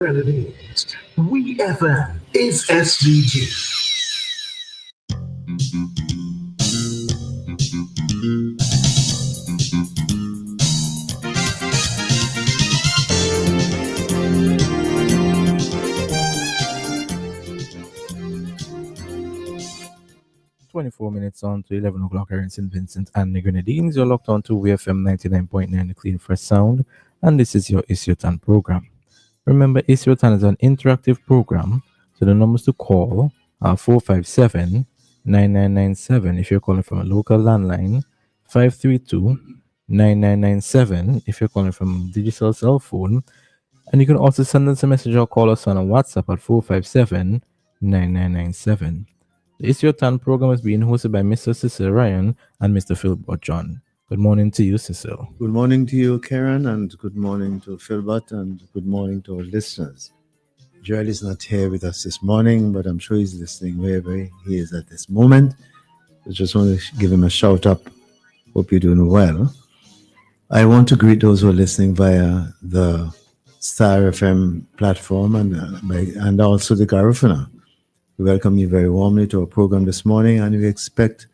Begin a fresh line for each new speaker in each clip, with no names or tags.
Grenadines. We FM is SVG.
24 minutes on to 11 o'clock here in St. Vincent and the Grenadines. You're locked on to WFM 99.9, the Clean Fresh Sound, and this is your Isyotan program. Remember, Isyotan is an interactive program, so the numbers to call are 457 9997 if you're calling from a local landline, 532 9997 if you're calling from a digital cell phone, and you can also send us a message or call us on a WhatsApp at 457 9997. The It's Your Turn program is being hosted by Mr. Cecil Ryan and Mr. Philbert John. Good morning to you, Cecil.
Good morning to you, Karen, and good morning to Philbert, and good morning to our listeners. Joel is not here with us this morning, but I'm sure he's listening wherever he is at this moment. I just want to give him a shout up. Hope you're doing well. I want to greet those who are listening via the Star FM platform and also the Garifuna. We welcome you very warmly to our program this morning, and we expect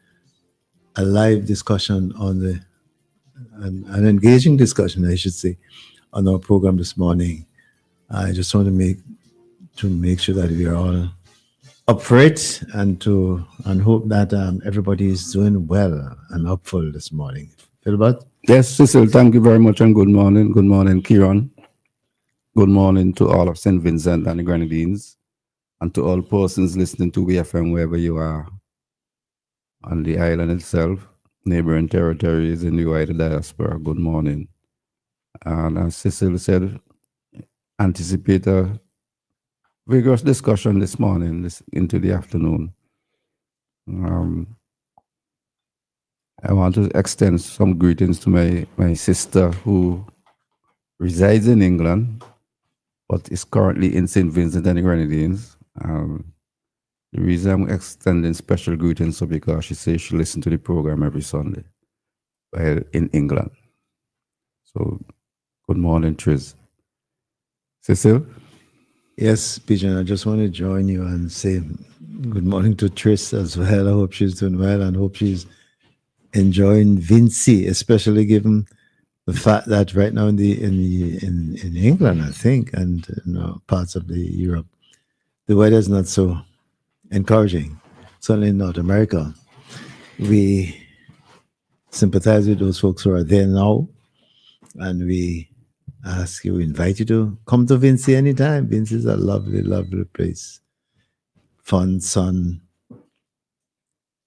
a live discussion on an engaging discussion, I should say, on our program this morning. I just want to make sure that we are all up for it, and hope that everybody is doing well and upful this morning. Philbert?
Yes, Cecil, thank you very much, and good morning. Good morning, Kieran. Good morning to all of St. Vincent and the Grenadines, and to all persons listening to WFM wherever you are on the island itself, neighboring territories in the wider diaspora. Good morning. And as Cecil said, anticipate a vigorous discussion this morning, into the afternoon. I want to extend some greetings to my sister who resides in England, but is currently in St. Vincent and the Grenadines. The reason I'm extending special greetings is because she says she listens to the program every Sunday while in England. So, good morning, Triz. Cecil?
Yes, Pigeon, I just want to join you and say good morning to Tris as well. I hope she's doing well and hope she's enjoying Vinci, especially given the fact that right now in England, I think, and parts of the Europe, the weather is not so encouraging. Certainly in North America, we sympathize with those folks who are there now, and we invite you to come to Vinci anytime. Vinci is a lovely, lovely place. Fun, sun,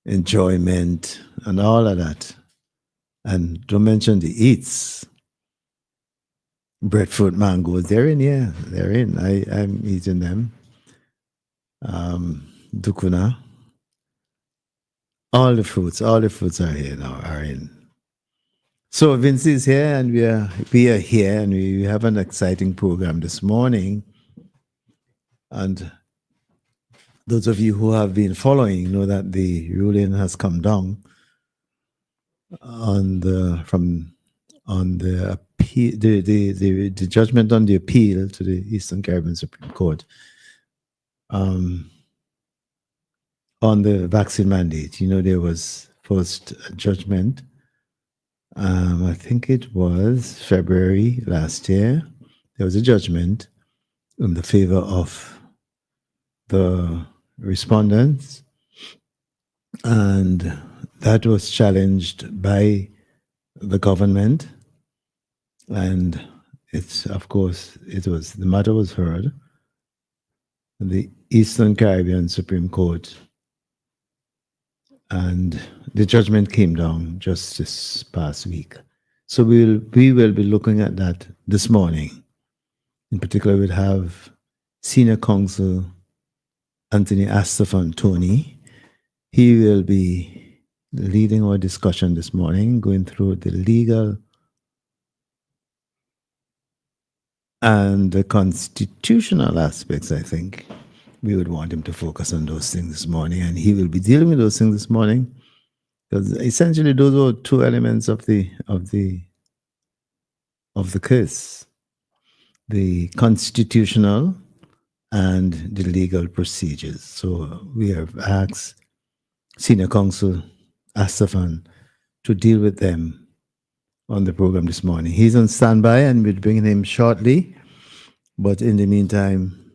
enjoyment, and all of that. And don't mention the eats. Breadfruit mangoes, they're in. I'm eating them. Dukuna. All the fruits are here now, are in. So Vinci is here, and we are here, and we have an exciting program this morning. And those of you who have been following know that the ruling has come down on the appeal, the judgment on the appeal to the Eastern Caribbean Supreme Court on the vaccine mandate. There was first judgment. I think it was February last year. There was a judgment in the favor of the respondents, and that was challenged by the government. And the matter was heard. The Eastern Caribbean Supreme Court, and the judgment came down just this past week. So we will be looking at that this morning. In particular, we'll have Senior Counsel Anthony Astafan-Tony. He will be leading our discussion this morning, going through the legal and the constitutional aspects. I think we would want him to focus on those things this morning, and he will be dealing with those things this morning, because essentially those are two elements of the case. the constitutional and the legal procedures. So we have asked Senior Counsel Astafan to deal with them on the program this morning. He's on standby and we'll bring him shortly. But in the meantime,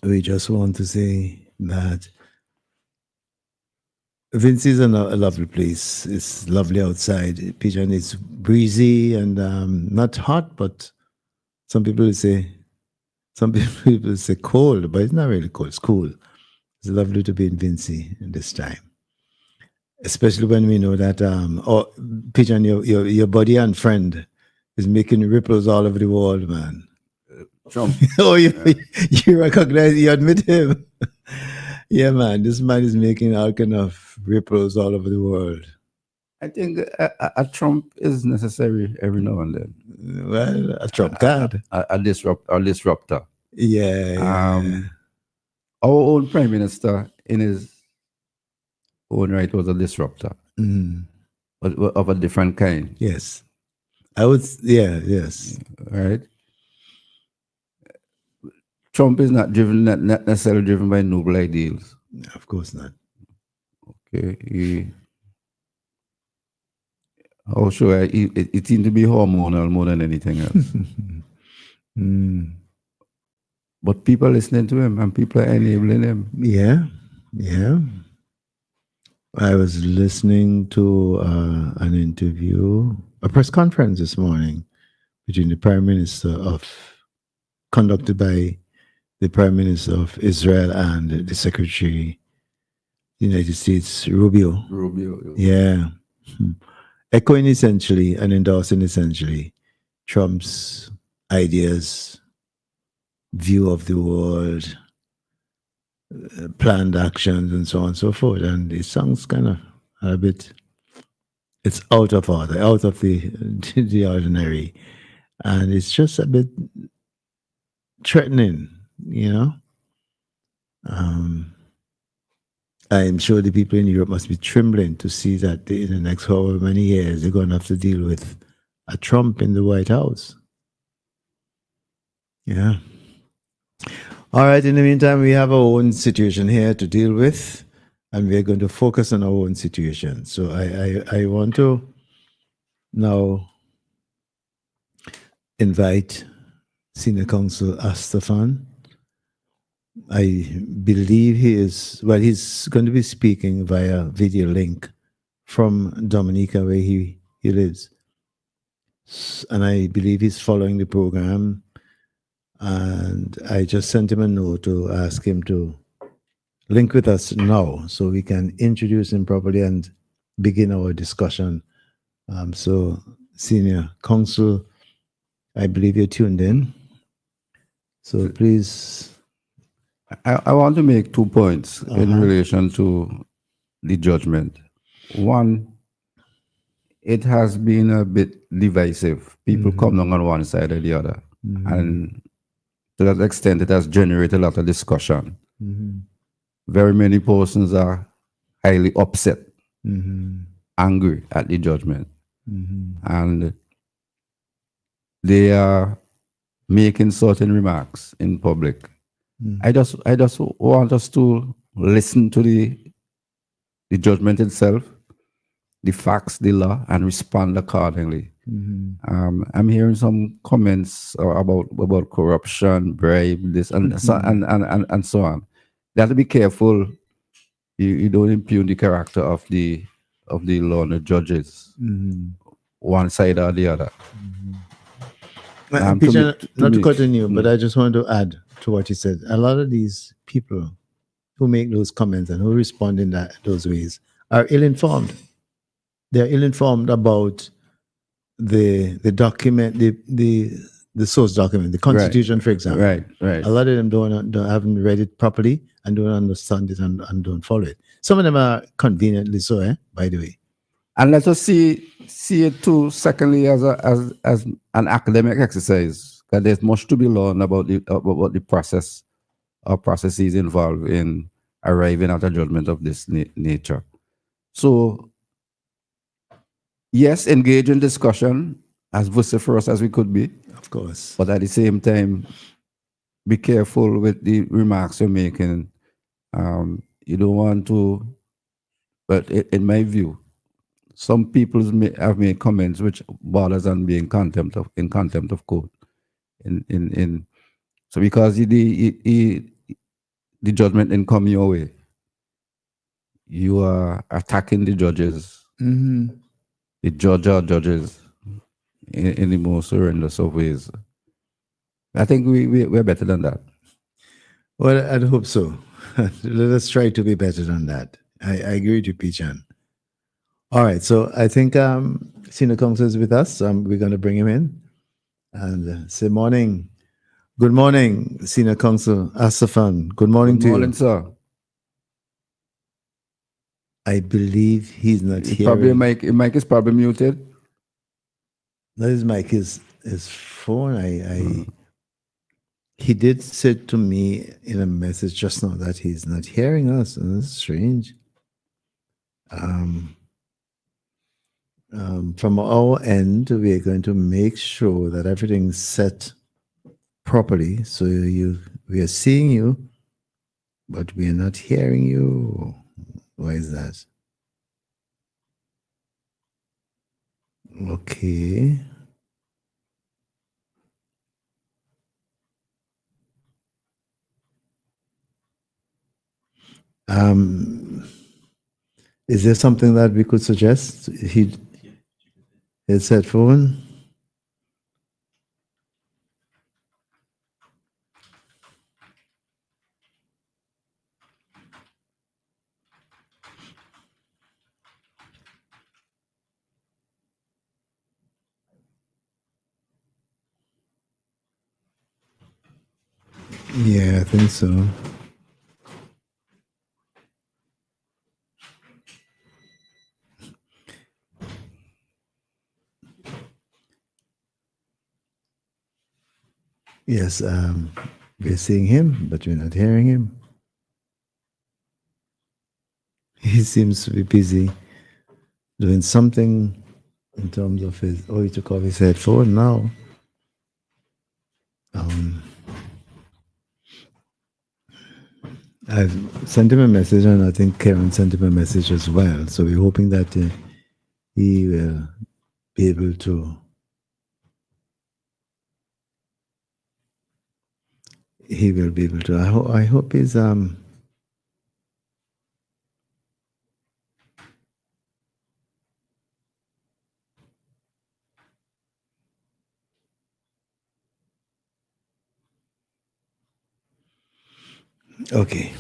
we just want to say that Vincy is a lovely place. It's lovely outside. Pigeon is breezy and not hot, but some people say cold, but it's not really cold. It's cool. It's lovely to be in Vincy this time, especially when we know that Pigeon, your buddy and friend, is making ripples all over the world, man.
Trump.
Oh, you recognize, you admit him. Yeah, man, this man is making all kind of ripples all over the world.
I think a Trump is necessary every now and then.
Well, a Trump card.
A disruptor.
Yeah.
Our old prime minister, in his own right, was a disruptor, but of a different kind.
Yes. Yes.
Right. Trump is not necessarily driven by noble ideals.
No, of course not.
Okay. It seems to be hormonal more than anything else. But people are listening to him and people are enabling him.
Yeah. I was listening to an interview, a press conference this morning between the Prime Minister conducted by the Prime Minister of Israel and the Secretary of the United States, Rubio. Yeah. Echoing essentially and endorsing essentially Trump's ideas, view of the world, planned actions, and so on and so forth. And it sounds kind of a bit, it's out of order, out of the ordinary. And it's just a bit threatening, you know. I'm sure the people in Europe must be trembling to see that in the next however many years they're going to have to deal with a Trump in the White House. Yeah. All right. In the meantime, we have our own situation here to deal with, and we're going to focus on our own situation. So I want to now invite Senior Counsel Astafan. I believe he's going to be speaking via video link from Dominica, where he lives. And I believe he's following the program. And I just sent him a note to ask him to link with us now so we can introduce him properly and begin our discussion. So, Senior Counsel, I believe you're tuned in. So please.
I want to make 2 points in relation to the judgment. One, it has been a bit divisive. People come down on one side or the other. And to that extent, it has generated a lot of discussion. Very many persons are highly upset, angry at the judgment. And they are making certain remarks in public. I just want us to listen to the judgment itself, the facts, the law, and respond accordingly. I'm hearing some comments about corruption, bribe, this and so on. You have to be careful. You don't impugn the character of the law and the judges, one side or the other.
Peter, not to cut on you, but I just want to add to what you said. A lot of these people who make those comments and who respond in those ways are ill-informed. They're ill-informed about the document, the source document, the Constitution, for example.
Right.
A lot of them haven't read it properly and don't understand it and don't follow it. Some of them are conveniently so, by the way.
And let us see it too, secondly, as an academic exercise, because there's much to be learned about the process or processes involved in arriving at a judgment of this nature. So, yes, engage in discussion as vociferous as we could be,
Of course.
but at the same time, be careful with the remarks you're making. You don't want to, but in my view, some people have made comments which borders on being in contempt of court. So because the judgment didn't come your way, you are attacking the judges,
Mm-hmm.
the judges in the most horrendous of ways. I think we're better than that.
Well, I'd hope so. Let us try to be better than that. I agree with you, Pichan. All right, so I think Senior Counsel is with us. We're going to bring him in and say morning. Good morning, Senior Counsel Asafan. Good morning
Good
to
morning,
you.
sir.
I believe he's not here.
Probably mic is probably muted.
That is Mike, his phone. He did say to me in a message just now that he's not hearing us, and that's strange. From our end, we are going to make sure that everything's set properly. So we are seeing you, but we are not hearing you. Why is that? Okay. Is there something that we could suggest? His headphone. Yeah, I think so. Yes, we're seeing him, but we're not hearing him. He seems to be busy doing something in terms of his. Oh, he took off his headphone now. I've sent him a message, and I think Karen sent him a message as well. So we're hoping that he will be able to. He will be able to. I hope he's okay.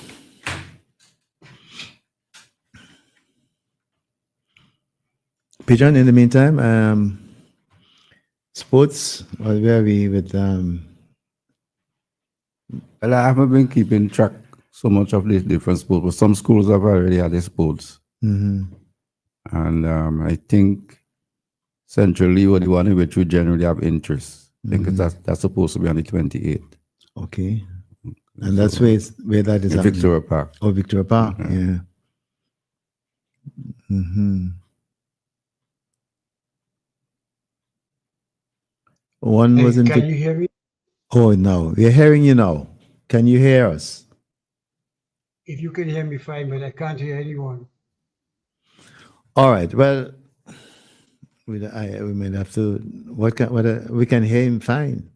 Pigeon, in the meantime, sports, where are we with
Well, I haven't been keeping track so much of these different sports, but some schools have already had their sports.
mhm.
And I think centrally, the one in which we generally have interest. I think that's supposed to be on the 28th.
Okay. And that's where that is
In
happening.
Victoria Park.
Oh, Victoria Park, yeah. Mm-hmm. One was in.
Can you hear me?
Oh, no, we're hearing you now. Can you hear us?
If you can hear me, fine, but I can't hear anyone.
All right. Well, we might have to. We can hear him fine.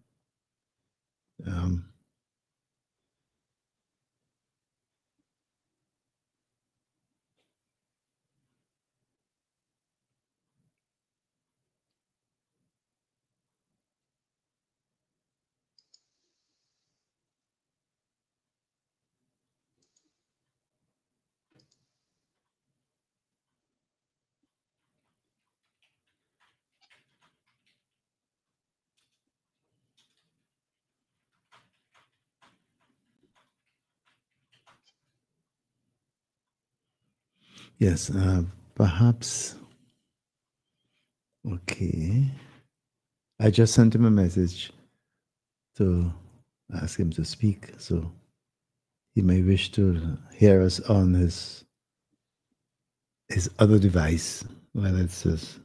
Yes, perhaps. Okay. I just sent him a message to ask him to speak, so he may wish to hear us on his other device, whether it's his.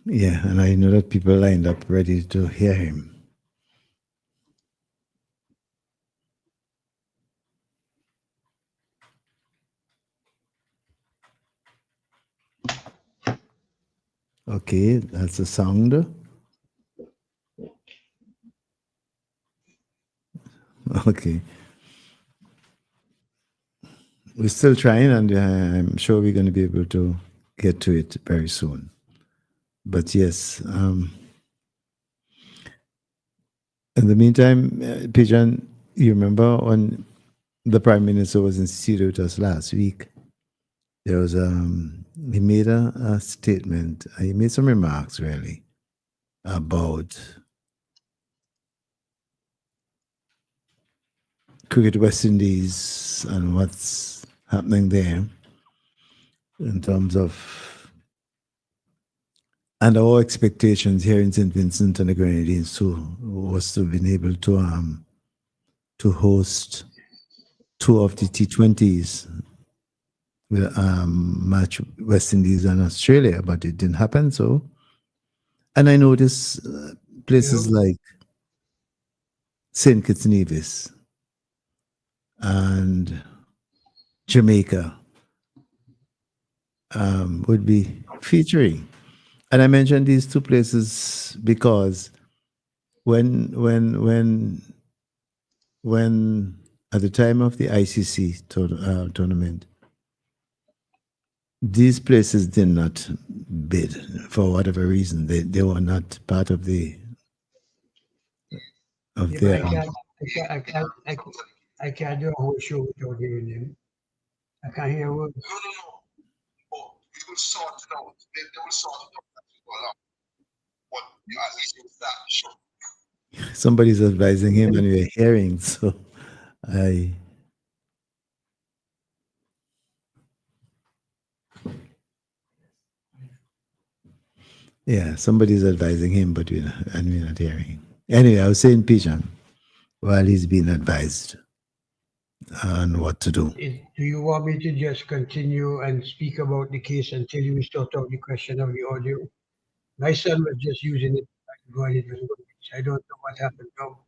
Yeah, and I know that people lined up ready to hear him. Okay, that's the sound. Okay. We're still trying, and I'm sure we're going to be able to get to it very soon. But yes, in the meantime, Pijan, you remember when the Prime Minister was in studio with us last week? There was he made a statement. He made some remarks really about Cricket West Indies and what's happening there in terms of, and our expectations here in St. Vincent and the Grenadines too was to be able to host two of the T20s with match West Indies and Australia, but it didn't happen. So, and I noticed places like St. Kitts and Nevis and Jamaica would be featuring. And I mentioned these two places because when at the time of the ICC tournament, these places did not bid for whatever reason. They were not part of the of
Yeah,
their.
I can't do a whole show without hearing him. I can't hear a word.
No. Oh, we will sort it out. They will sort it out as we go along. But at least you start the show.
Somebody's advising him, and we're hearing. So, yeah, somebody's advising him, but we're not hearing. Anyway, I was saying Pijan while he's being advised on what to do.
Do you want me to just continue and speak about the case until you sort out the question of the audio? My son was just using it. I don't know what happened now.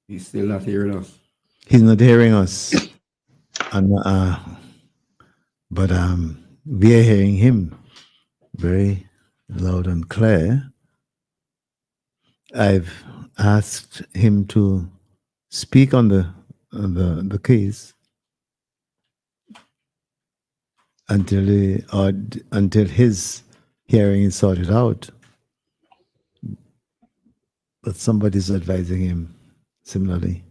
He's still not hearing us.
He's not hearing us, and but we are hearing him very loud and clear. I've asked him to speak on the case until his hearing is sorted out. But somebody's advising him similarly.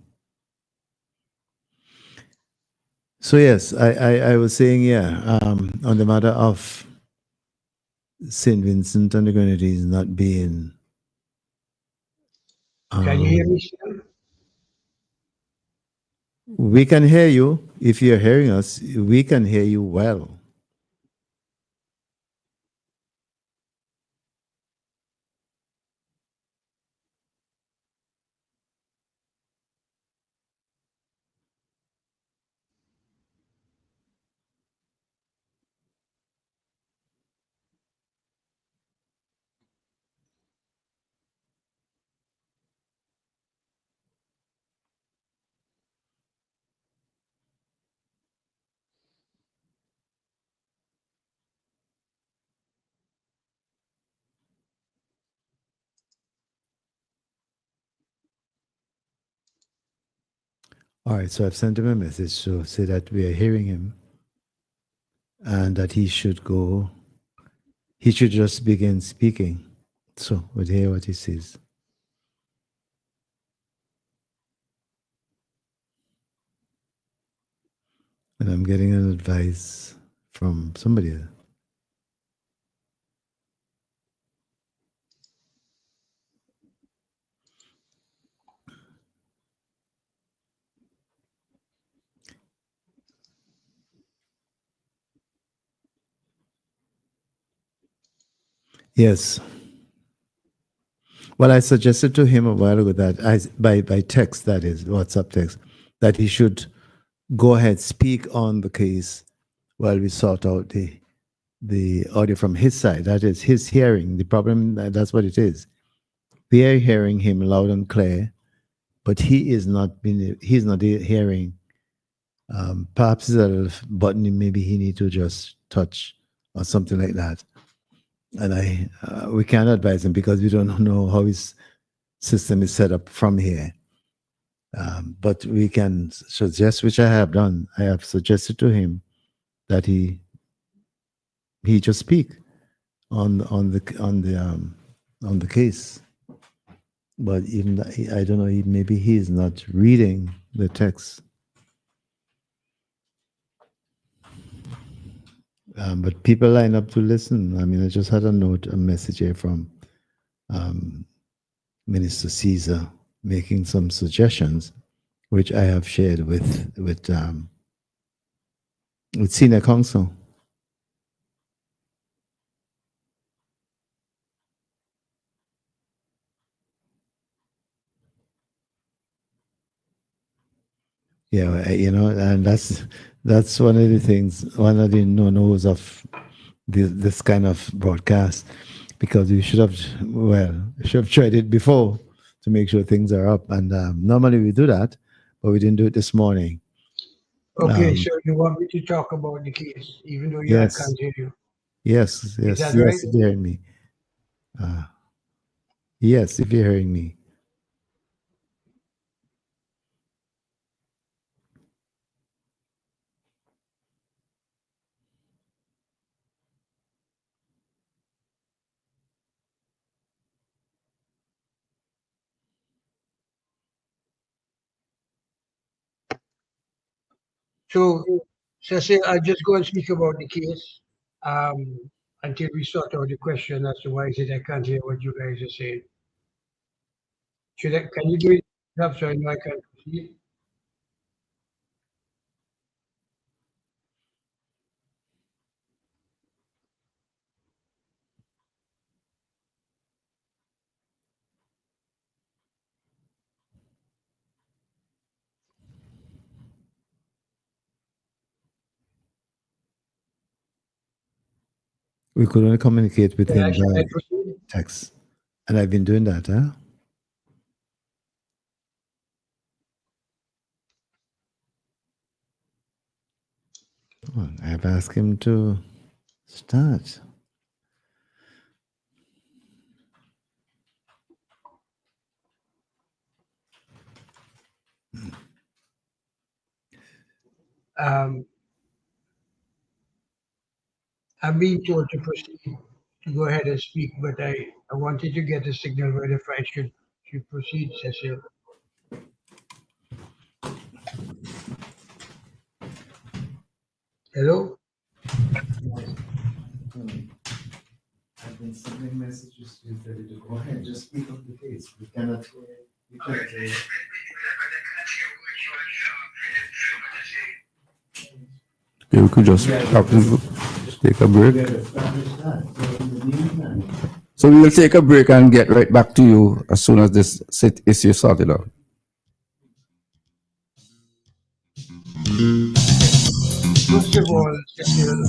So yes, I was saying, on the matter of St. Vincent and the Grenadines not being.
Can you hear me still?
We can hear you. If you're hearing us, we can hear you well. All right, so I've sent him a message to say that we are hearing him and that he should just begin speaking. So we'll hear what he says. And I'm getting an advice from somebody. Yes. Well, I suggested to him a while ago that by text, that is WhatsApp text, that he should go ahead, speak on the case while we sort out the audio from his side. That is his hearing. The problem, that's what it is. We are hearing him loud and clear, but he's not hearing. Perhaps there's a little button maybe he need to just touch or something like that. And we can't advise him because we don't know how his system is set up from here. But we can suggest, which I have done. I have suggested to him that he just speak on the case. But even that, I don't know. Maybe he is not reading the text. But people line up to listen. I mean, I just had a message here from Minister Caesar making some suggestions, which I have shared with senior counsel. Yeah, and that's one of the things, one of the no-nos of this kind of broadcast, because we should have tried it before to make sure things are up. And normally we do that, but we didn't do it this morning.
Okay, so you want me to talk about the case, even though I can't hear you?
Yes,
Is that
yes,
right?
if you're hearing me. Yes, if you're hearing me.
So, Cecil, I'll just go and speak about the case until we sort out the question as to why is it I can't hear what you guys are saying. Can you give it up so I know I can proceed?
We could only communicate with him
Should I
by
proceed?
text. And I've been doing that, huh? Well, I've asked him to start.
I'm being told to proceed, to go ahead and speak, but I wanted to get a signal whether I should proceed, Cecil. Hello?
I've been sending messages to you to go ahead, just speak of the case. We cannot hear.
Yeah, we could just take a break. So we will take a break and get right back to you as soon as this issue is sorted out.
First of all, Cecil,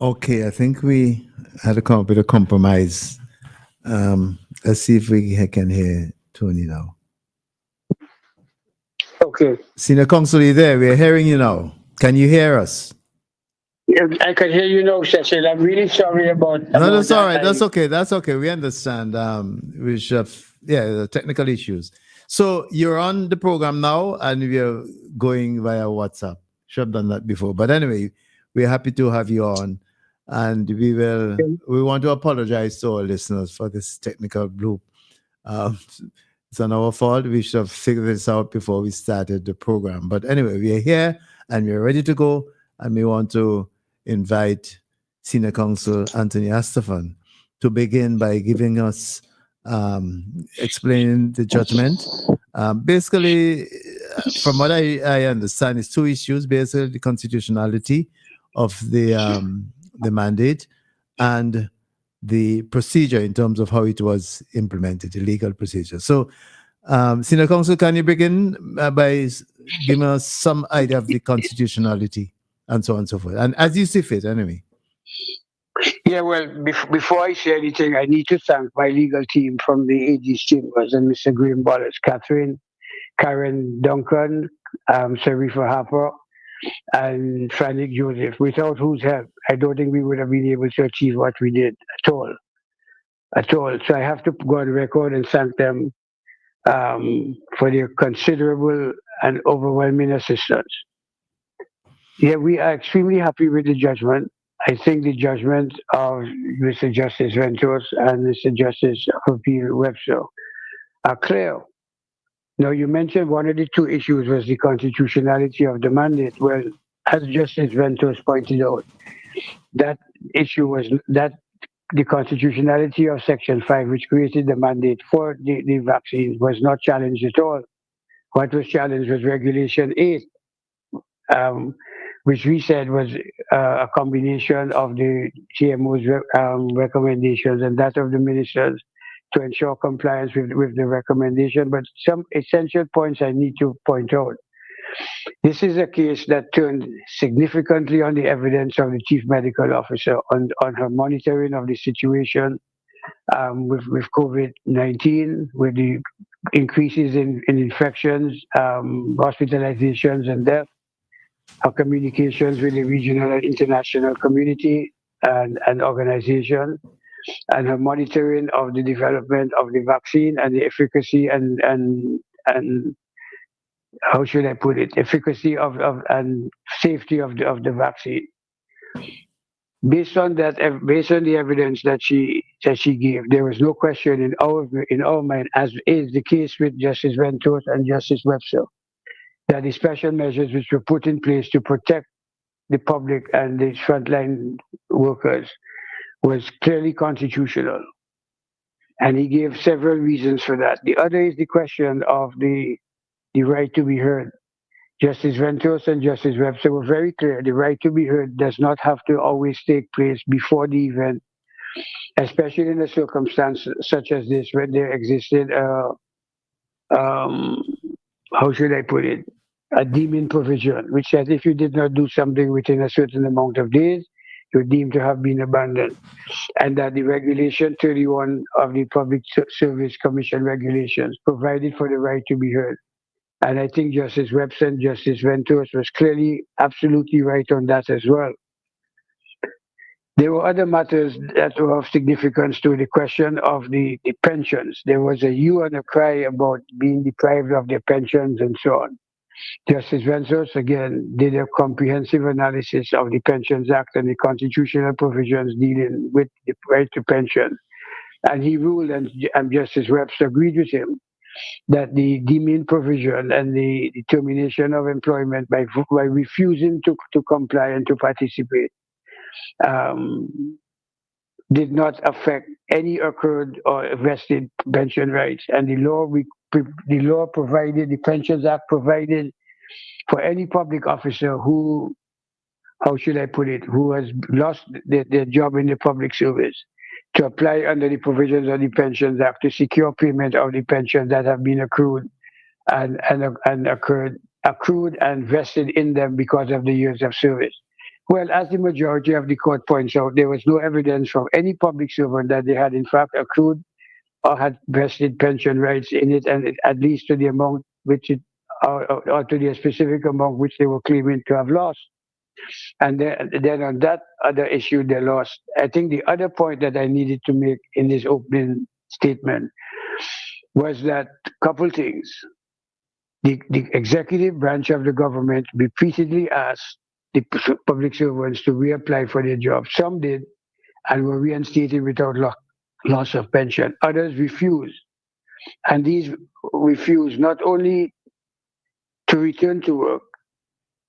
Okay, I think we had to come up with a compromise. Let's see if we can hear Tony now.
Okay.
Senior Counsel, you there? We're hearing you now. Can you hear us?
Yeah, I can hear you now, Cecil. I'm really sorry about
No, that's
that.
all right. That's okay. That's okay. We understand. We should have, the technical issues. So you're on the program now, and we're going via WhatsApp. Should have done that before, but anyway, we're happy to have you on, and we want to apologize to our listeners for this technical bloop. It's not our fault. We should have figured this out before we started the program. But anyway, we are here and we're ready to go, and we want to invite Senior Counsel Anthony Astafan to begin by giving us, explaining the judgment. Basically, from what I understand, it's two issues: basically, the constitutionality of the mandate and the procedure in terms of how it was implemented, the legal procedure. So, Senior Counsel, can you begin by giving us some idea of the constitutionality and so on and so forth, and as you see fit, anyway.
Yeah, well, before I say anything, I need to thank my legal team from the AG's chambers and Mr. Graham Wallace, Catherine, Karen Duncan, Sharifa Harper, and Frank Joseph, without whose help, I don't think we would have been able to achieve what we did at all. So I have to go on record and thank them for their considerable and overwhelming assistance. Yeah, we are extremely happy with the judgment. I think the judgment of Mr. Justice Ventos and Mr. Justice of Appeal Webster are clear. Now, you mentioned one of the two issues was the constitutionality of the mandate. Well, as Justice Ventos pointed out, that issue was that the constitutionality of Section 5, which created the mandate for the vaccines, was not challenged at all. What was challenged was Regulation 8, which we said was a combination of the GMO's recommendations and that of the ministers to ensure compliance with the recommendation. But some essential points I need to point out. This is a case that turned significantly on the evidence of the chief medical officer on her monitoring of the situation with COVID-19, with the increases in infections, hospitalizations, and death, her communications with the regional and international community and organization, and her monitoring of the development of the vaccine and the efficacy and how should I put it, efficacy of and safety of the vaccine. Based on the evidence that she gave, there was no question in our mind, as is the case with Justice Ventos and Justice Webster, that the special measures which were put in place to protect the public and the frontline workers was clearly constitutional. And he gave several reasons for that. The other is the question of the right to be heard. Justice Ventos and Justice Webster were very clear. The right to be heard does not have to always take place before the event, especially in a circumstance such as this, when there existed how should I put it, a deeming provision, which says if you did not do something within a certain amount of days, you're deemed to have been abandoned. And that the Regulation 31 of the Public Service Commission regulations provided for the right to be heard. And I think Justice Webster and Justice Ventos was clearly absolutely right on that as well. There were other matters that were of significance to the question of the pensions. There was a hue and a cry about being deprived of their pensions and so on. Justice Ventos, again, did a comprehensive analysis of the Pensions Act and the constitutional provisions dealing with the right to pension. And he ruled, and Justice Webster agreed with him, that the deeming provision and the termination of employment by refusing to comply and to participate did not affect any accrued or vested pension rights. And the law provided, the Pensions Act provided for any public officer who, how should I put it, who has lost their job in the public service, to apply under the provisions of the Pensions Act to secure payment of the pensions that have been accrued and accrued and vested in them because of the years of service. Well, as the majority of the court points out, there was no evidence from any public servant that they had in fact accrued or had vested pension rights in it, and at least to the amount which it, or to the specific amount which they were claiming to have lost. And then on that other issue, they lost. I think the other point that I needed to make in this opening statement was that couple things. The executive branch of the government repeatedly asked the public servants to reapply for their jobs. Some did and were reinstated without loss of pension. Others refused. And these refused not only to return to work,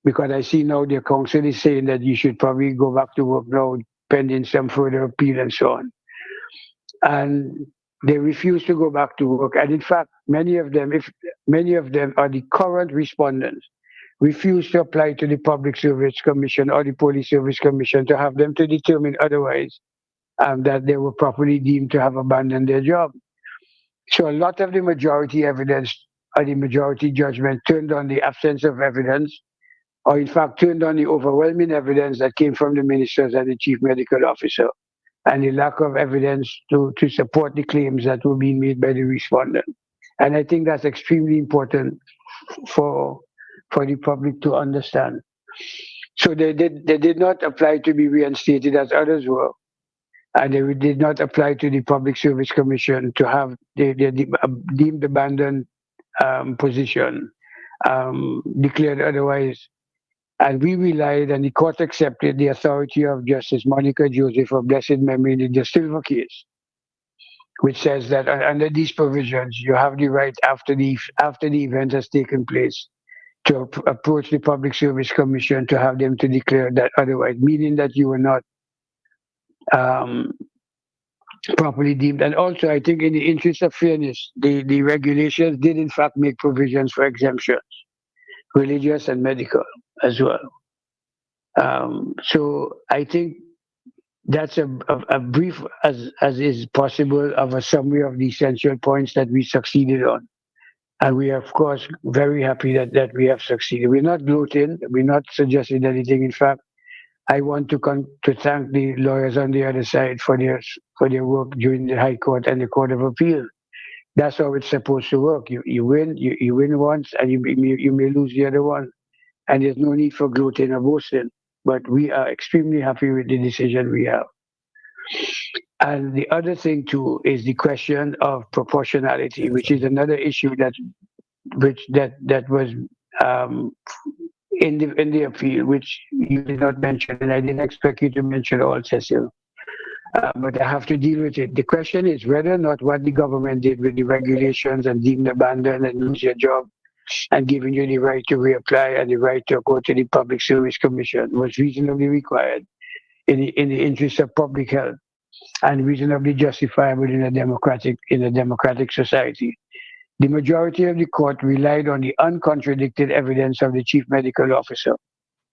because I see now the council is saying that you should probably go back to work now, pending some further appeal and so on. And they refuse to go back to work. And in fact, many of them are the current respondents, refuse to apply to the Public Service Commission or the Police Service Commission to have them to determine otherwise, that they were properly deemed to have abandoned their job. So a lot of the majority evidence or the majority judgment turned on the absence of evidence, or in fact turned on the overwhelming evidence that came from the ministers and the chief medical officer, and the lack of evidence to support the claims that were being made by the respondent. And I think that's extremely important for the public to understand. So they did not apply to be reinstated as others were, and they did not apply to the Public Service Commission to have the deemed abandoned position declared otherwise. And we relied, and the court accepted the authority of Justice Monica Joseph of blessed memory in the De Silva case, which says that under these provisions, you have the right after the event has taken place to approach the Public Service Commission to have them to declare that otherwise, meaning that you were not properly deemed. And also, I think in the interest of fairness, the regulations did in fact make provisions for exemptions, religious and medical as well. So I think that's a brief as is possible of a summary of the essential points that we succeeded on. And we are, of course, very happy that we have succeeded. We're not gloating. We're not suggesting anything. In fact, I want to thank the lawyers on the other side for their work during the High Court and the Court of Appeal. That's how it's supposed to work. You win, you win once, and you may lose the other one. And there's no need for gloating or boasting. But we are extremely happy with the decision we have. And the other thing too is the question of proportionality, which is another issue that was in the appeal, which you did not mention, and I didn't expect you to mention all, Cecil. But I have to deal with it. The question is whether or not what the government did with the regulations and deemed abandoned and lose your job and giving you the right to reapply and the right to go to the Public Service Commission was reasonably required in the interest of public health and reasonably justifiable in a democratic society. The majority of the court relied on the uncontradicted evidence of the chief medical officer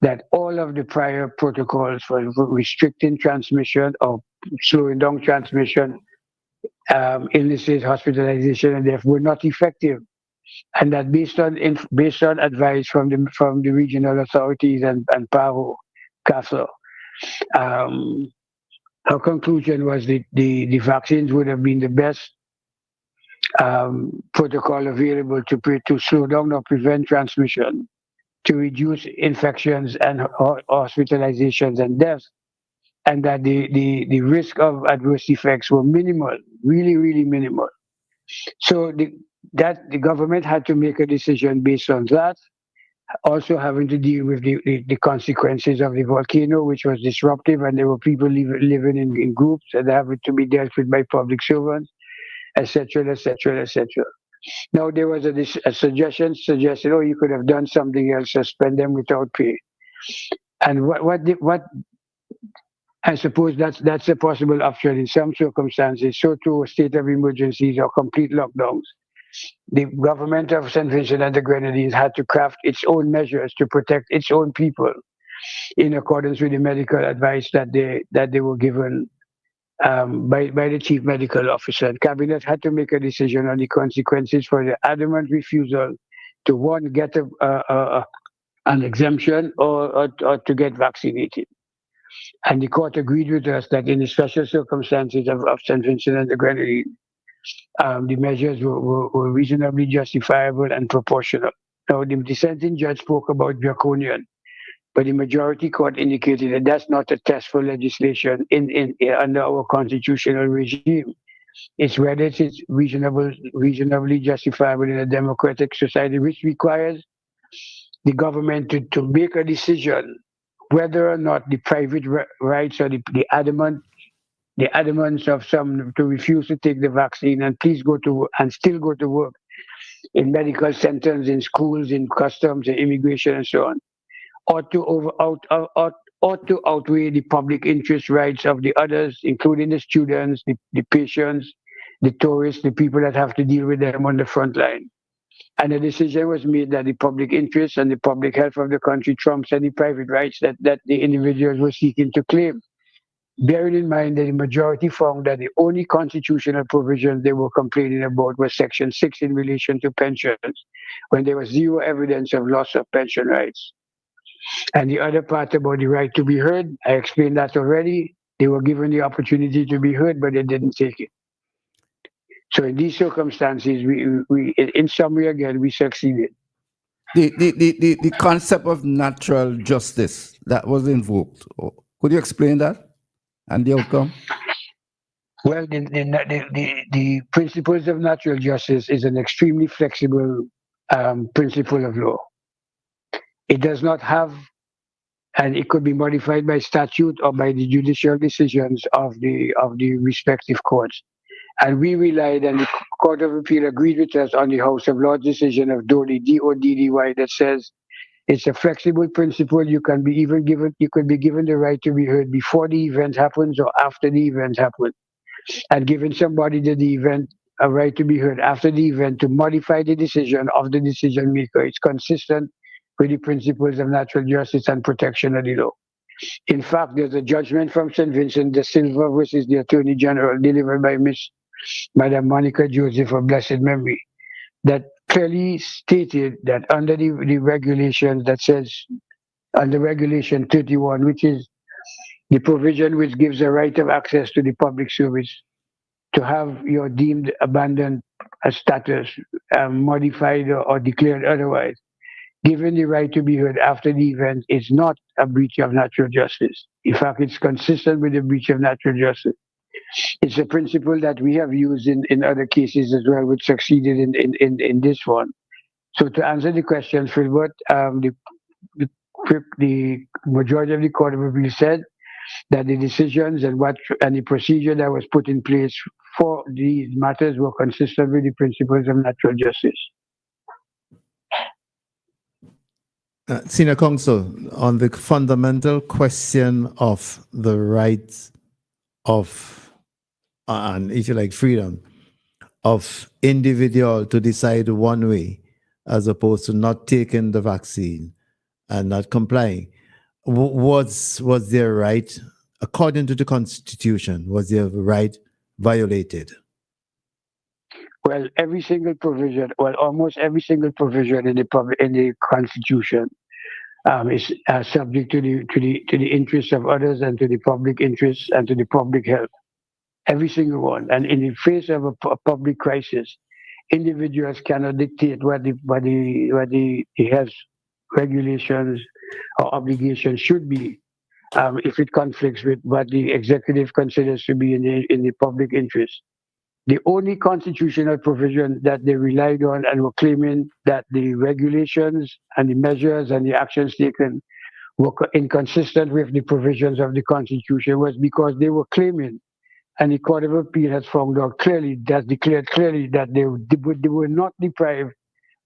that all of the prior protocols for restricting transmission or slowing down transmission, illnesses, hospitalization, and death were not effective, and that based on advice from the regional authorities and PAHO, CASA, her conclusion was the vaccines would have been the best protocol available to slow down or prevent transmission, to reduce infections and hospitalizations and deaths, and that the risk of adverse effects were minimal, really, really minimal. So the government had to make a decision based on that, also having to deal with the consequences of the volcano, which was disruptive, and there were people living in groups and having to be dealt with by public servants, etc., etc., etc. Now there was a suggested, oh, you could have done something else, suspend them without pay. And what I suppose that's a possible option in some circumstances. So too, a state of emergencies or complete lockdowns. The government of St. Vincent and the Grenadines had to craft its own measures to protect its own people in accordance with the medical advice that they were given by the chief medical officer. And Cabinet had to make a decision on the consequences for the adamant refusal to, one, get an exemption or to get vaccinated. And the court agreed with us that in the special circumstances of St. Vincent and the Grenadines, the measures were reasonably justifiable and proportional. Now, the dissenting judge spoke about draconian, but the majority court indicated that that's not a test for legislation under our constitutional regime. It's whether it's reasonably justifiable in a democratic society, which requires the government to make a decision whether or not the private rights or the adamance of some to refuse to take the vaccine and still go to work in medical centers, in schools, in customs, in immigration, and so on, ought to outweigh the public interest rights of the others, including the students, the patients, the tourists, the people that have to deal with them on the front line. And a decision was made that the public interest and the public health of the country trumps any private rights that the individuals were seeking to claim. Bearing in mind that the majority found that the only constitutional provision they were complaining about was Section 6 in relation to pensions, when there was zero evidence of loss of pension rights. And the other part about the right to be heard, I explained that already. They were given the opportunity to be heard, but they didn't take it. So in these circumstances, we in summary again, we succeeded.
The concept of natural justice that was invoked. Could you explain that and the outcome?
Well, the principles of natural justice is an extremely flexible principle of law. It does not have, and it could be modified by statute or by the judicial decisions of the respective courts. And we relied, and the Court of Appeal agreed with us on the House of Lords decision of Doddy, D-O-D-D-Y, that says it's a flexible principle. You could be given the right to be heard before the event happens or after the event happens. And giving somebody the event a right to be heard after the event to modify the decision of the decision maker, it's consistent with the principles of natural justice and protection of the law. In fact, there's a judgment from St. Vincent de Silva versus the Attorney General delivered by Madam Monica Joseph of blessed memory that clearly stated that under the regulations that says, under Regulation 31, which is the provision which gives a right of access to the public service, to have your deemed abandoned status modified or declared otherwise, given the right to be heard after the event, is not a breach of natural justice. In fact, it's consistent with the breach of natural justice. It's a principle that we have used in other cases as well, which succeeded in this one. So to answer the question, Philbert, the majority of the Court of Appeal said that the decisions and the procedure that was put in place for these matters were consistent with the principles of natural justice.
Senior Counsel, on the fundamental question of the rights of, and if you like, freedom of individual to decide one way as opposed to not taking the vaccine and not complying, was their right, according to the Constitution, was their right violated?
Well, every single provision, almost every single provision in the Constitution is subject to the interests of others and to the public interests and to the public health. Every single one. And in the face of a public crisis, individuals cannot dictate what the health regulations or obligations should be if it conflicts with what the executive considers to be in the public interest. The only constitutional provision that they relied on and were claiming that the regulations and the measures and the actions taken were inconsistent with the provisions of the Constitution was because they were claiming, and the Court of Appeal has found out clearly, declared clearly that they were not deprived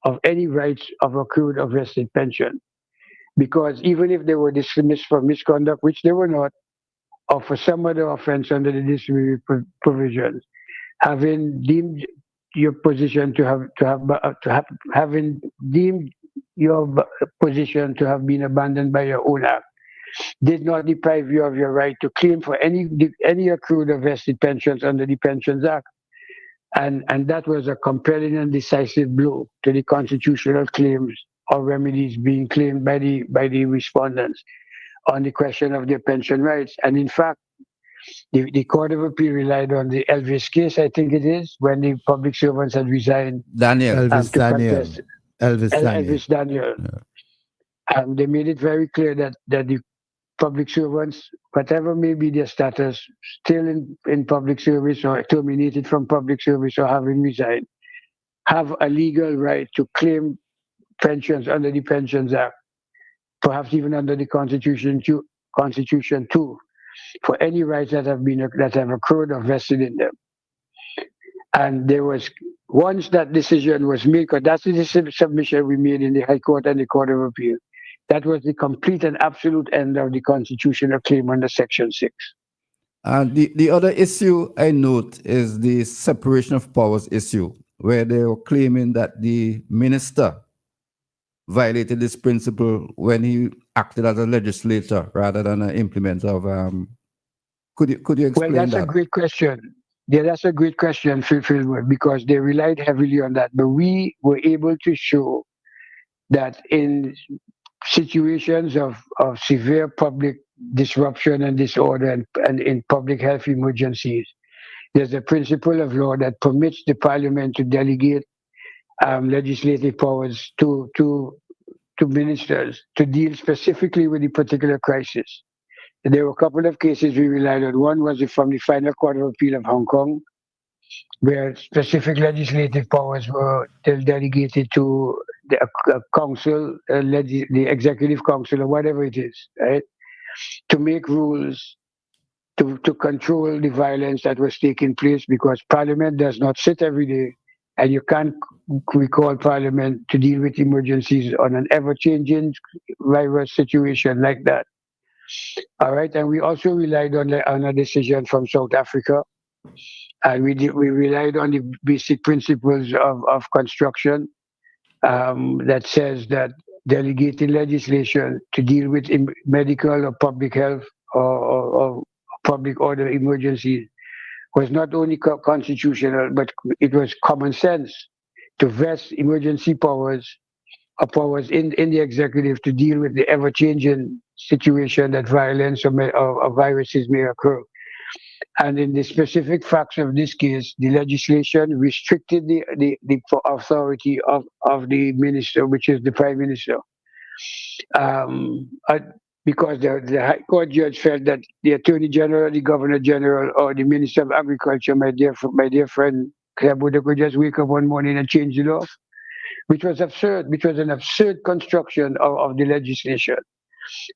of any rights of accrued or vested pension. Because even if they were dismissed for misconduct, which they were not, or for some other offense under the disciplinary provisions, having deemed your position having deemed your position to have been abandoned by your own act, did not deprive you of your right to claim for any accrued or vested pensions under the Pensions Act. And that was a compelling and decisive blow to the constitutional claims or remedies being claimed by the respondents on the question of their pension rights. And in fact, the Court of Appeal relied on the Elvis case, I think it is, when the public servants had resigned.
Elvis Daniel.
Yeah. They made it very clear that the public servants, whatever may be their status, still in public service or terminated from public service or having resigned, have a legal right to claim pensions under the Pensions Act, perhaps even under the Constitution too, for any rights that have accrued or vested in them. And there was, once that decision was made, because that's the submission we made in the High Court and the Court of Appeal, That was the complete and absolute end of the constitutional claim under Section 6.
And the other issue I note is the separation of powers issue, where they were claiming that the minister violated this principle when he acted as a legislator rather than an implementer of. Could you explain
Well, that's
that?
a great question. Yeah, that's a great question, Phil, because they relied heavily on that. But we were able to show that in situations of severe public disruption and disorder and in public health emergencies, there's a principle of law that permits the parliament to delegate legislative powers to ministers to deal specifically with the particular crisis. There were a couple of cases we relied on. One was from the Final Court of Appeal of Hong Kong, where specific legislative powers were delegated to the council, the executive council, or whatever it is, right, to make rules to control the violence that was taking place, because Parliament does not sit every day, and you can't recall Parliament to deal with emergencies on an ever-changing virus situation like that. All right, and we also relied on a decision from South Africa, and we relied on the basic principles of construction that says that delegating legislation to deal with medical or public health or public order emergencies was not only constitutional, but it was common sense to vest emergency powers in the executive to deal with the ever-changing situation that violence or viruses may occur. And in the specific facts of this case, the legislation restricted the authority of the minister, which is the prime minister, because the High Court judge felt that the Attorney General, the Governor General, or the Minister of Agriculture, my dear friend Klebuda, could just wake up one morning and change the law, which was absurd, which was an absurd construction of the legislation.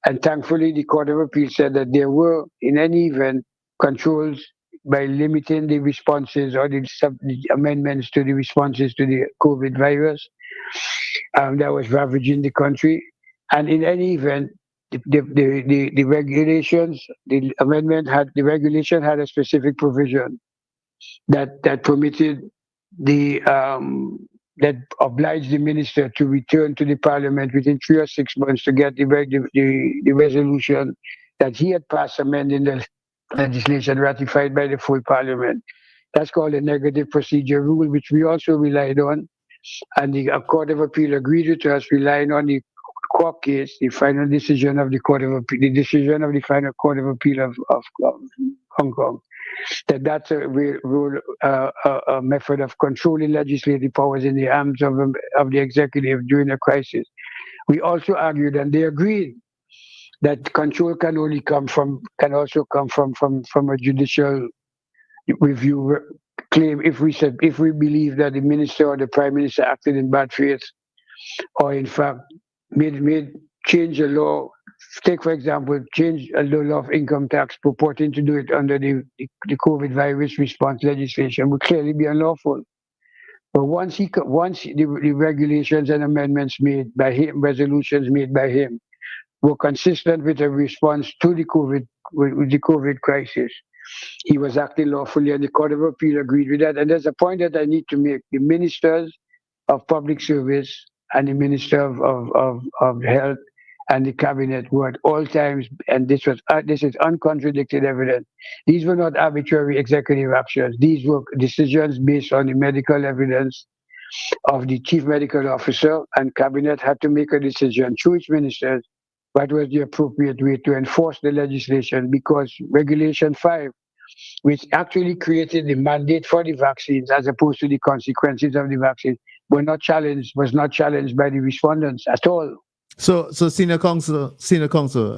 And thankfully, the Court of Appeal said that there were, in any event, controls by limiting the responses or the amendments to the responses to the COVID virus that was ravaging the country. And in any event, the regulations, the regulation had a specific provision that permitted that obliged the minister to return to the parliament within 3 or 6 months to get the resolution that he had passed amending the legislation ratified by the full parliament. That's called a negative procedure rule, which we also relied on. And the Court of Appeal agreed with us, relying on the court case, the final decision of the Court of Appeal, the decision of the final Court of Appeal of Hong Kong, that's a method of controlling legislative powers in the arms of the executive during a crisis. We also argued, and they agreed, that control can also come from a judicial review claim if we believe that the minister or the prime minister acted in bad faith, or in fact change a law. Take, for example, change a law of income tax purporting to do it under the COVID virus response legislation would clearly be unlawful. But once the regulations and amendments made by him, resolutions made by him, were consistent with a response to the COVID crisis, he was acting lawfully, and the Court of Appeal agreed with that. And there's a point that I need to make: the ministers of public service and the Minister of Health and the cabinet were at all times, and this is uncontradicted evidence, these were not arbitrary executive actions. These were decisions based on the medical evidence of the chief medical officer, and cabinet had to make a decision through its ministers what was the appropriate way to enforce the legislation, because Regulation 5, which actually created the mandate for the vaccines as opposed to the consequences of the vaccine, was not challenged by the respondents at all.
So Senior Counsel,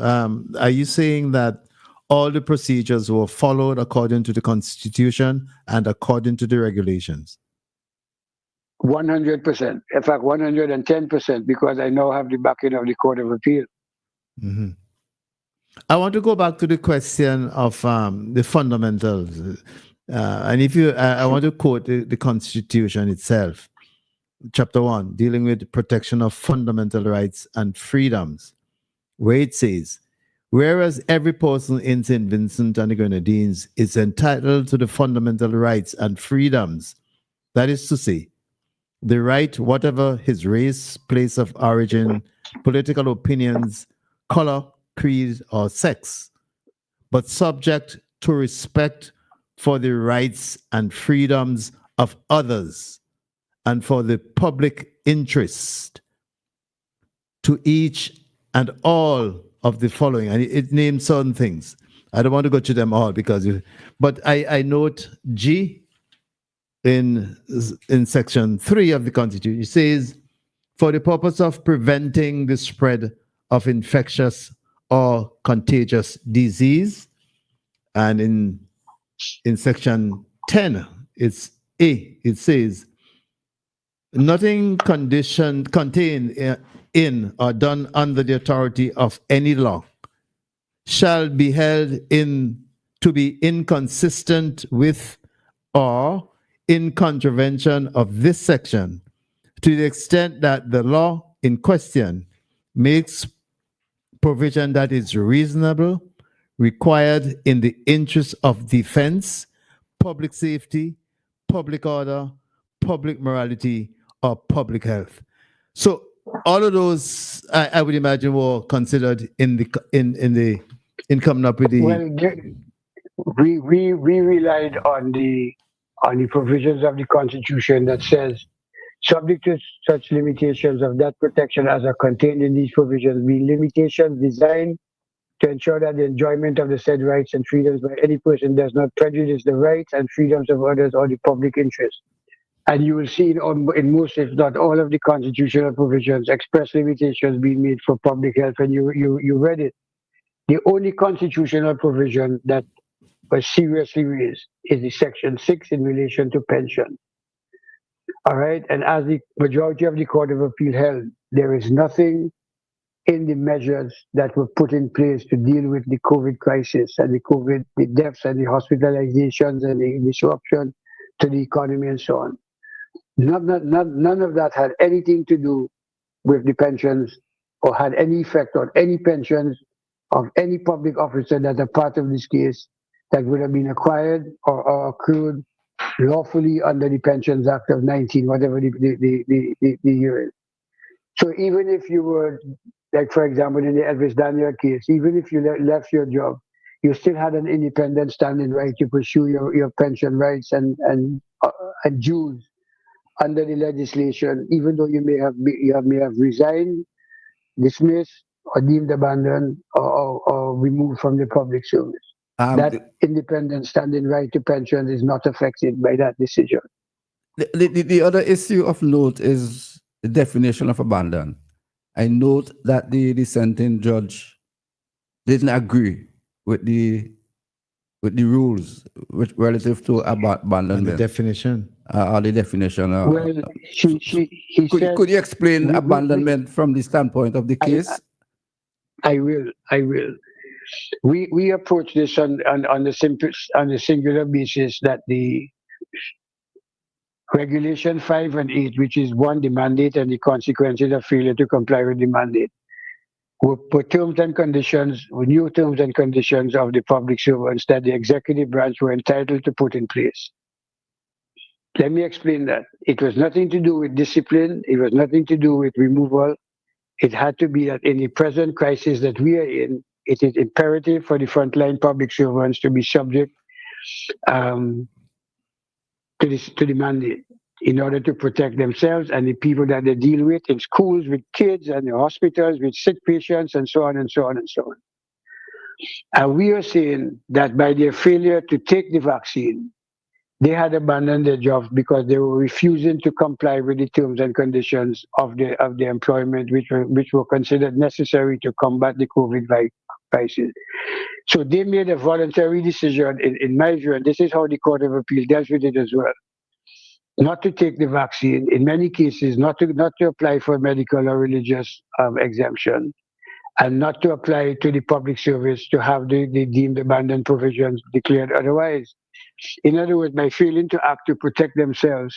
are you saying that all the procedures were followed according to the Constitution and according to the regulations?
100%. In fact, 110%, because I now have the backing of the Court of Appeal.
Mm-hmm. I want to go back to the question of the fundamentals. And if I want to quote the Constitution itself, Chapter 1, dealing with the protection of fundamental rights and freedoms. where it says, whereas every person in St. Vincent and the Grenadines is entitled to the fundamental rights and freedoms, that is to say, the right, whatever his race, place of origin, political opinions, color, creed, or sex, but subject to respect for the rights and freedoms of others and for the public interest, to each and all of the following. And it names certain things. I don't want to go to them all but I note G in section 3 of the Constitution. It says, for the purpose of preventing the spread of infectious or contagious disease. And in section 10, it's A, it says, nothing contained in or done under the authority of any law shall be held to be inconsistent with or in contravention of this section, to the extent that the law in question makes provision that is reasonable, required in the interest of defense, public safety, public order, public morality, or public health. So all of those, I would imagine, were considered in coming up with the.
Well, we relied on the provisions of the Constitution that says, subject to such limitations of that protection as are contained in these provisions, be limitations designed to ensure that the enjoyment of the said rights and freedoms by any person does not prejudice the rights and freedoms of others or the public interest. And you will see in most, if not all, of the constitutional provisions, express limitations being made for public health, and you read it. The only constitutional provision that was seriously raised is the Section 6 in relation to pension. All right, and as the majority of the Court of Appeal held, there is nothing in the measures that were put in place to deal with the COVID crisis and the deaths and the hospitalizations and the disruption to the economy and so on. None of that had anything to do with the pensions or had any effect on any pensions of any public officer that are part of this case that would have been acquired or accrued lawfully under the Pensions Act of 19, whatever the year is. So even if you were, like for example, in the Elvis Daniel case, even if you left your job, you still had an independent standing right to pursue your pension rights and dues under the legislation, even though you may have resigned, dismissed, or deemed abandoned, or removed from the public service. That independent standing right to pension is not affected by that decision.
The other issue of note is the definition of abandon. I note that the dissenting judge didn't agree with the rules relative to abandonment.
The definition.
The definition.
Well, he said,
could you explain abandonment from the standpoint of the case?
I will. We approach this on the singular basis that the Regulation 5 and 8, which is one, the mandate and the consequences of failure to comply with the mandate, were terms and conditions, new terms and conditions of the public servants that the executive branch were entitled to put in place. Let me explain that. It was nothing to do with discipline. It was nothing to do with removal. It had to be that in the present crisis that we are in, it is imperative for the frontline public servants to be subject to the mandate in order to protect themselves and the people that they deal with in schools, with kids, and in hospitals, with sick patients, and so on and so on and so on. And we are saying that by their failure to take the vaccine, they had abandoned their jobs because they were refusing to comply with the terms and conditions of their employment, which were considered necessary to combat the COVID crisis. So they made a voluntary decision, in my view, and this is how the Court of Appeal dealt with it as well, not to take the vaccine, in many cases, not to apply for medical or religious exemption, and not to apply to the public service to have the deemed abandoned provisions declared otherwise. In other words, by failing to act to protect themselves,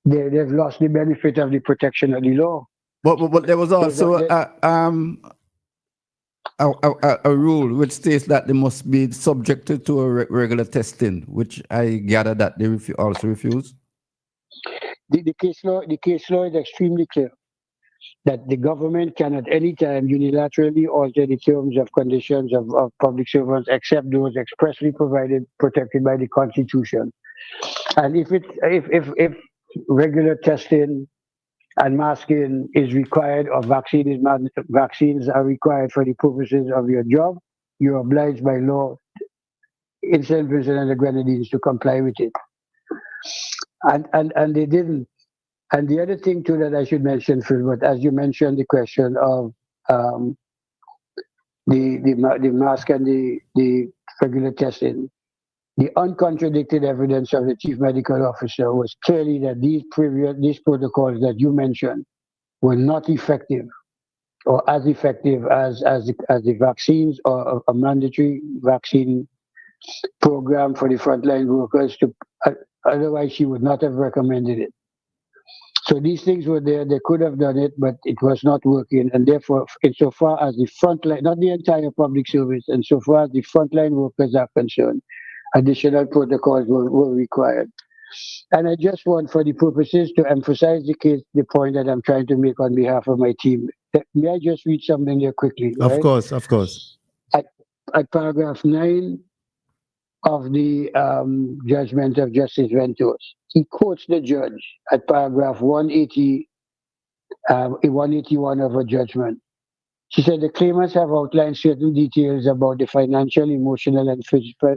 they've lost the benefit of the protection of the law.
But there was also a rule which states that they must be subjected to a regular testing, which I gather that they also refuse.
The case law is extremely clear that the government can at any time unilaterally alter the terms of conditions of public servants except those expressly protected by the Constitution. And if regular testing and masking is required or vaccines are required for the purposes of your job, you're obliged by law in St. Vincent and the Grenadines to comply with it. And they didn't. And the other thing too that I should mention, Phil, but as you mentioned the question of the mask and the regular testing, the uncontradicted evidence of the chief medical officer was clearly that these protocols that you mentioned were not effective or as effective as the vaccines or a mandatory vaccine program for the frontline workers. Otherwise, she would not have recommended it. So these things were there. They could have done it, but it was not working. And therefore, insofar as the frontline, not the entire public service, and so far as the frontline workers are concerned, additional protocols were required. And I just want, for the purposes, to emphasize the point that I'm trying to make on behalf of my team. May I just read something here quickly?
Of
right?
course, of course.
At paragraph 9 of the judgment of Justice Ventos, he quotes the judge at paragraph 181 of her judgment. She said the claimants have outlined certain details about the financial, emotional, and physical,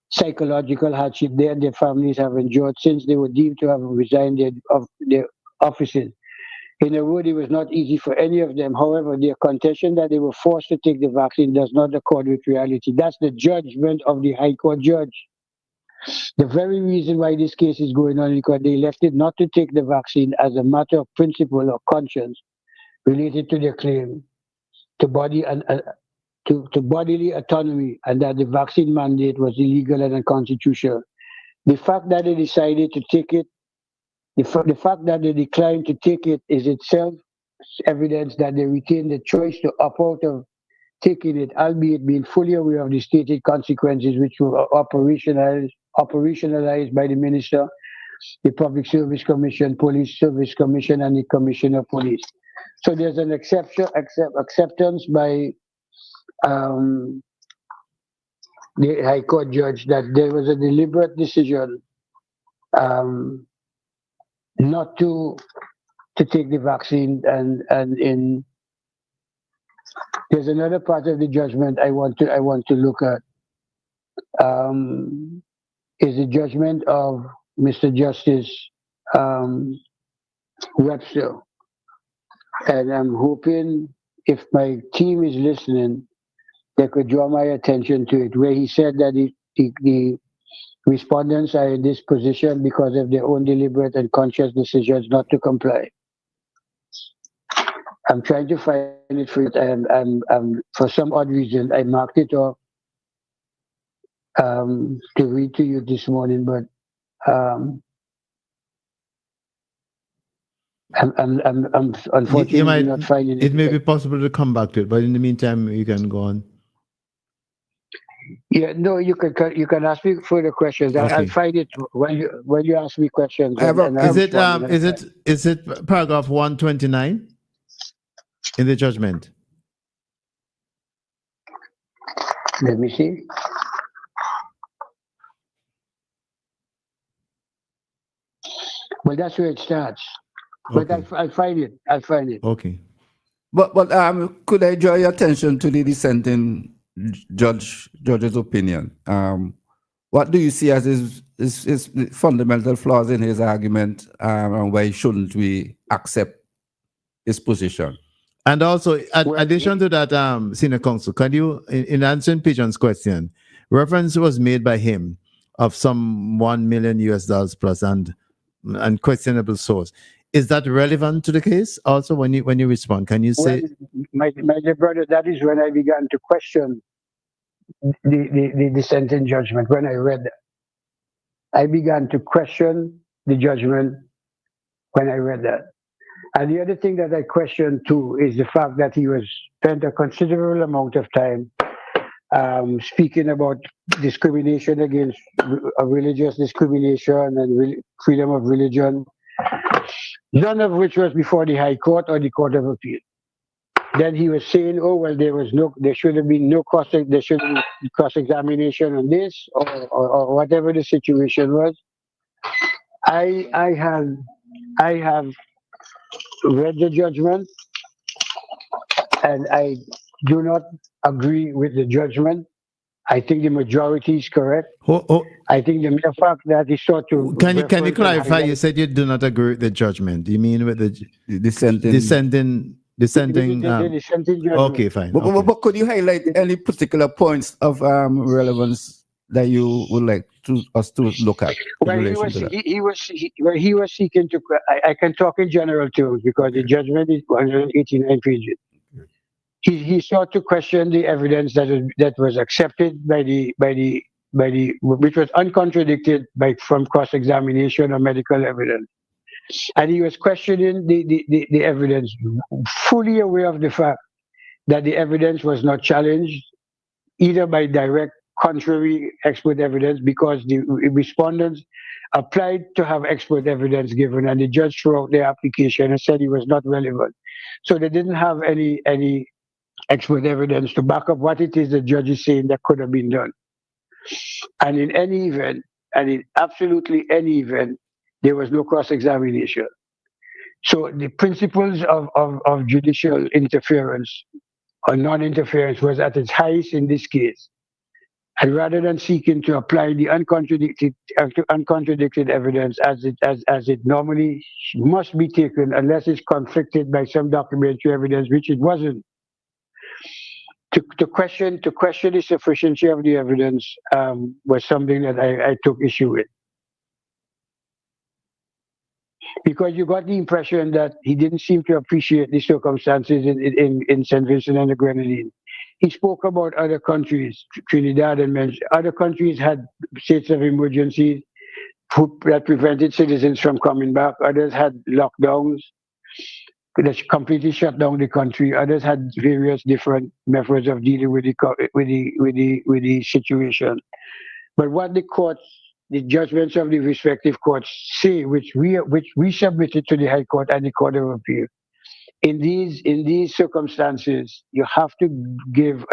psychological hardship they and their families have endured since they were deemed to have resigned their offices. In a word, it was not easy for any of them. However, their contention that they were forced to take the vaccine does not accord with reality. That's the judgment of the High Court judge. The very reason why this case is going on is because they elected not to take the vaccine as a matter of principle or conscience related to their claim to body and to bodily autonomy, and that the vaccine mandate was illegal and unconstitutional. The fact that they decided to take it, the fact that they declined to take it is itself evidence that they retained the choice to opt out of taking it, albeit being fully aware of the stated consequences which were operationalized by the Minister, the Public Service Commission, Police Service Commission, and the Commissioner of Police. So there's an acceptance by the High Court judge that there was a deliberate decision not to take the vaccine, and there's another part of the judgment I want to look at. Is the judgment of Mr. Justice Webster, and I'm hoping if my team is listening, they could draw my attention to it, where he said that the respondents are in this position because of their own deliberate and conscious decisions not to comply. I'm trying to find it for it, and for some odd reason I marked it off to read to you this morning, but I'm unfortunately not finding it.
It may be possible to come back to it, but in the meantime, you can go on.
Yeah, no, you can ask me further questions.
Okay.
I'll find it when you ask me questions.
Is it paragraph 129 in the judgment?
Let me see. Well, that's where it starts. But
Okay.
I'll find it. I'll find it.
Okay.
But could I draw your attention to the dissenting judge's opinion? What do you see as his fundamental flaws in his argument, and why shouldn't we accept his position?
And also, in addition to that, Senior Counsel, can you, in answering Pigeon's question, reference was made by him of some $1 million plus and questionable source. Is that relevant to the case? Also, when you respond, can you say?
Well, my dear brother, that is when I began to question the dissenting judgment. When I read that, I began to question the judgment when I read that. And the other thing that I question too is the fact that he was spent a considerable amount of time speaking about discrimination against religious discrimination and freedom of religion, none of which was before the High Court or the Court of Appeal. Then he was saying, "Oh well, there should have been no cross-examination on this or whatever the situation was." I have read the judgment, and I do not agree with the judgment. I think the majority is correct. I think the mere fact that he sought to
Can you
reference and
clarify? You
highlight-
said you do not agree with the judgment. You mean with the
Dissenting.
dissenting?
the dissenting judgment.
Okay, fine.
But,
okay.
but could you highlight any particular points of relevance that you would like us to look at in
Well,
relation to that?
he was seeking to. I can talk in general terms because the judgment is 189 pages. He sought to question the evidence that was accepted which was uncontradicted from cross-examination or medical evidence, and he was questioning the evidence, fully aware of the fact that the evidence was not challenged either by direct contrary expert evidence, because the respondents applied to have expert evidence given, and the judge threw out their application and said it was not relevant. So they didn't have any expert evidence to back up what it is the judge is saying that could have been done. And in any event, and in absolutely any event, there was no cross-examination. So the principles of judicial interference or non-interference was at its highest in this case. And rather than seeking to apply the uncontradicted evidence as it normally must be taken, unless it's conflicted by some documentary evidence, which it wasn't, to question the sufficiency of the evidence was something that I took issue with. Because you got the impression that he didn't seem to appreciate the circumstances in St. Vincent and the Grenadines. He spoke about other countries, Trinidad and mentioned other countries had states of emergency that prevented citizens from coming back. Others had lockdowns that completely shut down the country. Others had various different methods of dealing with the situation. But what the judgments of the respective courts say, which we submitted to the High Court and the Court of Appeal, in these circumstances, you have to give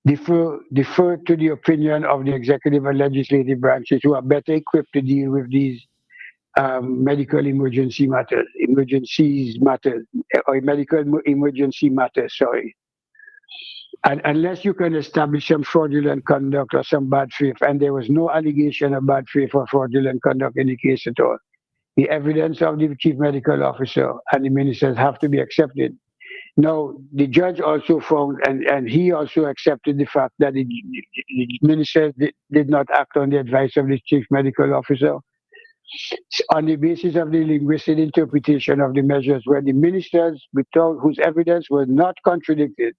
defer to the opinion of the executive and legislative branches, who are better equipped to deal with these medical emergency matters, or medical emergency matters. Sorry. And unless you can establish some fraudulent conduct or some bad faith, and there was no allegation of bad faith or fraudulent conduct in the case at all, the evidence of the chief medical officer and the ministers have to be accepted. Now, the judge also found, and he also accepted the fact that the ministers did not act on the advice of the chief medical officer on the basis of the linguistic interpretation of the measures, where the ministers, whose evidence was not contradicted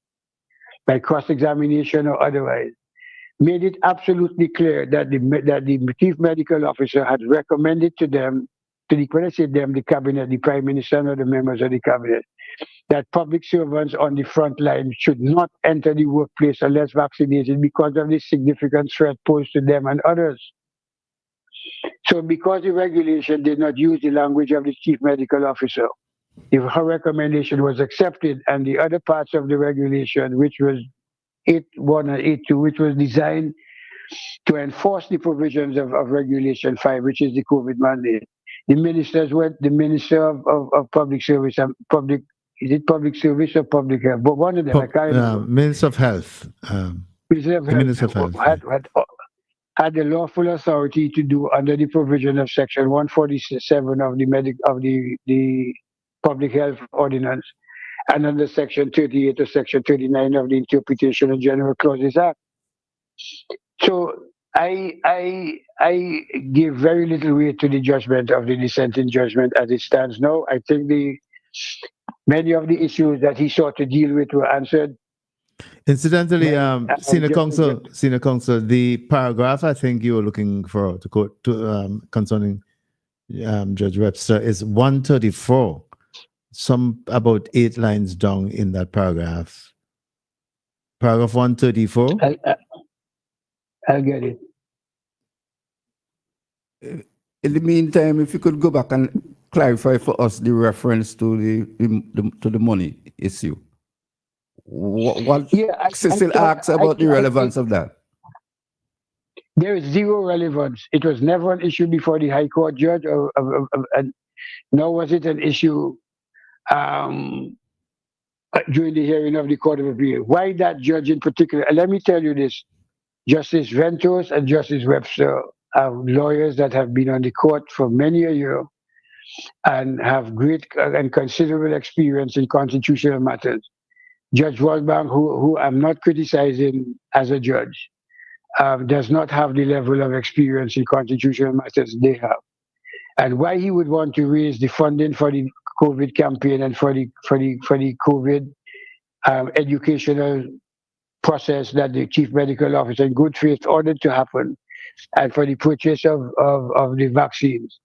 by cross-examination or otherwise, made it absolutely clear that the chief medical officer had recommended to them, when I say them, the cabinet, the prime minister or the members of the cabinet, that public servants on the front line should not enter the workplace unless vaccinated because of the significant threat posed to them and others. So because the regulation did not use the language of the chief medical officer, if her recommendation was accepted, and the other parts of the regulation, which was 8.1 and 8.2, which was designed to enforce the provisions of Regulation 5, which is the COVID mandate, the minister of public service and public, is it public service or public health? But one of them, I can't remember.
Minister of Health. Minister of Health
had the lawful authority to do under the provision of Section 147 of the Public Health Ordinance, and under Section 38 or Section 39 of the Interpretation of General Clauses Act. So I give very little weight to the judgment of the dissenting judgment as it stands now. I think many of the issues that he sought to deal with were answered.
Incidentally, Senior Counsel, the paragraph I think you were looking for to quote concerning Judge Webster, is 134. Some about 8 lines down in that paragraph. Paragraph 134.
I'll get it.
In the meantime, if you could go back and clarify for us the reference to the money issue. What
Yeah,
Cecil asks about the relevance of that.
There is zero relevance. It was never an issue before the High Court judge, nor was it an issue during the hearing of the Court of Appeal. Why that judge in particular? And let me tell you this. Justice Ventos and Justice Webster are lawyers that have been on the court for many a year and have great and considerable experience in constitutional matters. Judge Waldbank, who I'm not criticizing as a judge, does not have the level of experience in constitutional matters they have. And why he would want to raise the funding for the COVID campaign and for the COVID educational process that the chief medical officer in good faith ordered to happen, and for the purchase of the vaccines,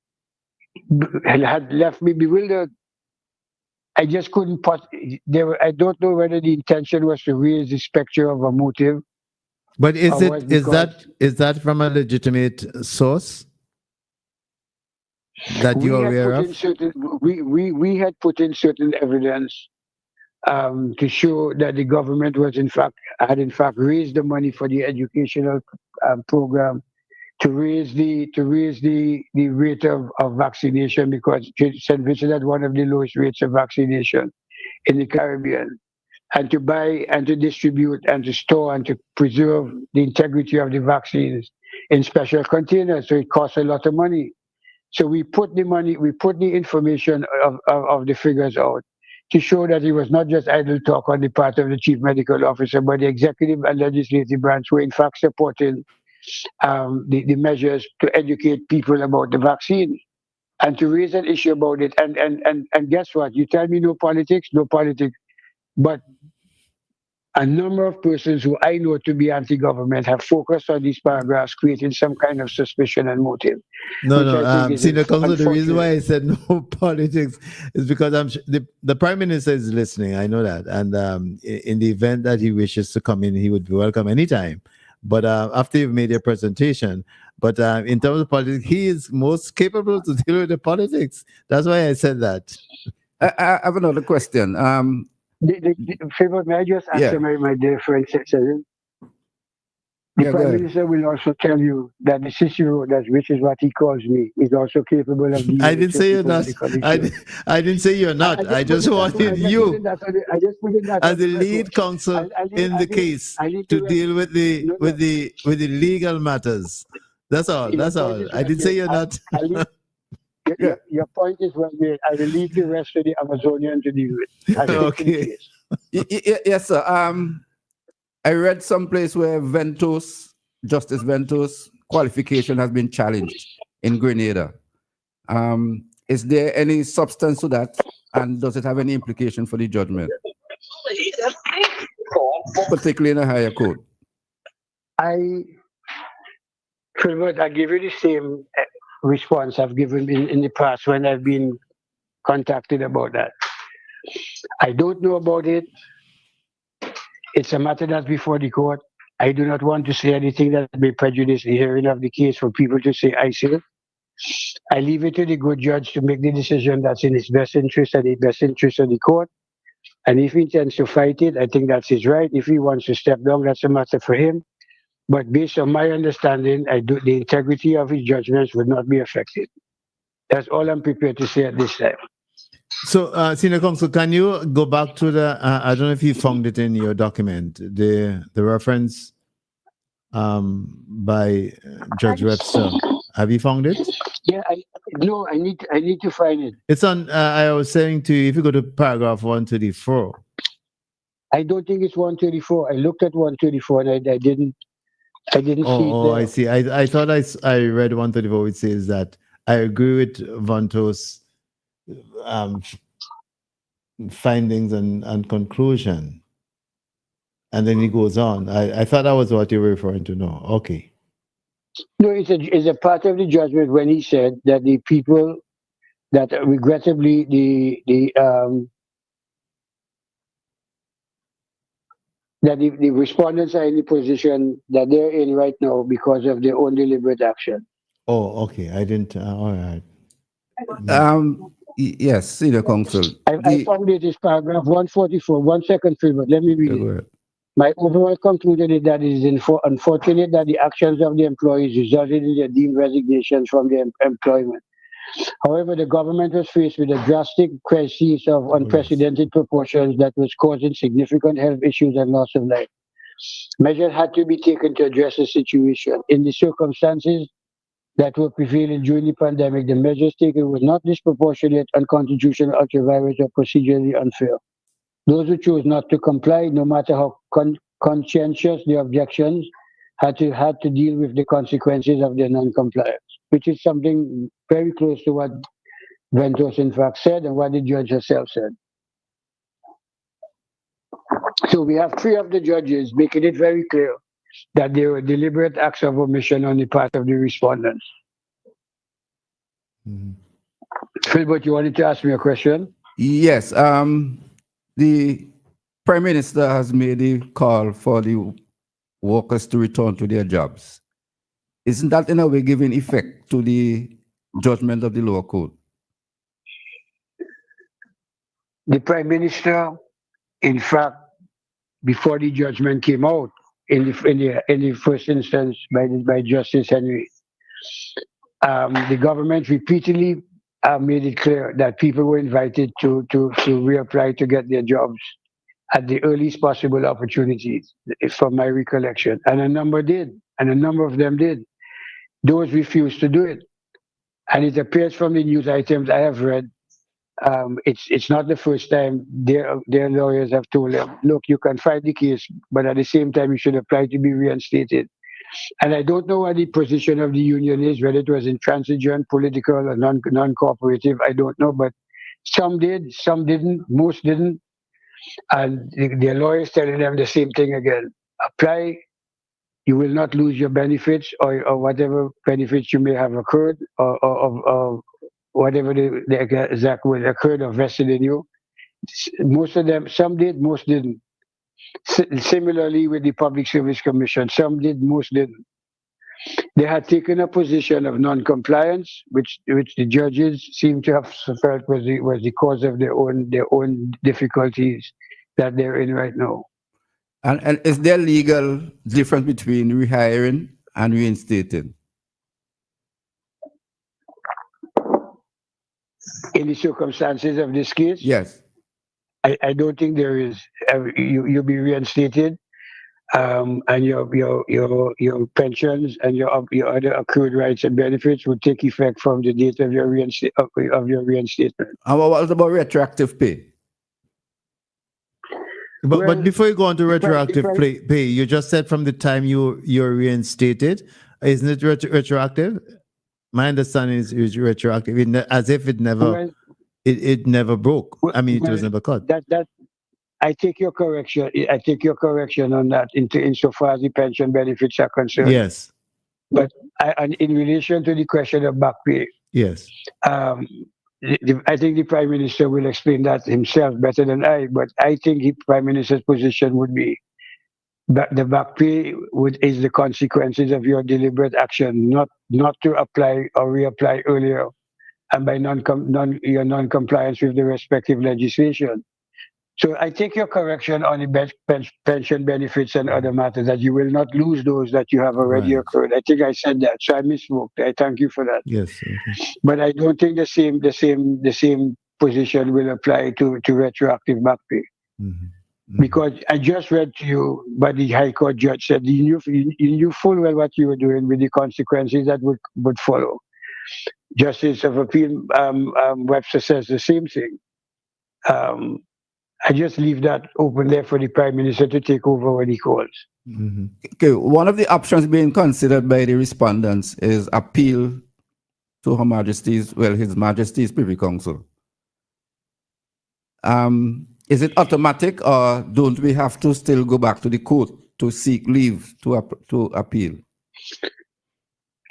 had left me bewildered. I just couldn't I don't know whether the intention was to raise the specter of a motive.
But is that from a legitimate source that you're aware of?
We had put in certain evidence to show that the government had in fact raised the money for the educational program to raise the rate of vaccination, because St. Vincent had one of the lowest rates of vaccination in the Caribbean, and to buy and to distribute and to store and to preserve the integrity of the vaccines in special containers. So it costs a lot of money. So we put the information of the figures out to show that it was not just idle talk on the part of the chief medical officer, but the executive and legislative branch were in fact supporting the measures to educate people about the vaccine and to raise an issue about it. And guess what? You tell me no politics, but a number of persons who I know to be anti-government have focused on these paragraphs, creating some kind of suspicion and motive.
Senior Counsel, the reason why I said no politics is because I'm sure the Prime Minister is listening. I know that. And in the event that he wishes to come in, he would be welcome anytime. But after you've made your presentation, but in terms of politics, he is most capable to deal with the politics. That's why I said that.
I have another question.
Favor, may I just answer my dear friend Cecil? The Prime Minister will also tell you that the Cicero, which is what he calls me, is also capable of dealing
I didn't say you're not. I didn't say you're not. I just wanted you as the lead counsel in the case to deal with the legal matters. That's all. That's all. I didn't say you're not.
Your point is well made. I will leave the rest of the Amazonian to deal with.
Okay.
Yes, sir. I read someplace where Justice Ventos' qualification has been challenged in Grenada. Is there any substance to that, and does it have any implication for the judgment, particularly in a higher court?
I give you the same response I've given in the past when I've been contacted about that. I don't know about it. It's a matter that's before the court. I do not want to say anything that may prejudice the hearing of the case for people to say I say. I leave it to the good judge to make the decision that's in his best interest and the best interest of the court. And if he intends to fight it, I think that's his right. If he wants to step down, that's a matter for him. But based on my understanding, the integrity of his judgments would not be affected. That's all I'm prepared to say at this time.
So, Senior Counsel, can you go back to the, I don't know if you found it in your document, the reference by Judge Webster. Have you found it?
Yeah, I need to find it.
It's on, I was saying to you, if you go to paragraph 134.
I don't think it's 134. I looked at 134 and I didn't see it there.
Oh, I see. I thought I read 134, which says that I agree with Ventos' findings and conclusion. And then he goes on. I thought that was what you were referring to. No, okay.
No, it's a part of the judgment when he said that the people that regrettably the respondents are in the position that they're in right now because of their own deliberate action.
Oh, okay. I didn't. All right.
Yes, Senior Counsel.
I found it is paragraph 144. 1 second, Philbert. Let me read
Yeah,
it.
go ahead.
My overall conclusion is that it is unfortunate that the actions of the employees resulted in their deemed resignations from their employment. However, the government was faced with a drastic crisis of unprecedented proportions that was causing significant health issues and loss of life. Measures had to be taken to address the situation. In the circumstances that were prevailing during the pandemic, the measures taken were not disproportionate, unconstitutional, ultra-virus, or procedurally unfair. Those who chose not to comply, no matter how conscientious their objections, had to deal with the consequences of their non-compliance, which is something very close to what Ventos in fact said and what the judge herself said. So we have 3 of the judges making it very clear that there were deliberate acts of omission on the part of the respondents. Philbert, you wanted to ask me a question?
Yes. The Prime Minister has made a call for the workers to return to their jobs. Isn't that in a way giving effect to the judgment of the lower court?
The Prime Minister, in fact, before the judgment came out, in the first instance by Justice Henry, the government repeatedly made it clear that people were invited to reapply to get their jobs at the earliest possible opportunities, from my recollection. And a number did, and a number of them did. Those refused to do it. And it appears from the news items I have read, it's not the first time their lawyers have told them, look, you can fight the case, but at the same time, you should apply to be reinstated. And I don't know what the position of the union is, whether it was intransigent, political, or non-cooperative, I don't know, but some did, some didn't, most didn't. And their lawyers telling them the same thing again. Apply, you will not lose your benefits or whatever benefits you may have occurred or whatever the exact word occurred or vested in you. Most of them, some did, most didn't. Similarly with the Public Service Commission, some did, most didn't. They had taken a position of non-compliance, which the judges seem to have felt was the cause of their own difficulties that they're in right now.
And is there legal difference between rehiring and reinstating?
In the circumstances of this case,
Yes.
I don't think there is. You'll be reinstated, and your pensions and your other accrued rights and benefits will take effect from the date of your reinstatement.
And what about retroactive pay?
But before you go on to retroactive pay, you just said from the time you're reinstated, isn't it retroactive? My understanding is retroactive, as if it never it never broke. I mean, it was never cut.
That I take your correction. I take your correction on that. Insofar as the pension benefits are concerned.
Yes.
But and in relation to the question of back pay,
yes.
I think the Prime Minister will explain that himself better than I. But I think the Prime Minister's position would be that the back pay is the consequences of your deliberate action, not to apply or reapply earlier, and by your non-compliance with the respective legislation. So I take your correction on the pension benefits and other matters, that you will not lose those that you have already occurred. I think I said that, so I misspoke. I thank you for that.
Yes. Okay.
But I don't think the same position will apply to retroactive back pay.
Mm-hmm.
Because I just read to you, but the High Court judge said you knew full well what you were doing with the consequences that would follow. Justice of Appeal Webster says the same thing. I just leave that open there for the Prime Minister to take over when he calls.
Mm-hmm.
Okay, one of the options being considered by the respondents is appeal to His Majesty's Privy Council. Is it automatic, or don't we have to still go back to the court to seek leave to appeal?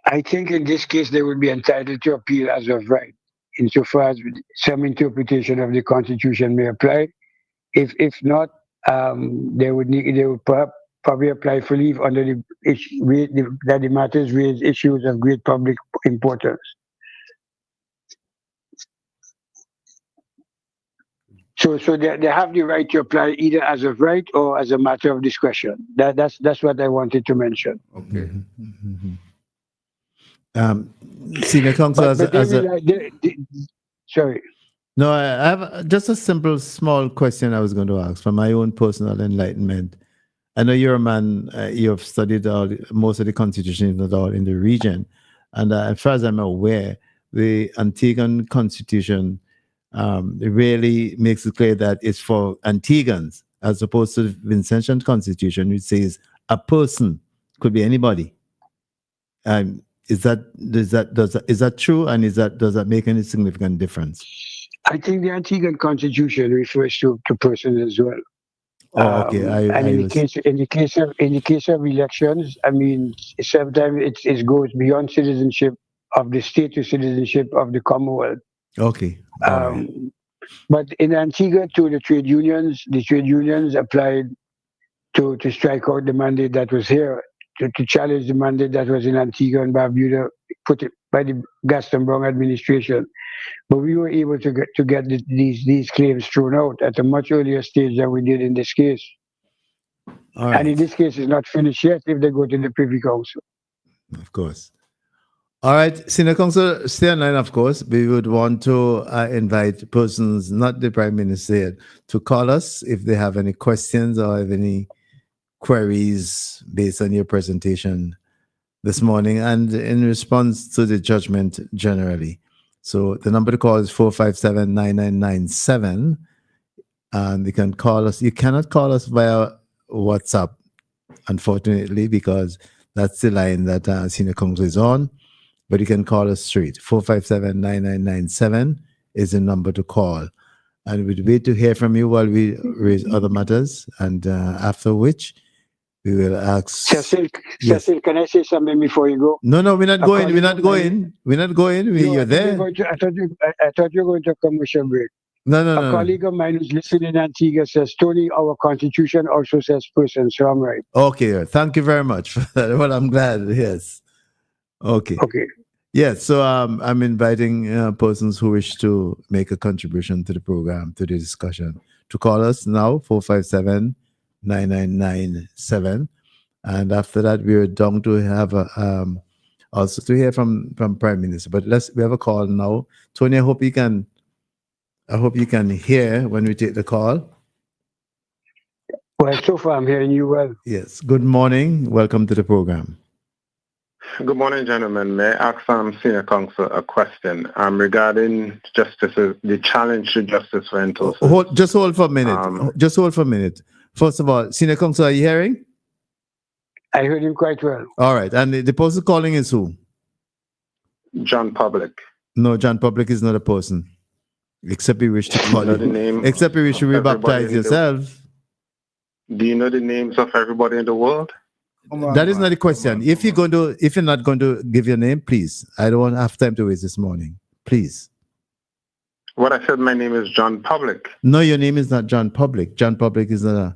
I think in this case they would be entitled to appeal as of right, insofar as some interpretation of the Constitution may apply. If not, they would probably apply for leave under that the matters raise issues of great public importance. So they have the right to apply either as of right or as a matter of discretion. That's what I wanted to mention.
Okay.
Senior counsel,
But they will, sorry.
no, I have just a simple, small question I was going to ask for my own personal enlightenment. I know you're a man, you have studied most of the constitutions in the region. And as far as I'm aware, the Antiguan constitution really makes it clear that it's for Antigans, as opposed to the Vincentian constitution, which says a person, could be anybody. Is that true? And does that make any significant difference?
I think the Antiguan constitution refers to persons as well.
Oh, okay.
In the case of elections, I mean, sometimes it goes beyond citizenship of the state to citizenship of the Commonwealth.
Okay. All right.
But in Antigua, to the trade unions applied to strike out the mandate that was here, to challenge the mandate that was in Antigua and Barbuda, put it by the Gaston Browne administration. But we were able to get these claims thrown out at a much earlier stage than we did in this case.
All right.
And in this case, it's not finished yet if they go to the Privy Council.
Of course. All right, Senior Counsel, stay online, of course. We would want to invite persons, not the Prime Minister, to call us if they have any questions or have any queries based on your presentation this morning and in response to the judgment generally. So the number to call is 457-9997. And you can call us. You cannot call us via WhatsApp, unfortunately, because that's the line that Senior Counsel is on. But you can call us straight. 457-9997 is the number to call. And we'd wait to hear from you while we raise other matters. And after which, we will ask...
Cecil,
Yes.
Cecil, can I say something before you go?
No, we're not going. We're not going. You're there.
I thought you were going to a commercial break.
No.
A colleague of mine who's listening in Antigua says, Tony, our constitution also says person, so I'm right.
Okay, thank you very much for that. Well, I'm glad, yes. Okay. Yes, so I'm inviting persons who wish to make a contribution to the program, to the discussion, to call us now, 457-9997. And after that, we are down to have also to hear from Prime Minister. But we have a call now. Tony, I hope you can hear when we take the call.
Well, so far I'm hearing you well.
Yes. Good morning. Welcome to the program.
Good morning, gentlemen. May I ask Senior Counsel a question regarding the challenge to justice for Ntosi?
Just hold for a minute. First of all, Senior Counsel, are you hearing?
I heard him quite well.
All right. And the person calling is who?
John Public.
No, John Public is not a person. Except you wish to call him. Except you wish to rebaptize yourself.
Do you know the names of everybody in the world?
That is not the question. If you're not going to give your name, please. I don't want to have time to waste this morning. Please.
What I said, my name is John Public.
No, your name is not John Public. John Public is not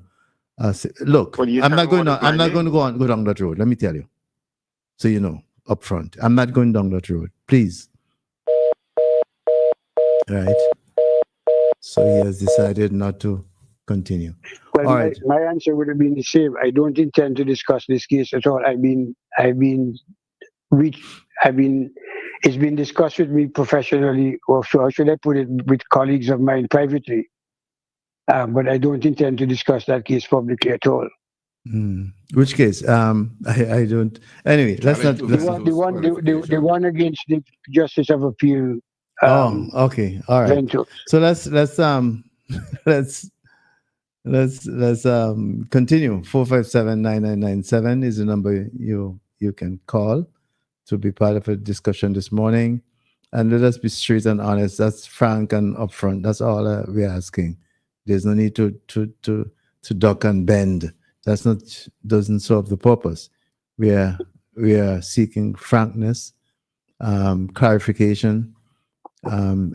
look. I'm not going to go down that road. Let me tell you, so you know up front. I'm not going down that road. Please. Right. So he has decided not to continue.
Well,
all right.
My answer would have been the same. I don't intend to discuss this case at all. It's been discussed with me professionally, or so how should I put it, with colleagues of mine privately. But I don't intend to discuss that case publicly at all.
Which case? I don't. Anyway, let's not.
The one against the Justice of Appeal.
Okay. All right.
Venture.
So let's continue. 457-9997 is the number you can call to be part of a discussion this morning. And let us be straight and honest. That's frank and upfront. That's all we're asking. There's no need to duck and bend. Doesn't serve the purpose. We are we are seeking frankness, clarification,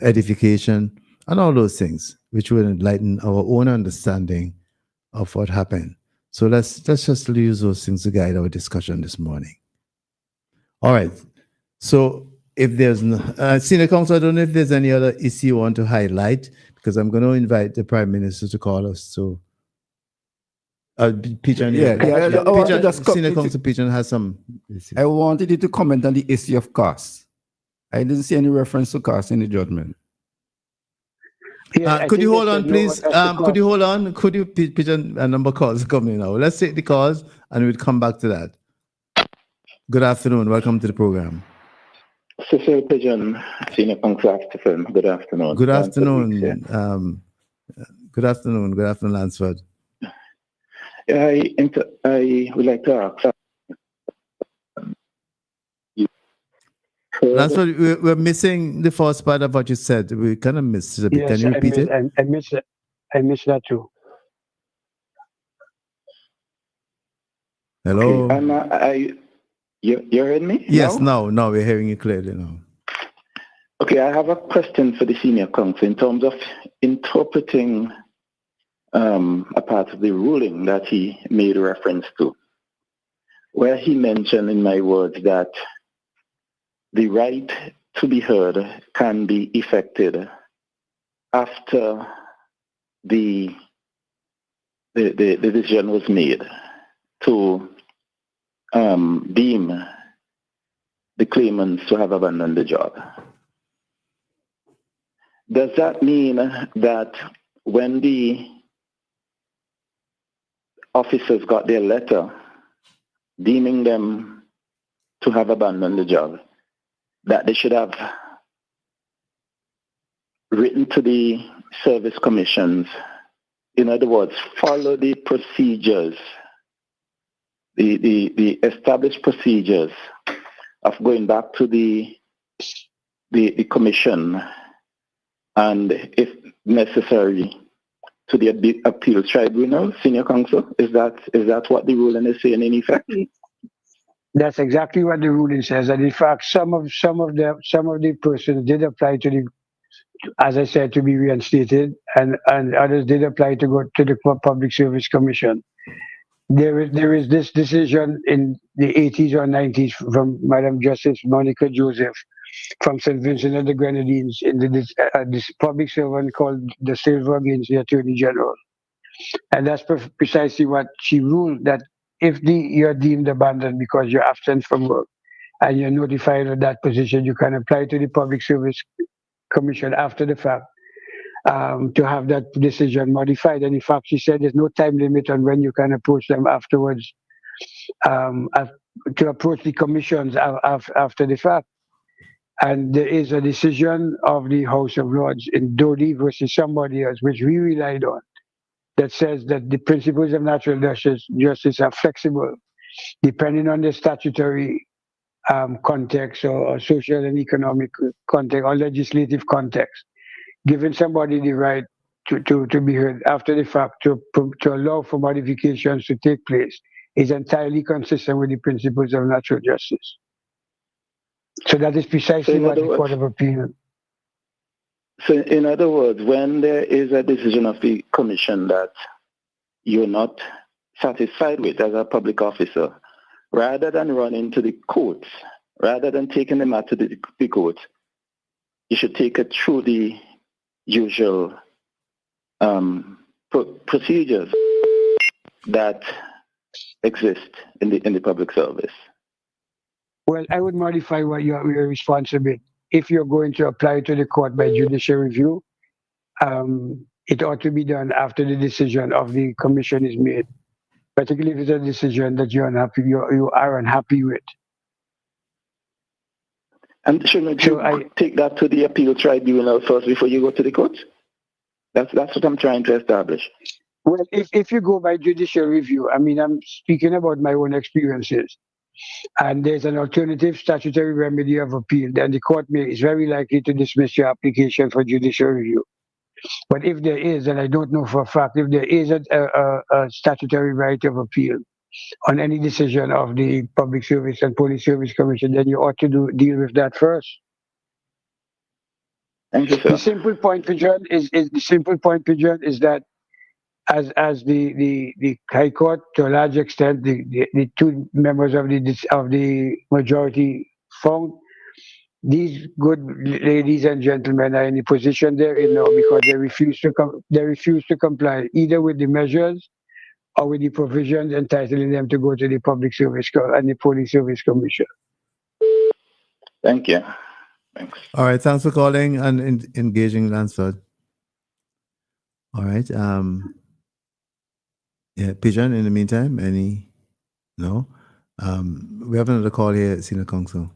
edification, and all those things, which will enlighten our own understanding of what happened. So let's just use those things to guide our discussion this morning. All right. So if there's no, Senior Counsel, I don't know if there's any other issue you want to highlight, because I'm going to invite the Prime Minister to call us. So, Peter, Senior Counsel Peter has some issue.
I wanted you to comment on the issue of cost. I didn't see any reference to cost in the judgment.
Yeah,
could you hold on, please? Could you hold on? Could you, Peter, a number of calls coming now. Let's take the calls and we'll come back to that. Good afternoon. Welcome to the program.
Cecil Pigeon, Senior Counsel after film. Good afternoon.
Good afternoon. Good afternoon. Good afternoon, Lansford.
I would like to ask.
Lansford, we're missing the first part of what you said. We kind of missed it a bit.
Yes,
Can you repeat it?
I missed it. I missed that too.
Hello?
Okay, you're hearing me?
Yes, now we're hearing you clearly now.
Okay, I have a question for the Senior Counsel in terms of interpreting a part of the ruling that he made reference to, where he mentioned, in my words, that the right to be heard can be effected after the decision was made to deem the claimants to have abandoned the job. Does that mean that when the officers got their letter deeming them to have abandoned the job, that they should have written to the service commissions, in other words, follow the procedures, the established procedures of going back to the commission, and if necessary, to the appeals tribunal, Senior Counsel? Is that what the ruling is saying in effect?
That's exactly what the ruling says. And in fact, some of the persons did apply to the, as I said, to be reinstated, and others did apply to go to the Public Service Commission. There is this decision in the 80s or 90s from Madam Justice Monica Joseph from St. Vincent and the Grenadines in this public servant called the Silver against the Attorney General. And that's precisely what she ruled, that if you're deemed abandoned because you're absent from work and you're notified of that position, you can apply to the Public Service Commission after the fact to have that decision modified. And in fact, she said there's no time limit on when you can approach them afterwards, to approach the commissions after the fact. And there is a decision of the House of Lords in Dodi versus somebody else, which we relied on, that says that the principles of natural justice are flexible depending on the statutory context or social and economic context or legislative context, giving somebody the right to be heard after the fact, to allow for modifications to take place, is entirely consistent with the principles of natural justice. So that is precisely what the Court of Appeal.
So in other words, when there is a decision of the commission that you're not satisfied with as a public officer, rather than running to the courts, rather than taking the matter to the courts, you should take it through the usual procedures that exist in the public service.
Well, I would modify what your response a bit. If you're going to apply to the court by judicial review, it ought to be done after the decision of the commission is made, particularly if it's a decision that you are unhappy with.
And shouldn't you take that to the appeal tribunal first before you go to the court? That's what I'm trying to establish.
Well, if you go by judicial review, I mean, I'm speaking about my own experiences, and there's an alternative statutory remedy of appeal, then the court is very likely to dismiss your application for judicial review. But if there is, and I don't know for a fact, if there is a statutory right of appeal, on any decision of the Public Service and Police Service Commission, then you ought to deal with that first.
Thank you,
The
sir.
simple point, Pigeon, is that as the High Court, to a large extent, the two members of the majority found, these good ladies and gentlemen are in the position they're in now because they refuse to comply either with the measures or with the provisions entitling them to go to the Public Service and the Police Service Commission.
Thank you. Thanks.
All right. Thanks for calling and engaging, Lansford. All right. Yeah, Pigeon, in the meantime, no? We have another call here at Senior Council.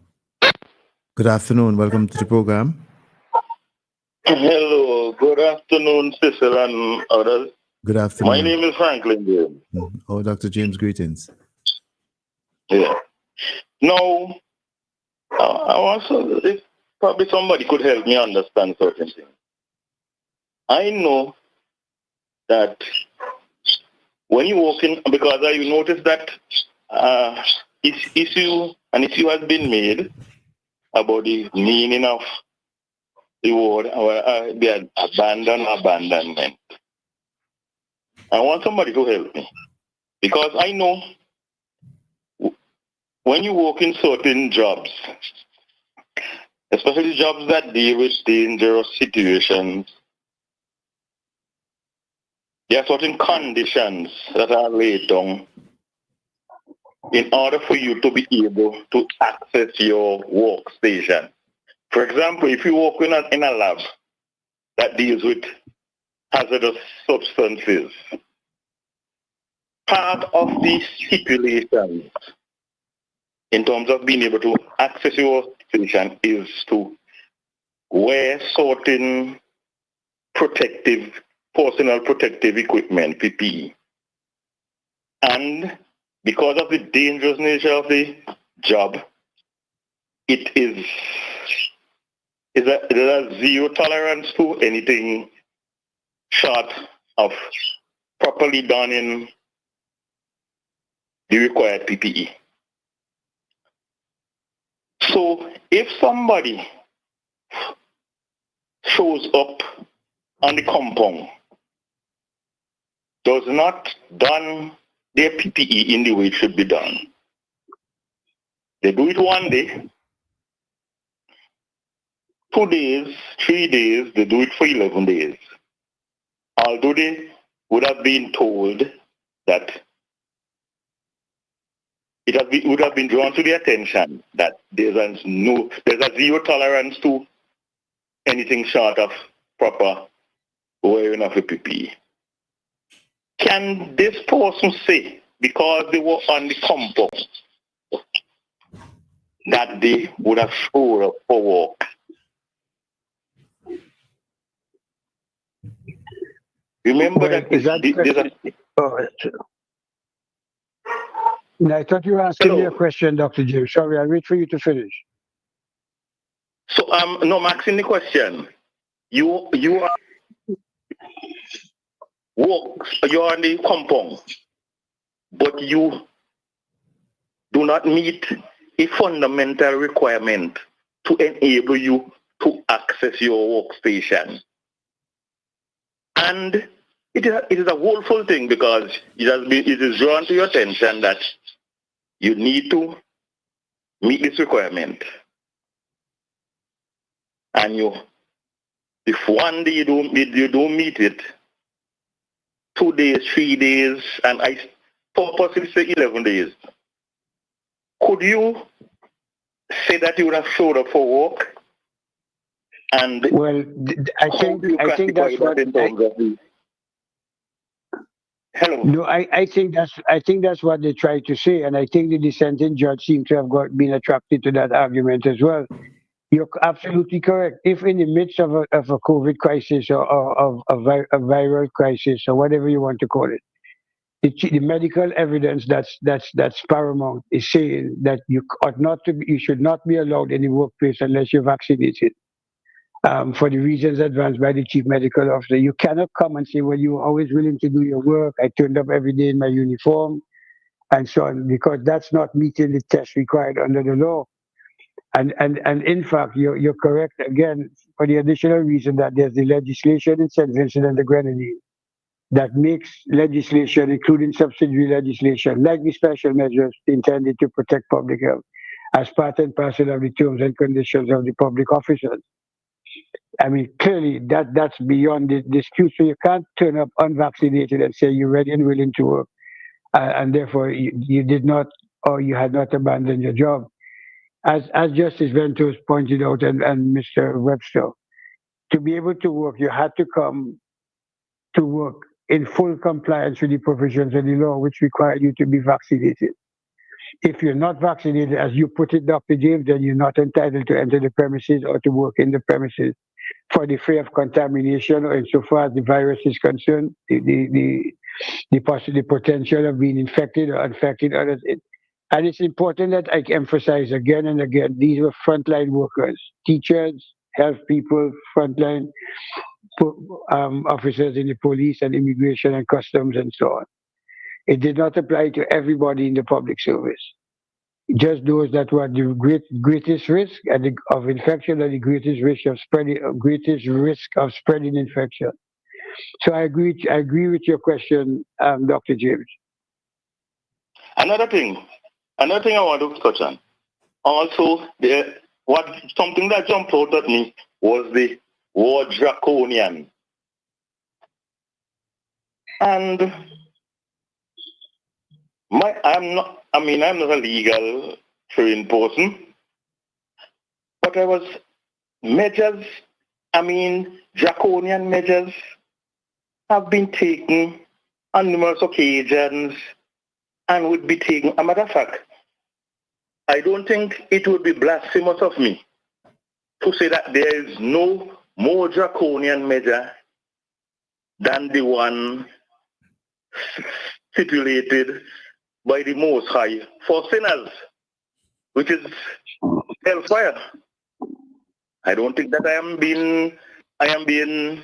Good afternoon. Welcome to the program.
Hello, good afternoon, Cecil and others.
Good afternoon.
My name is Franklin James.
Oh, Dr. James, greetings.
Yeah. Now, I also, if probably somebody could help me understand certain things. I know that when you walk in, because I noticed that issue has been made about the meaning of the word, the abandonment. I want somebody to help me because I know when you work in certain jobs, especially jobs that deal with dangerous situations, there are certain conditions that are laid down in order for you to be able to access your workstation. For example, if you work in a lab that deals with hazardous substances, part of the stipulations in terms of being able to access your workstation is to wear certain personal protective equipment, PPE. And because of the dangerous nature of the job, it is a zero tolerance to anything short of properly donning the required PPE. So if somebody shows up on the compound, does not don their PPE in the way it should be done, they do it one day, 2 days, 3 days, they do it for 11 days. Although they would have been told that would have been drawn to their attention that there's a zero tolerance to anything short of proper wearing of a PPE. Can this person say, because they were on the compound, that they would have showed up for work? Remember
I thought you were asking me a question, Dr. James. Sorry, I'll wait for you to finish.
So no, I'm asking the question. You're on the compound, but you do not meet a fundamental requirement to enable you to access your workstation. And it is a woeful thing because it is drawn to your attention that you need to meet this requirement. And if one day you don't meet it, 2 days, 3 days, and I purposely say 11 days, could you say that you would have showed up for work? And
well, I think that's what.
Hello.
No, I think that's what they try to say, and I think the dissenting judge seems to have been attracted to that argument as well. You're absolutely correct. If in the midst of a COVID crisis or of a viral crisis or whatever you want to call it, the medical evidence that's paramount is saying that you should not be allowed in the workplace unless you're vaccinated. For the reasons advanced by the chief medical officer, you cannot come and say, well, you were always willing to do your work. I turned up every day in my uniform. and so on, because that's not meeting the test required under the law. And in fact, you're correct again for the additional reason that there's the legislation in St. Vincent and the Grenadines that makes legislation, including subsidiary legislation, like the special measures intended to protect public health, as part and parcel of the terms and conditions of the public officers. I mean, clearly that's beyond the dispute. So you can't turn up unvaccinated and say you're ready and willing to work, and therefore you did not, or you had not abandoned your job. As Justice Ventos pointed out, and Mr. Webster, to be able to work, you had to come to work in full compliance with the provisions of the law, which require you to be vaccinated. If you're not vaccinated, as you put it, Dr. James, then you're not entitled to enter the premises or to work in the premises for the fear of contamination, or insofar as the virus is concerned, the potential of being infected or infecting others. And it's important that I emphasize again and again, these were frontline workers, teachers, health people, frontline officers in the police and immigration and customs and so on. It did not apply to everybody in the public service. Just those that were at the greatest risk of infection and the greatest risk of spreading infection. So I agree with your question, Dr. James.
Another thing I want to touch on. Also, something that jumped out at me was the word draconian. And I'm not a legal trained person, but I was draconian measures have been taken on numerous occasions and would be taken. A matter of fact, I don't think it would be blasphemous of me to say that there is no more draconian measure than the one stipulated by the Most High for sinners, which is hellfire. I don't think that I am being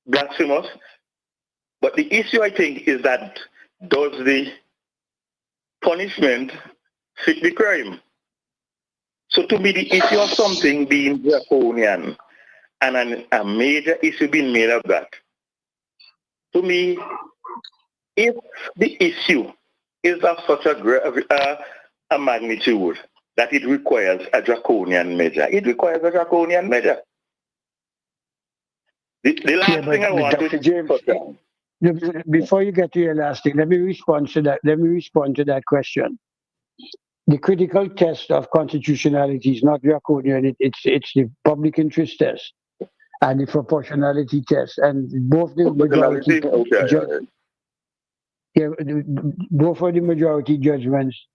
blasphemous, but the issue, I think, is that does the punishment fit the crime? So to me, the issue of something being draconian and a major issue being made of that, to me, if the issue is of such a magnitude that it requires a draconian measure, it requires a draconian measure. The last thing I want to
James, before you get to your last thing, let me respond to that question. The critical test of constitutionality is not draconian; it's the public interest test and the proportionality test, and both the majority. Both of the majority judgments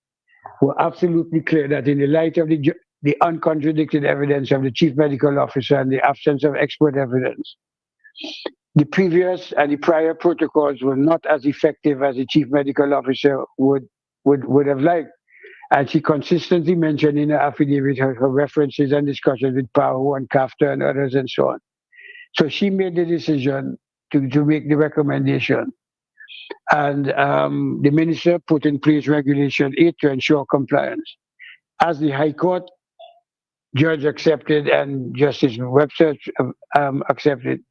were absolutely clear that in the light of the uncontradicted evidence of the chief medical officer and the absence of expert evidence, the previous and the prior protocols were not as effective as the chief medical officer would have liked. And she consistently mentioned in her affidavit her references and discussions with Powell and CAFTA and others and so on. So she made the decision to make the recommendation. And the minister put in place Regulation 8 to ensure compliance. As the High Court judge accepted and Justice Webster accepted,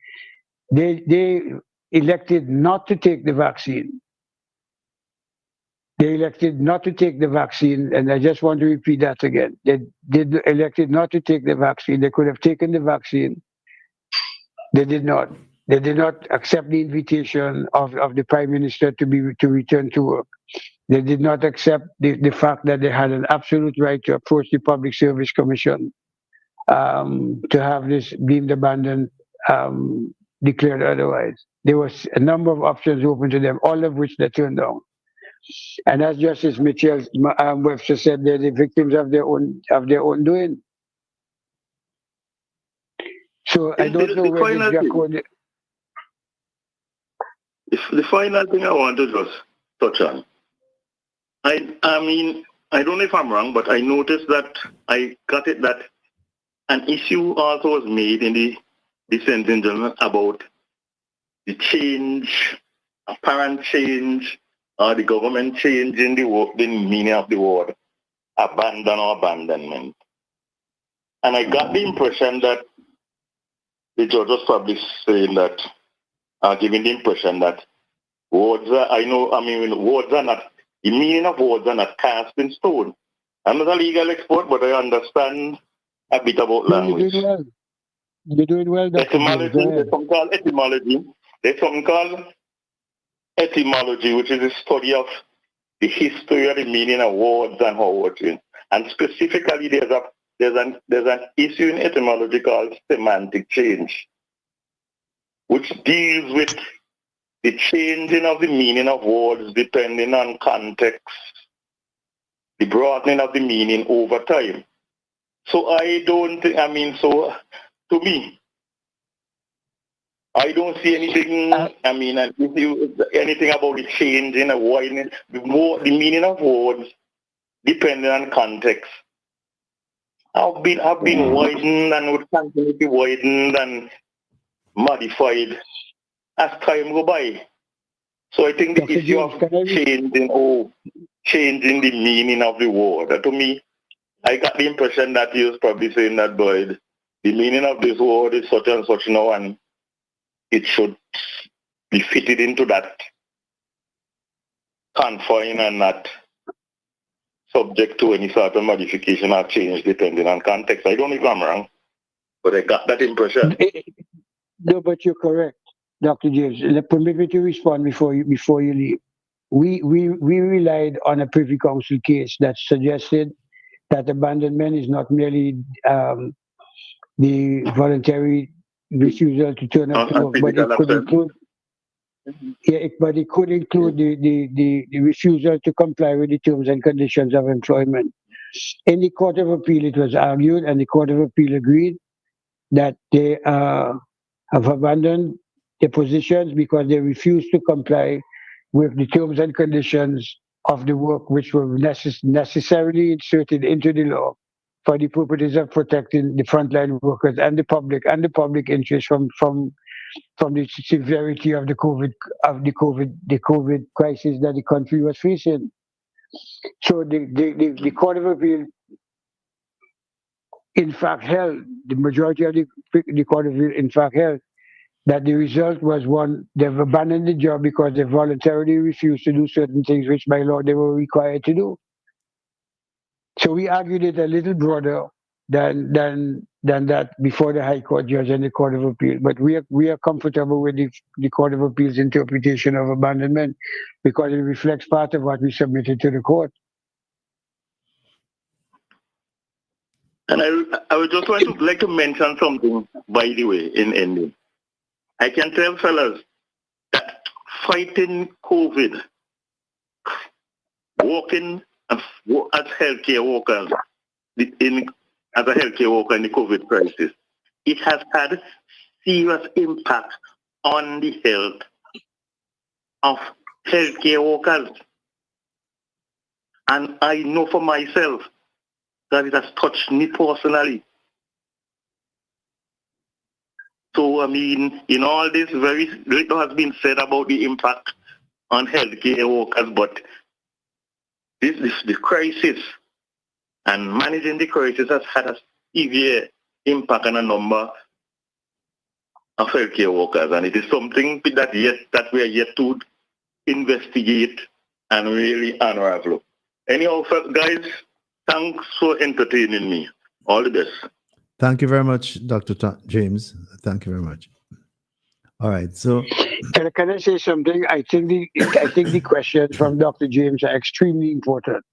they elected not to take the vaccine. They elected not to take the vaccine, and I just want to repeat that again. They elected not to take the vaccine. They could have taken the vaccine. They did not. They did not accept the invitation of the Prime Minister to return to work. They did not accept the fact that they had an absolute right to approach the Public Service Commission to have this deemed abandoned, declared otherwise. There was a number of options open to them, all of which they turned down. And as Justice Mitchell Webster said, they're the victims of their own doing. So I don't know where the draconian.
The final thing I want to just touch on. I don't know if I'm wrong, but I noticed that I got it that an issue also was made in the sentencing judgment about the apparent change or the government changing the meaning of the word abandon or abandonment. And I got the impression that the judge was probably saying that, giving the impression that words are not, the meaning of words are not cast in stone. I'm not a legal expert, but I understand a bit about language.
You're doing well, Dr.
Etymology, there's something called etymology. There's something called etymology, which is the study of the history of the meaning of words and how words mean. And specifically, there's an issue in etymology called semantic change, which deals with the changing of the meaning of words depending on context, the broadening of the meaning over time. So to me, I don't see anything, anything about the changing or widening, the meaning of words depending on context. Have been widened and would continue to be widened and modified as time go by. So I think the issue of changing the meaning of the word, to me, I got the impression that he was probably saying that, Boyd, the meaning of this word is such and such now, and it should be fitted into that confine and not subject to any sort of modification or change depending on context. I don't know if I'm wrong, but I got that impression.
No, but you're correct, Dr. James. Permit me to respond before you leave. We relied on a Privy Council case that suggested that abandonment is not merely the voluntary refusal to turn up to work, but it could include the refusal to comply with the terms and conditions of employment. In the Court of Appeal, it was argued, and the Court of Appeal agreed that they have abandoned their positions because they refused to comply with the terms and conditions of the work which were necessarily inserted into the law for the purposes of protecting the frontline workers and the public interest from the severity of the COVID crisis that the country was facing. So the Court of Appeal in fact held, the majority of the Court of Appeal in fact held that the result was one, they've abandoned the job because they voluntarily refused to do certain things which by law they were required to do. So we argued it a little broader than that before the High Court judge and the Court of Appeal. But we are comfortable with the Court of Appeal's interpretation of abandonment because it reflects part of what we submitted to the court.
And I would just like to mention something, by the way, in ending. I can tell fellas that fighting COVID, working as healthcare workers, as a healthcare worker in the COVID crisis, it has had serious impact on the health of healthcare workers. And I know for myself that it has touched me personally. So, in all this, very little has been said about the impact on healthcare workers, but the crisis and managing the crisis has had a severe impact on a number of healthcare workers, and it is something that we are yet to investigate and really unravel. Anyhow, guys, thanks for entertaining me. All the best.
Thank you very much, Dr. James. Thank you very much. All right. So,
can I say something? I think the questions from Dr. James are extremely important,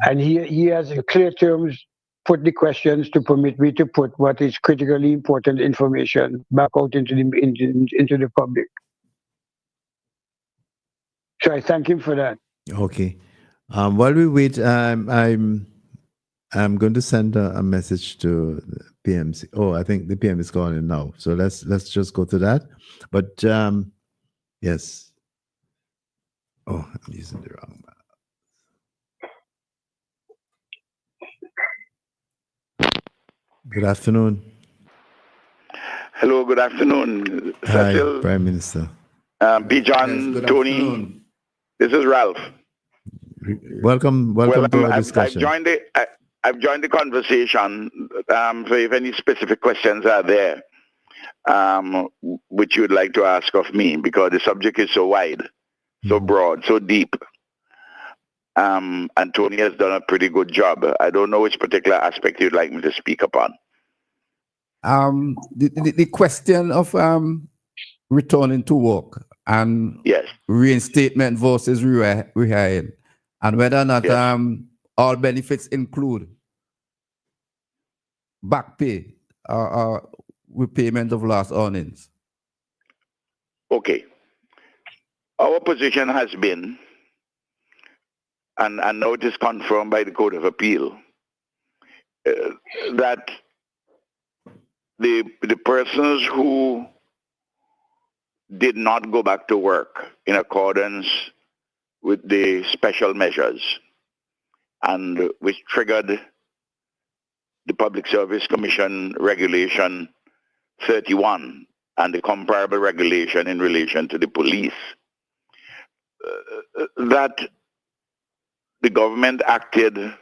and he has in clear terms put the questions to permit me to put what is critically important information back out into the public. So I thank him for that.
Okay. While we wait, I'm going to send a message to the PMC. Oh, I think the PM is calling now. So let's just go to that. But yes. Oh, I'm using the wrong one. Good afternoon.
Hello, good afternoon.
Hi,
Cecil,
Prime Minister.
P. John,
Yes, good
Tony.
afternoon.
This is Ralph.
Welcome
Well,
to our
I've
discussion.
I've joined the conversation. So if any specific questions are there, which you would like to ask of me, because the subject is so wide, so broad, so deep. And Tony has done a pretty good job. I don't know which particular aspect you'd like me to speak upon.
The question of returning to work and
Yes.
reinstatement versus rehiring, and whether or not
Yes.
all benefits include back pay or repayment of lost earnings.
Okay. Our position has been, and now it is confirmed by the Court of Appeal, that the persons who did not go back to work in accordance with the special measures and which triggered the Public Service Commission Regulation 31 and the comparable regulation in relation to the police, that the government acted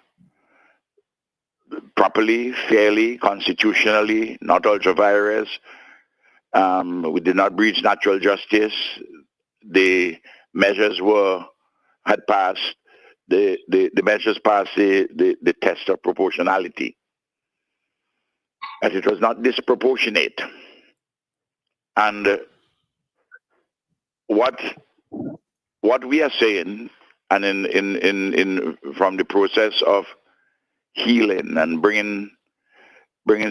properly, fairly, constitutionally, not ultra vires. We did not breach natural justice. The measures had passed. The measures passed the test of proportionality, as it was not disproportionate. And what we are saying, and in from the process of healing and bringing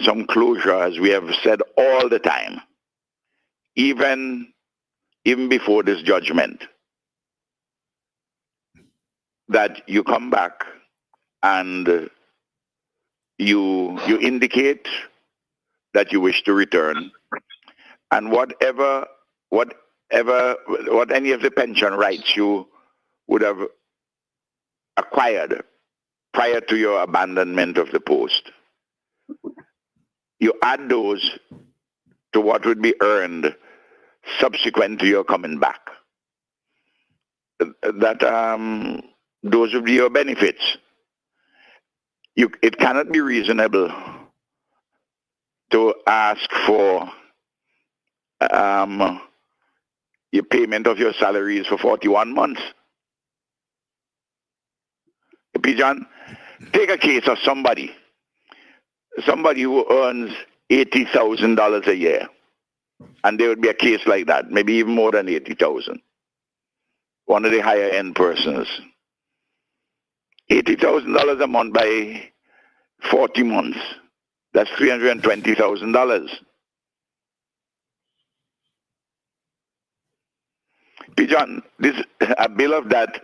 some closure, as we have said all the time, even before this judgment, that you come back and you indicate that you wish to return, and what any of the pension rights you would have acquired prior to your abandonment of the post, you add those to what would be earned subsequent to your coming back. That those would be your benefits. It cannot be reasonable to ask for your payment of your salaries for 41 months. John, take a case of somebody who earns $80,000 a year, and there would be a case like that, maybe even more than 80,000. One of the higher end persons. $80,000 a month by 40 months. That's $320,000. John, a bill of that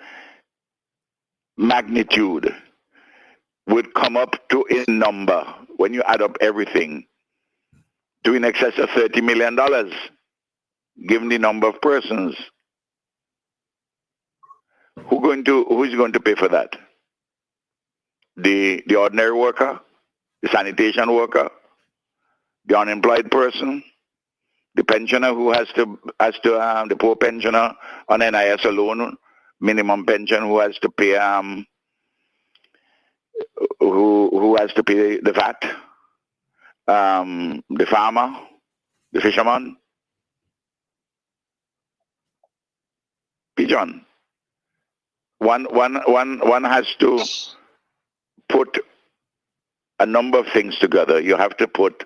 magnitude would come up to a number, when you add up everything, to in excess of $30 million, given the number of persons. Who's going to pay for that? The ordinary worker, the sanitation worker, the unemployed person, the pensioner who has to the poor pensioner on NIS alone, minimum pension, who has to pay who has to pay the VAT, the farmer, the fisherman. John, one has to put a number of things together. You have to put,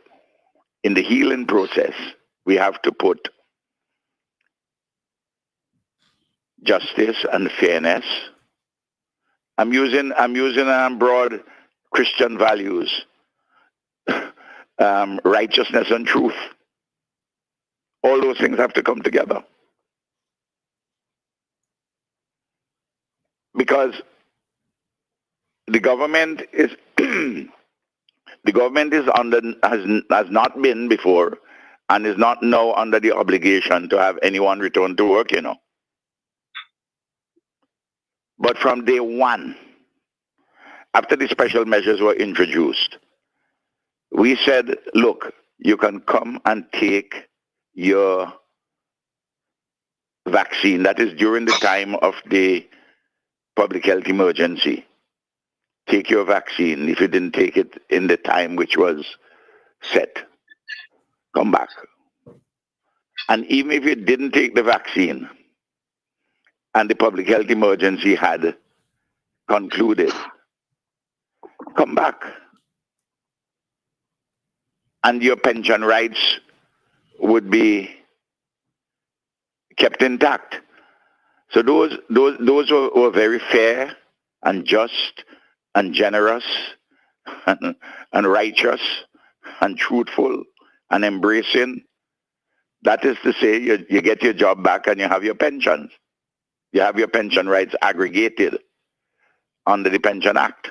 in the healing process, we have to put justice and fairness. I'm using broad Christian values, righteousness and truth. All those things have to come together. Because the government is has not been before, and is not now under the obligation to have anyone return to work, But from day one, after the special measures were introduced, we said, look, you can come and take your vaccine. That is during the time of the public health emergency. Take your vaccine. If you didn't take it in the time which was set, come back. And even if you didn't take the vaccine and the public health emergency had concluded, come back. And your pension rights would be kept intact. So those were very fair and just and generous and righteous and truthful and embracing. That is to say, you get your job back and you have your pensions. You have your pension rights aggregated under the Pension Act.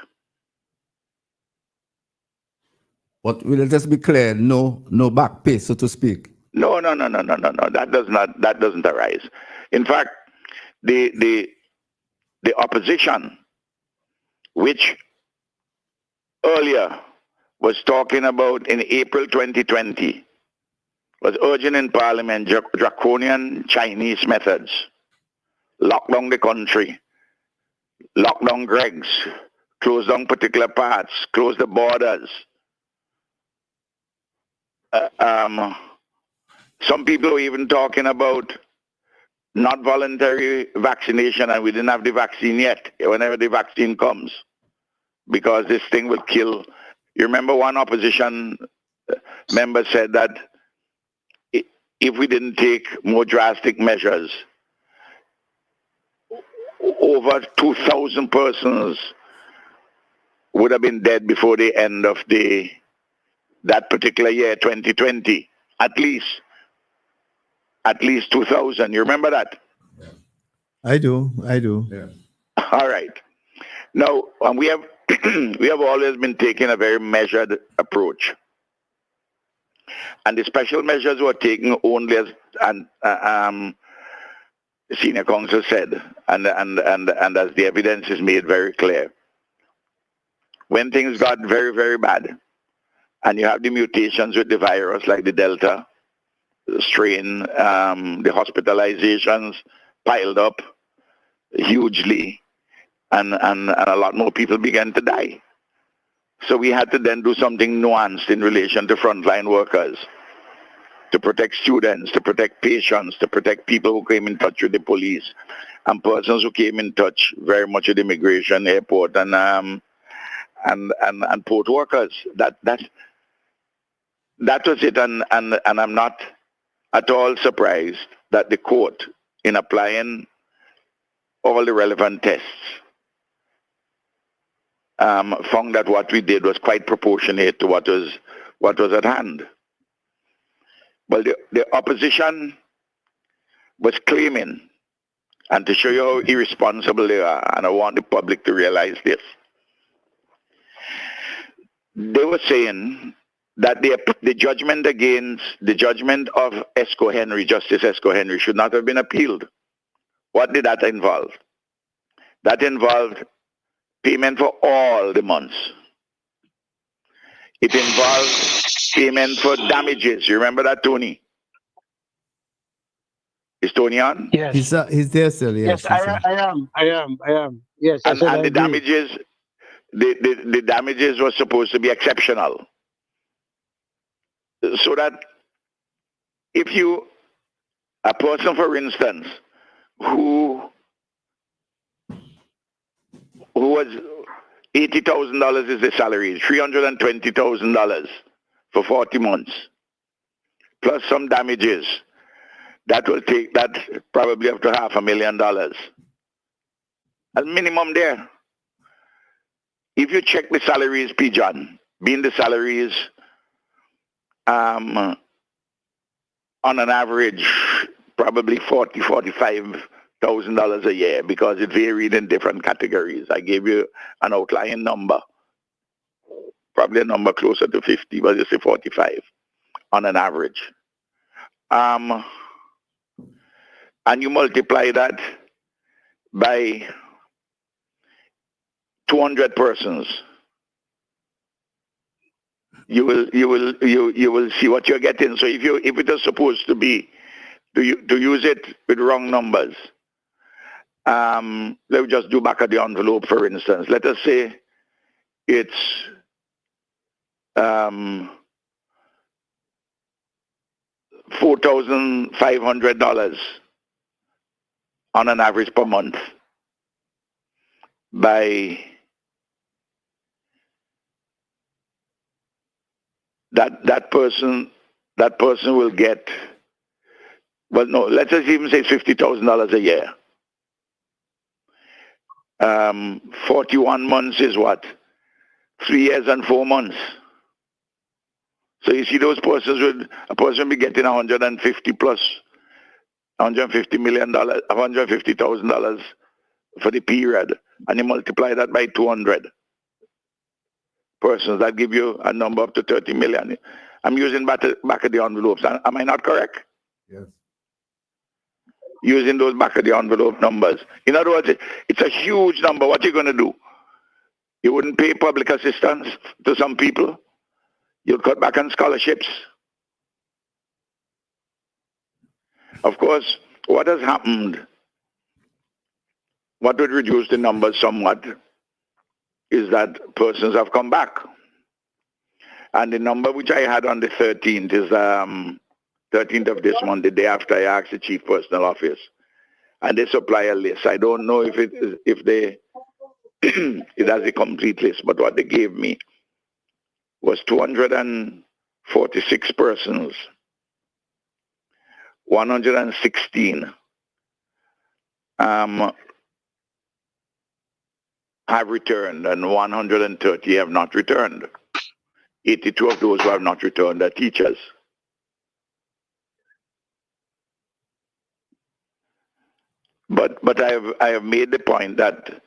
But will it just be clear, no back pay, so to speak?
No. That doesn't arise. In fact, the opposition, which earlier was talking about in April 2020, was urging in Parliament draconian Chinese methods, lock down the country, lock down Greg's, close down particular parts, close the borders. Some people were even talking about not voluntary vaccination, and we didn't have the vaccine yet, whenever the vaccine comes, because this thing will kill. You remember one opposition member said that if we didn't take more drastic measures, over 2,000 persons would have been dead before the end of that particular year, 2020. At least 2,000. You remember that?
I do.
Yeah.
All right. Now, we have we have always been taking a very measured approach, and the special measures were taken only as the senior counsel said, and as the evidence is made very clear. When things got very, very bad, and you have the mutations with the virus, like the Delta strain, the hospitalizations piled up hugely, and a lot more people began to die. So we had to then do something nuanced in relation to frontline workers, to protect students, to protect patients, to protect people who came in touch with the police, and persons who came in touch very much with immigration, airport, and port workers. That was it, and I'm not at all surprised that the court, in applying all the relevant tests, found that what we did was quite proportionate to what was at hand. Well, the opposition was claiming, and to show you how irresponsible they are, and I want the public to realize this, they were saying that the judgment of Esco Henry, Justice Esco Henry, should not have been appealed. What did that involve? That involved payment for all the months. It involved payment for damages. You remember that, Tony? Is Tony on?
Yes.
He's there still. Yes,
I am. Yes.
And the damages, the damages were supposed to be exceptional. So that if a person, for instance, who was $80,000 is the salary, $320,000 for 40 months, plus some damages, that will take that probably up to $500,000. As minimum there. If you check the salaries, P. John, being the salaries on an average, probably $45,000 a year, because it varied in different categories. I gave you an outlying number, probably a number closer to 50, but you say 45 on an average. And you multiply that by 200 persons, you will see what you're getting. So if it is supposed to be to use it with wrong numbers. Let me just do back of the envelope, for instance. Let us say it's $4,500 on an average per month. By that person will get, well, no, let's just even say $50,000 a year. 41 months is what? 3 years and 4 months. So you see those persons a person will be getting $150 million, $150,000 for the period, and you multiply that by 200 persons, that give you a number up to 30 million. I'm using back of the envelopes. Am I not correct?
Yes.
Using those back of the envelope numbers. In other words, it's a huge number. What are you going to do? You wouldn't pay public assistance to some people. You'll cut back on scholarships. Of course, what has happened, what would reduce the numbers somewhat, is that persons have come back. And the number which I had on the 13th is 13th of this month, the day after I asked the Chief Personal Office. And they supply a list. I don't know if it has a complete list, but what they gave me was 246 persons, 116 have returned, and 130 have not returned. 82 of those who have not returned are teachers. But I have made the point that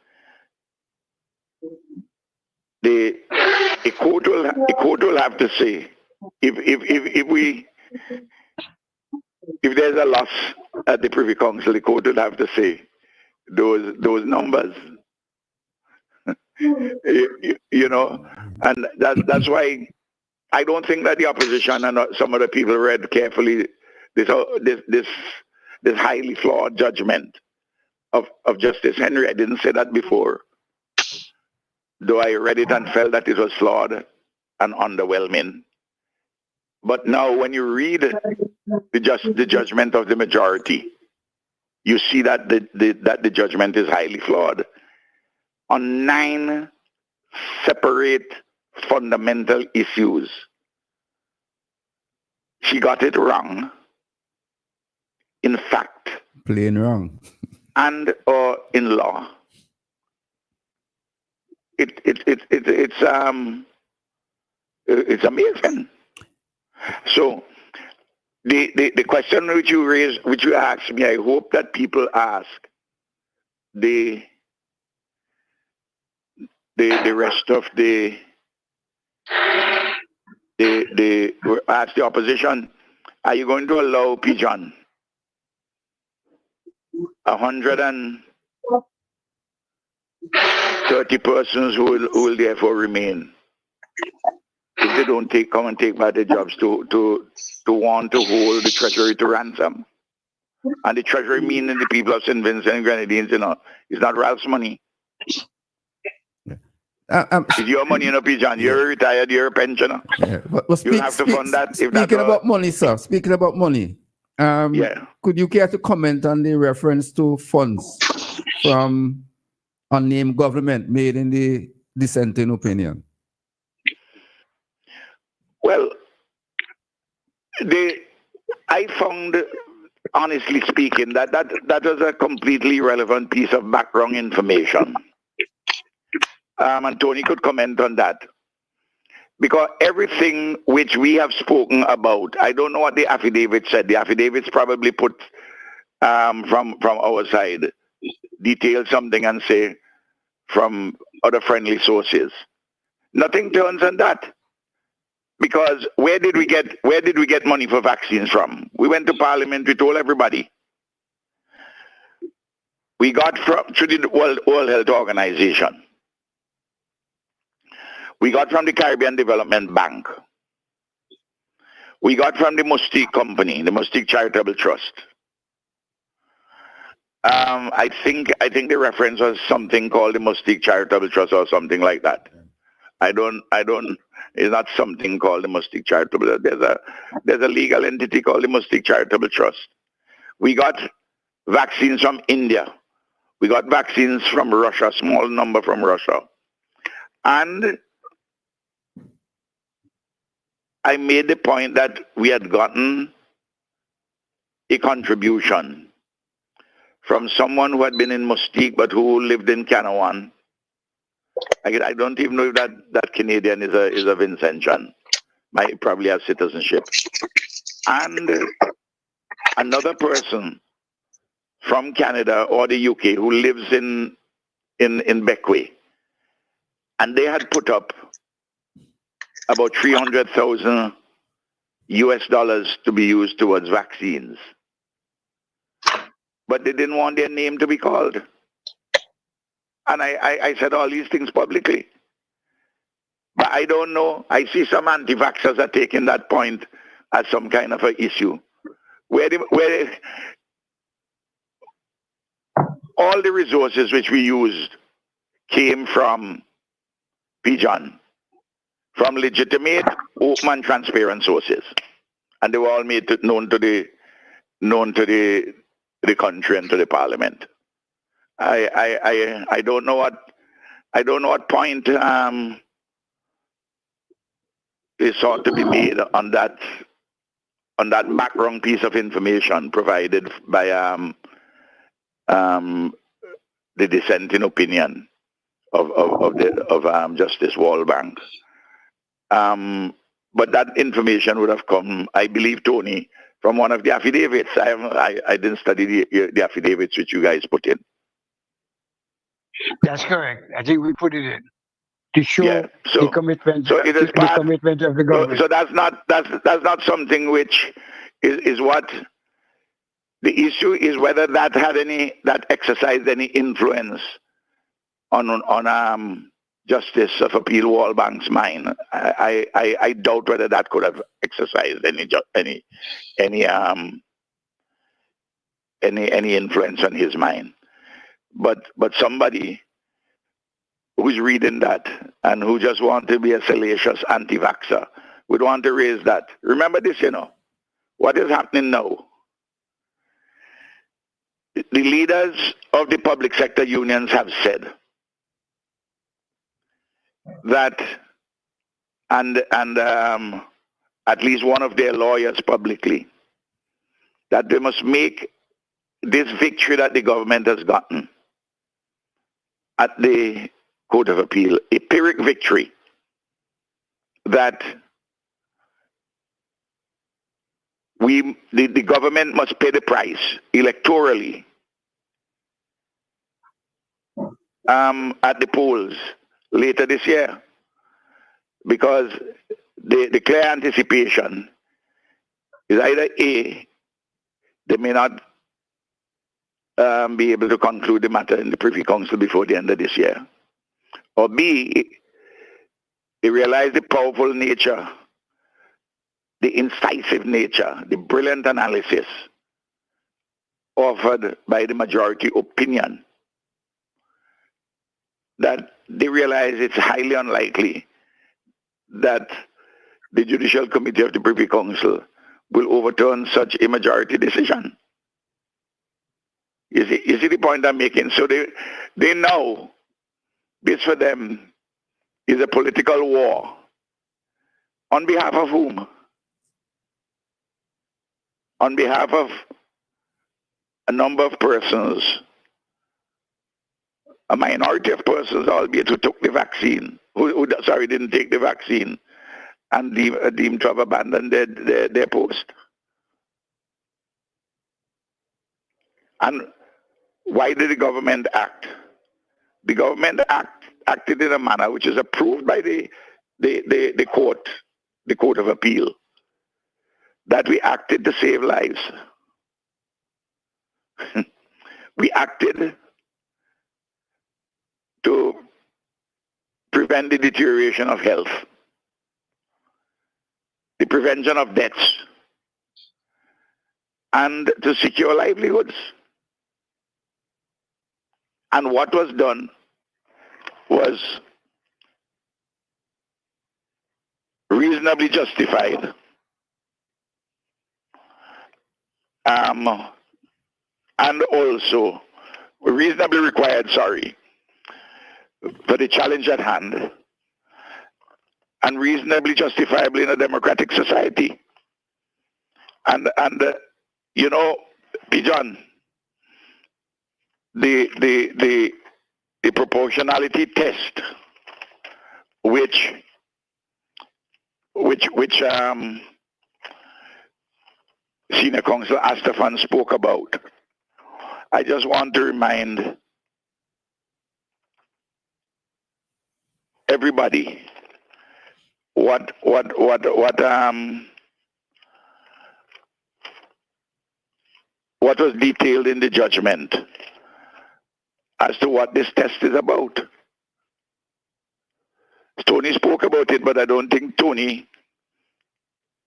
the court will have to say if there's a loss at the Privy Council, the court will have to say those numbers. you know, and that's why I don't think that the opposition and some other people read carefully this highly flawed judgment of Justice Henry. I didn't say that before, though I read it and felt that it was flawed and underwhelming. But now when you read the judgment of the majority, you see that the judgment is highly flawed on 9 separate fundamental issues. She got it wrong. In fact,
Plain wrong.
And or in law. It's amazing. So the question which you raised, which you asked me, I hope that people ask the rest of ask the opposition, are you going to allow Pigeon 130 persons who will therefore remain if they don't come and take back their jobs to want to hold the Treasury to ransom? And the Treasury, meaning the people of St. Vincent and Grenadines, it's not Ralph's money. It's your money, Pigeon. You're retired, you're a pensioner.
Yeah. But
you have to fund that.
Speaking about money, sir. Speaking about money. Could you care to comment on the reference to funds from unnamed government made in the dissenting opinion?
Well, I found, honestly speaking, that was a completely irrelevant piece of background information. And Tony could comment on that. Because everything which we have spoken about, I don't know what the affidavit said. The affidavits probably put from our side, detail something and say from other friendly sources. Nothing turns on that. Because where did we get money for vaccines from? We went to Parliament, we told everybody. We got through the World Health Organization. We got from the Caribbean Development Bank. We got from the Mustique Company, the Mustique Charitable Trust. I think the reference was something called the Mustique Charitable Trust or something like that. I don't. It's not something called the Mustique Charitable. There's a legal entity called the Mustique Charitable Trust. We got vaccines from India. We got vaccines from Russia, small number from Russia. And I made the point that we had gotten a contribution from someone who had been in Mustique but who lived in Canawan. I don't even know if that Canadian is a Vincentian. Might probably have citizenship. And another person from Canada or the UK who lives in Beckway. And they had put up about $300,000 US to be used towards vaccines. But they didn't want their name to be called. And I said all these things publicly. But I don't know. I see some anti-vaxxers are taking that point as some kind of an issue. Where all the resources which we used came from Pigeon, from legitimate, open and transparent sources. And they were all made known to the country and to the parliament. I don't know what point is sought to be made on that background piece of information provided by the dissenting opinion of Justice Wallbank. But that information would have come, I believe, Tony, from one of the affidavits. I didn't study the affidavits which you guys put in.
That's correct. I think we put it in to show the commitment.
So it is
the commitment of the government.
So that's not something which is what the issue is. Whether that exercised any influence on Justice of Appeal Wallbank's mind. I doubt whether that could have exercised any influence on his mind. But somebody who's reading that and who just want to be a salacious anti-vaxxer would want to raise that. Remember this, what is happening now? The leaders of the public sector unions have said that, and at least one of their lawyers publicly, that they must make this victory that the government has gotten at the Court of Appeal a Pyrrhic victory, that the government must pay the price electorally at the polls later this year, because the clear anticipation is either A, they may not be able to conclude the matter in the Privy Council before the end of this year, or B, they realize the powerful nature, the incisive nature, the brilliant analysis offered by the majority opinion, that they realize it's highly unlikely that the Judicial Committee of the Privy Council will overturn such a majority decision. You see the point I'm making? So they know this for them is a political war. On behalf of whom? On behalf of a number of persons, a minority of persons, albeit who took the vaccine, who didn't take the vaccine, and deemed to have abandoned their post. And why did the government act? The government acted in a manner which is approved by the court, the Court of Appeal, that we acted to save lives. We acted to prevent the deterioration of health, the prevention of deaths, and to secure livelihoods. And what was done was reasonably justified. And also reasonably required, for the challenge at hand, and reasonably justifiable in a democratic society. And you know, P. John, the proportionality test, which Senior Counsel Astafan spoke about. I just want to remind everybody what was detailed in the judgment as to what this test is about. Tony spoke about it, but I don't think Tony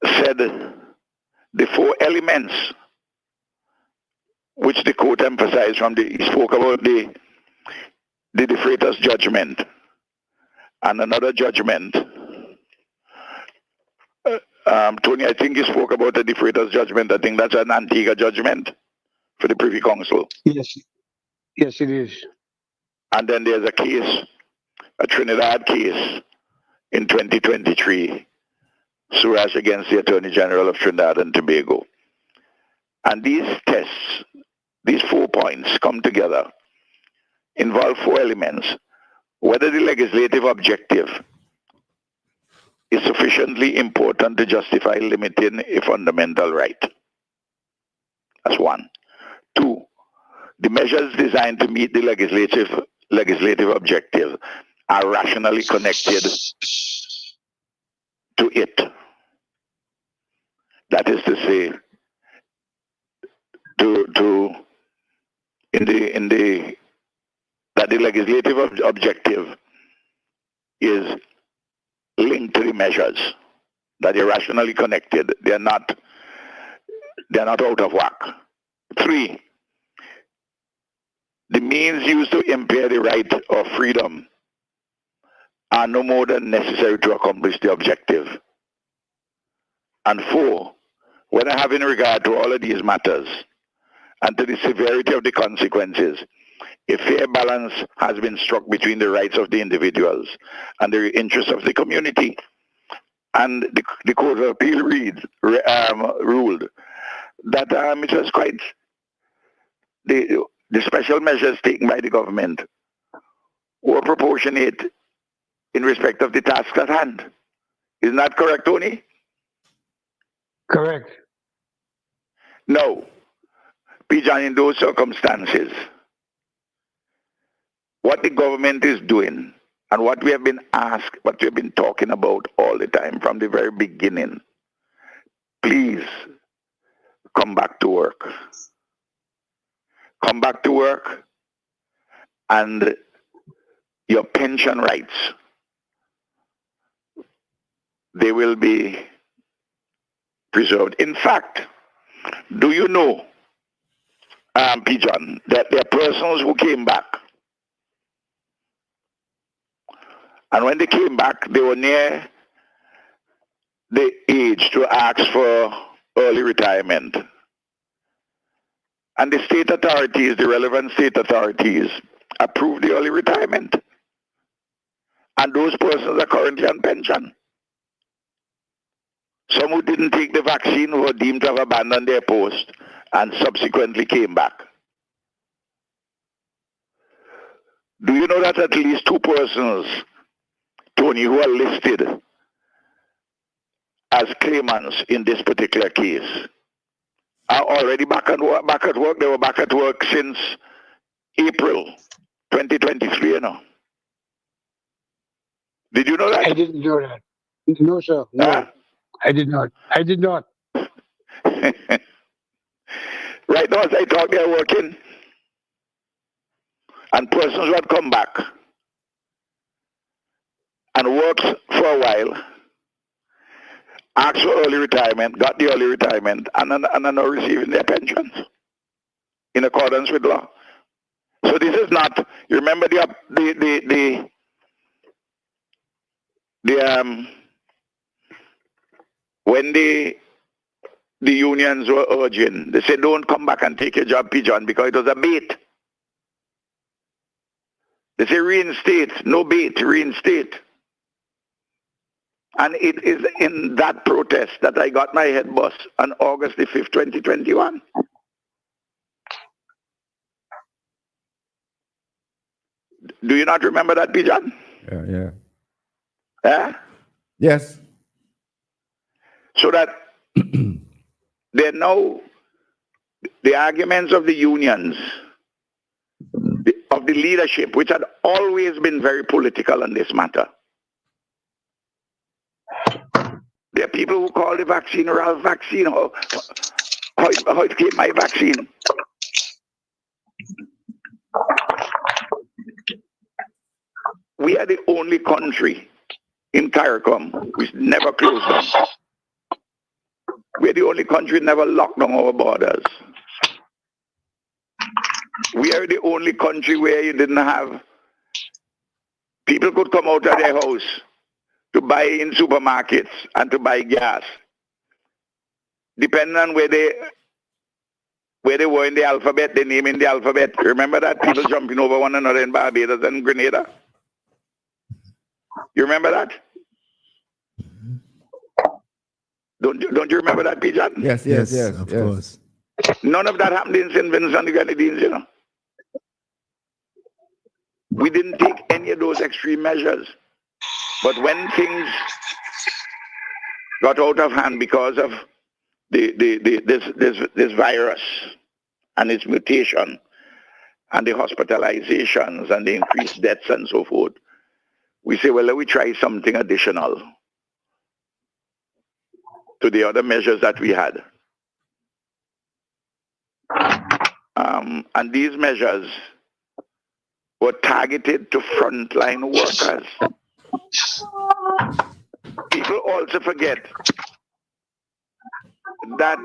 said the 4 elements which the court emphasized he spoke about the De Freitas judgment and another judgment. Tony, I think he spoke about the De Freitas judgment. I think that's an Antigua judgment for the Privy Council.
Yes, it is.
And then there's a case, a Trinidad case in 2023, Suraj against the Attorney General of Trinidad and Tobago. And these tests, these 4 points come together, involve 4 elements. Whether the legislative objective is sufficiently important to justify limiting a fundamental right. That's 1. 2, the measures designed to meet the legislative objective are rationally connected to it. That is to say, that the legislative objective is linked to the measures, that they're rationally connected. They're not out of whack. 3, the means used to impair the right of freedom are no more than necessary to accomplish the objective. And 4, when I have in regard to all of these matters and to the severity of the consequences, a fair balance has been struck between the rights of the individuals and the interests of the community. And the Court of Appeal ruled that it was quite the special measures taken by the government were proportionate in respect of the task at hand. Isn't that correct, Tony?
Correct.
No. P. John, in those circumstances, what the government is doing and what we have been asked, what we have been talking about all the time from the very beginning, please come back to work. Come back to work, and your pension rights, they will be preserved. In fact, do you know, P. John, that there are persons who came back, and when they came back, they were near the age to ask for early retirement. And the state authorities, the relevant state authorities, approved the early retirement. And those persons are currently on pension. Some who didn't take the vaccine were deemed to have abandoned their post and subsequently came back. Do you know that at least 2 persons, Tony, who are listed as claimants in this particular case are already back at work? They were back at work since April 2023, you know. Did you know that?
I didn't know that. No, sir. No, I did not. I did not.
Right now, as I talk, they're working. And persons who had come back and worked for a while, asked for early retirement, got the early retirement, and are now receiving their pensions in accordance with law. So this is not. You remember when the unions were urging, they said, "Don't come back and take your job, Pigeon," because it was a bait. They say reinstate, no bait, reinstate. And it is in that protest that I got my head bust on August the 5th, 2021. Do you not remember that, Pigeon?
Yeah.
Yeah?
Yes.
So that they're now the arguments of the unions, of the leadership, which had always been very political on this matter. There are people who call the vaccine Ralph vaccine, how it came my vaccine. We are the only country in CARICOM which never closed down. We're the only country never locked down our borders. We are the only country where you didn't have people could come out of their house to buy in supermarkets and to buy gas, depending on where they were in the alphabet, the name in the alphabet. Remember that? People jumping over one another in Barbados and Grenada. You remember that? Don't you remember that, Pigeon?
Yes,
Of course.
None of that happened in St. Vincent and the Grenadines, you know. We didn't take any of those extreme measures. But when things got out of hand because of this virus and its mutation and the hospitalizations and the increased deaths and so forth, we say, well, let me try something additional to the other measures that we had. And these measures were targeted to frontline workers. People also forget that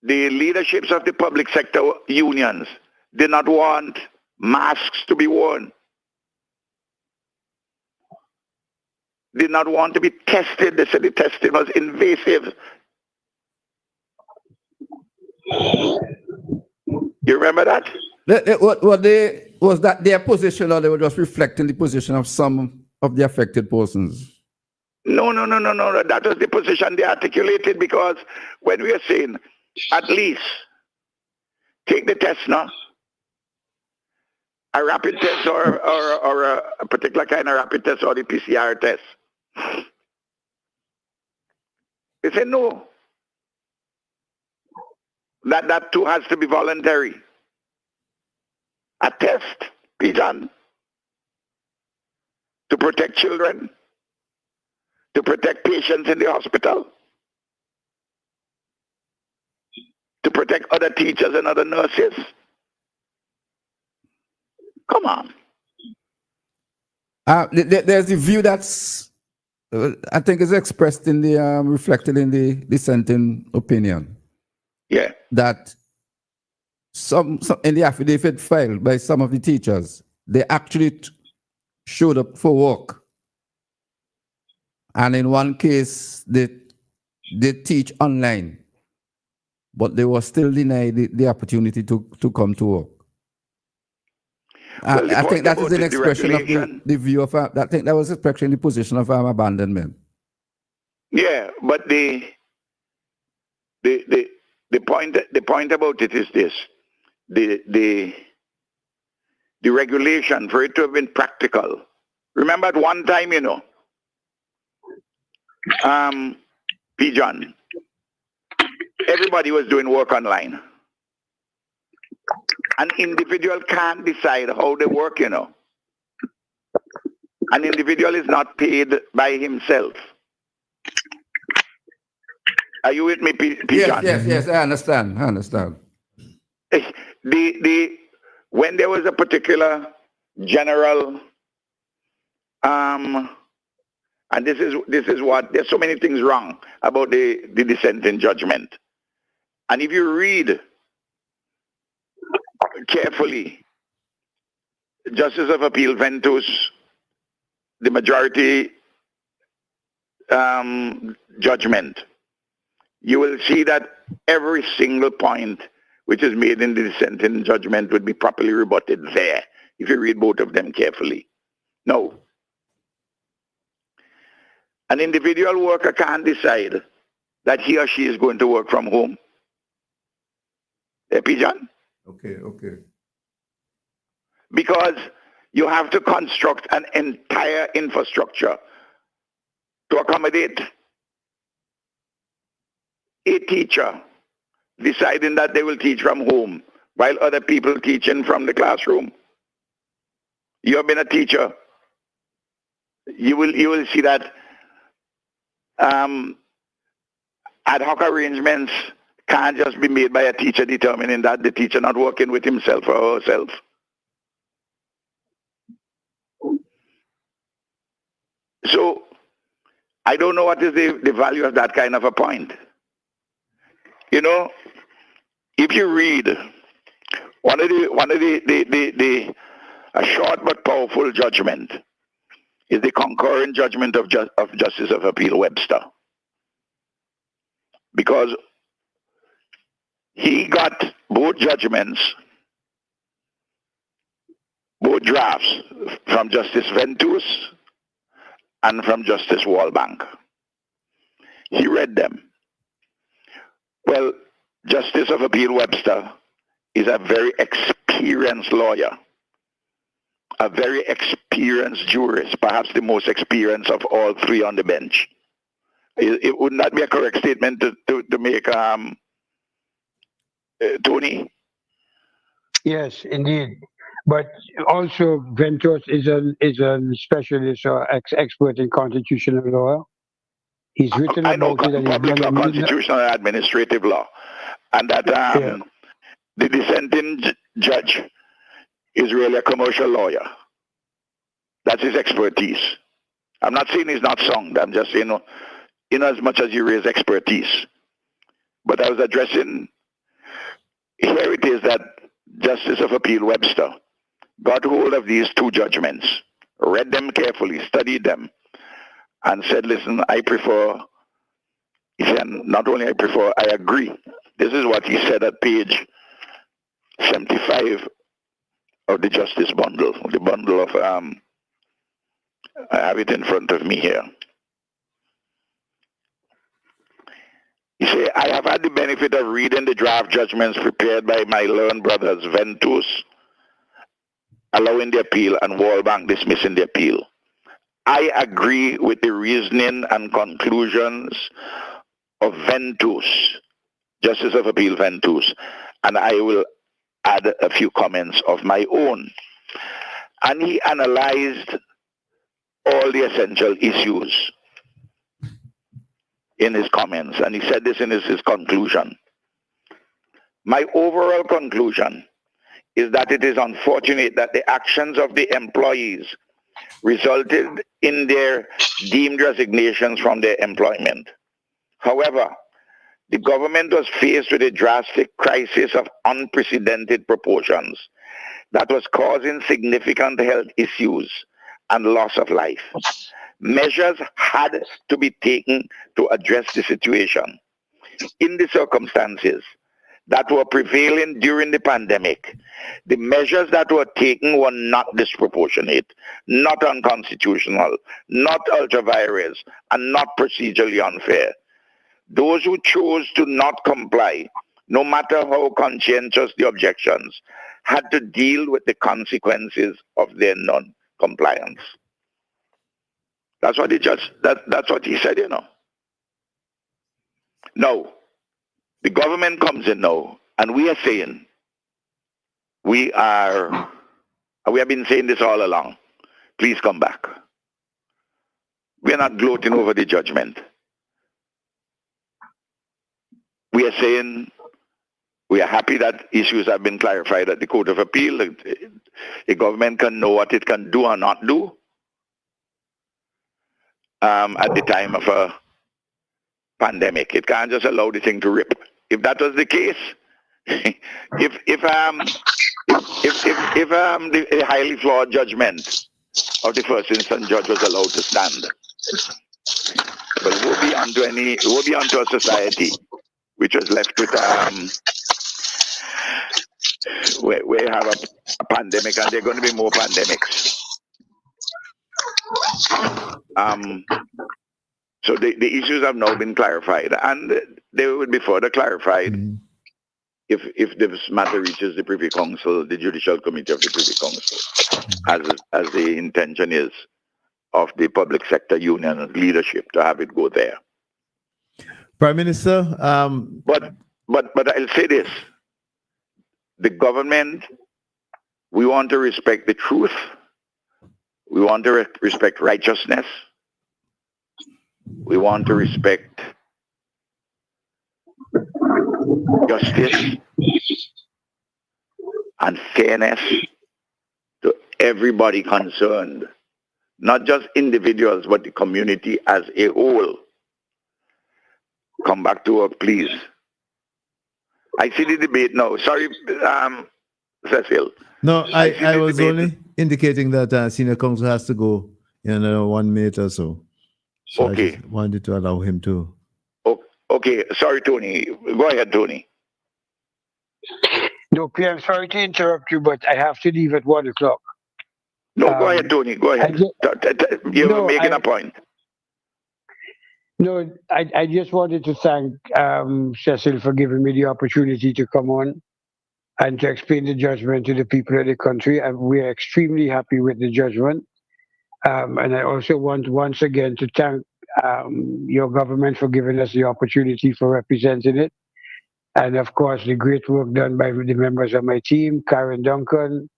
the leaderships of the public sector unions did not want masks to be worn, did not want to be tested. They said the testing was invasive. You remember that?
Was that their position, or they were just reflecting the position of some of the affected persons?
No. That was the position they articulated, because when we are saying, at least take the test now, a rapid test or a particular kind of rapid test or the PCR test. They said no. That too has to be voluntary. A test, Pigeon, to protect children, to protect patients in the hospital, to protect other teachers and other nurses. Come on.
There's the view that's, I think, is expressed in the, reflected in the dissenting opinion.
Yeah.
That some in the affidavit filed by some of the teachers, they actually showed up for work. And in one case, they teach online, but they were still denied the opportunity to come to work.
Well,
I think that is an expression of the view of, I think that was expressing the position of abandonment.
Yeah, but the point about it is this: the regulation, for it to have been practical. Remember, at one time, you know, Pigeon, everybody was doing work online. An individual can't decide how they work, you know. An individual is not paid by himself. Are you with me, Pigeon?
Yes, I understand.
When there was a particular general, and this is what, there's so many things wrong about the dissenting judgment. And if you read carefully Justice of Appeal Ventus, the majority judgment, you will see that every single point which is made in the dissenting judgment would be properly rebutted there if you read both of them carefully. No. An individual worker can't decide that he or she is going to work from home. Epi John?
Okay.
Because you have to construct an entire infrastructure to accommodate a teacher deciding that they will teach from home while other people teaching from the classroom. You have been a teacher. You will see that ad hoc arrangements can't just be made by a teacher determining that the teacher not working with himself or herself. So I don't know what is the value of that kind of a point. You know, if you read a short but powerful judgment is the concurrent judgment of Justice of Appeal Webster, because he got both judgments, both drafts from Justice Ventus and from Justice Wallbank. He read them. Well, Justice of Appeal Webster is a very experienced lawyer, a very experienced jurist, perhaps the most experienced of all three on the bench. It would not be a correct statement to make, Tony?
Yes, indeed. But also, Ventus is a specialist or expert in constitutional law. He's written
I know
about it. And
public law, constitutional and administrative law. And that the dissenting judge is really a commercial lawyer. That's his expertise. I'm not saying he's not sound. I'm just saying, in as much as you raise expertise. But I was addressing, here it is that Justice of Appeal Webster got hold of these two judgments, read them carefully, studied them, and said, listen, I prefer, he said, not only I prefer, I agree. This is what he said at page 75 of the Justice Bundle, the bundle of, I have it in front of me here. He said, I have had the benefit of reading the draft judgments prepared by my learned brothers Ventus, allowing the appeal, and Wallbank dismissing the appeal. I agree with the reasoning and conclusions of Ventus, Justice of Appeal Ventus, and I will add a few comments of my own. And he analyzed all the essential issues in his comments, and he said this in his conclusion. My overall conclusion is that it is unfortunate that the actions of the employees resulted in their deemed resignations from their employment. However, the government was faced with a drastic crisis of unprecedented proportions that was causing significant health issues and loss of life. Measures had to be taken to address the situation. In the circumstances that were prevailing during the pandemic, the measures that were taken were not disproportionate, not unconstitutional, not ultra-virus, and not procedurally unfair. Those who chose to not comply, no matter how conscientious the objections, had to deal with the consequences of their non-compliance. That's what that's what he said, you know. Now, the government comes in now, and we are saying, we have been saying this all along, please come back. We are not gloating over the judgment. We are saying we are happy that issues have been clarified at the Court of Appeal. The government can know what it can do or not do at the time of a pandemic. It can't just allow the thing to rip. If that was the case, if if the highly flawed judgment of the first instance judge was allowed to stand, but it would be unto a society which was left with where you have a pandemic, and there are going to be more pandemics. So the issues have now been clarified, and they would be further clarified if this matter reaches the Privy Council, the Judicial Committee of the Privy Council, as the intention is of the public sector union leadership to have it go there.
Prime Minister,
but I'll say this: the government, we want to respect the truth. We want to respect righteousness. We want to respect justice and fairness to everybody concerned, not just individuals, but the community as a whole. Come back to work, please. I see the debate now. Sorry, Cecil.
No, I was only indicating that Senior Counsel has to go in another 1 minute or so. So
Okay.
I just wanted to allow him to.
Okay, sorry, Tony. Go ahead, Tony.
No, PM, sorry to interrupt you, but I have to leave at 1 o'clock.
No, go ahead, Tony. Go ahead. You were making a point.
No, I just wanted to thank Cecil for giving me the opportunity to come on and to explain the judgment to the people of the country. And we are extremely happy with the judgment. And I also want once again to thank your government for giving us the opportunity for representing it. And of course, the great work done by the members of my team, Karen Duncan,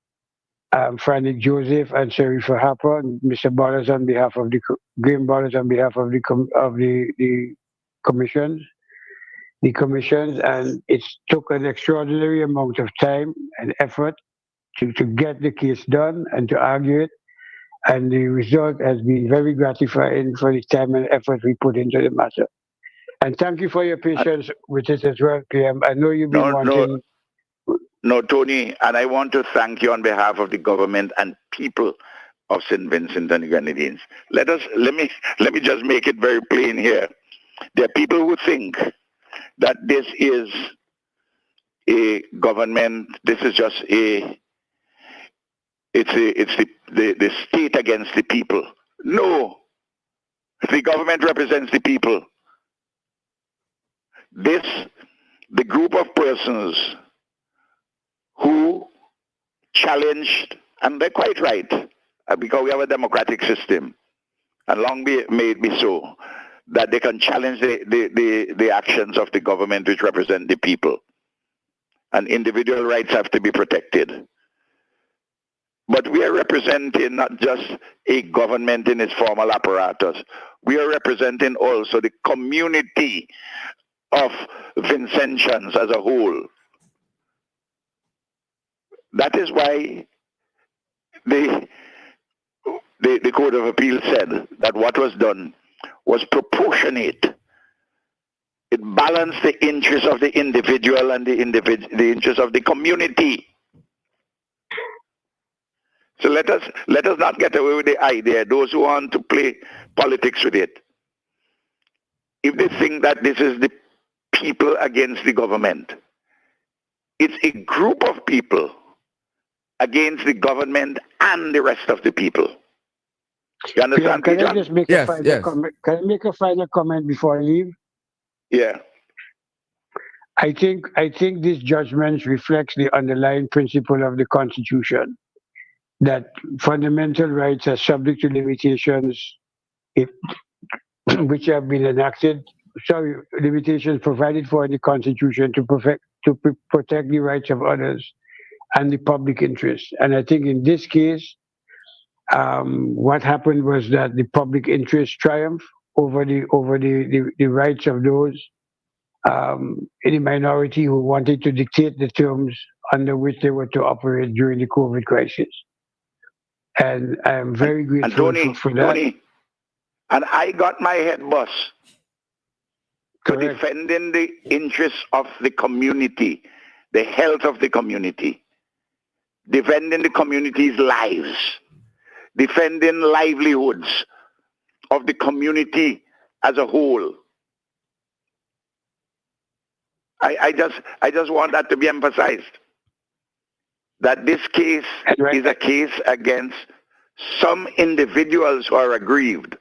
Frank Joseph, and Sharifa Harper, and Mr. Ballers on behalf of the Graham Ballers on behalf of the commissions. The commissions, and it took an extraordinary amount of time and effort to get the case done and to argue it. And the result has been very gratifying for the time and effort we put into the matter. And thank you for your patience with it as well, PM. I know you've been wanting...
No, Tony, and I want to thank you on behalf of the government and people of St. Vincent and the Grenadines. Let me just make it very plain here. There are people who think that this is a government, this is just it's the state against the people. No, the government represents the people. The group of persons who challenged, and they're quite right, because we have a democratic system, and long may it be so, that they can challenge the actions of the government which represent the people. And individual rights have to be protected. But we are representing not just a government in its formal apparatus. We are representing also the community of Vincentians as a whole. That is why the Court of Appeal said that what was done was proportionate. It balanced the interests of the individual and the interests of the community. So let us not get away with the idea, those who want to play politics with it. If they think that this is the people against the government, it's a group of people against the government and the rest of the people. You understand?
Can I just make a final comment? Can I make a final comment before I leave?
Yeah.
I think this judgment reflects the underlying principle of the Constitution, that fundamental rights are subject to limitations which have been enacted. Limitations provided for in the Constitution to protect the rights of others and the public interest. And I think in this case, what happened was that the public interest triumphed over the rights of those in the minority who wanted to dictate the terms under which they were to operate during the COVID crisis. And I'm very grateful for that.
Tony, and I got my head bust for defending the interests of the community, the health of the community. defending the community's lives, defending livelihoods of the community as a whole. I just want that to be emphasized, that this case is a case against some individuals who are aggrieved,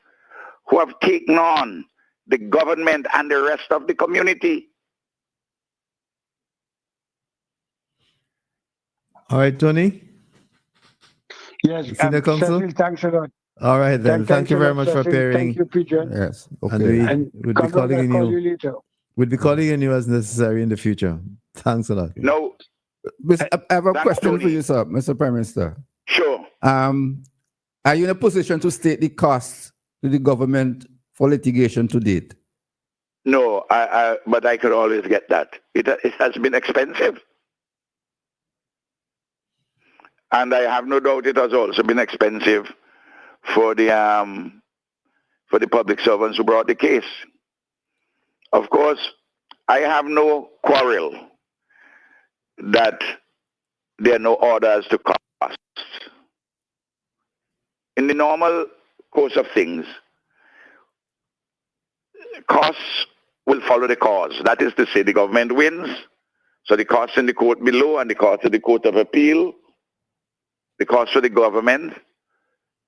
who have taken on the government and the rest of the community.
All right, Tony.
Yes,
Senior Counsel?
Cecil, thanks a lot.
All right then. Thank you very much for
Cecil.
appearing.
Thank you, Pigeon.
Yes.
And
Okay.
And
we'll be
come back,
calling
I'll call
you.
you later.
We'll be calling on you as necessary in the future. Thanks a lot.
No,
I have a
Thanks,
question
Tony.
for you, sir, Mr. Prime Minister.
sure.
Are you in a position to state the costs to the government for litigation to date?
No, but I could always get that. It has been expensive. And I have no doubt it has also been expensive for the public servants who brought the case. Of course, I have no quarrel that there are no orders to costs. In the normal course of things, costs will follow the cause. That is to say, the government wins, so the costs in the court below and the costs of the Court of Appeal, the costs for the government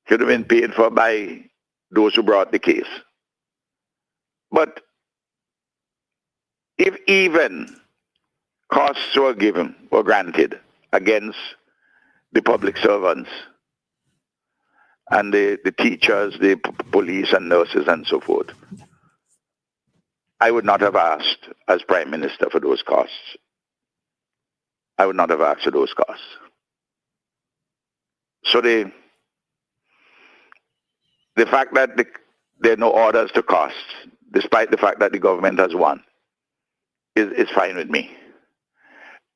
should have been paid for by those who brought the case. But if even costs were granted against the public servants and the teachers, the police and nurses and so forth, I would not have asked as Prime Minister for those costs. I would not have asked for those costs. So the fact that there are no orders to costs, despite the fact that the government has won, is fine with me.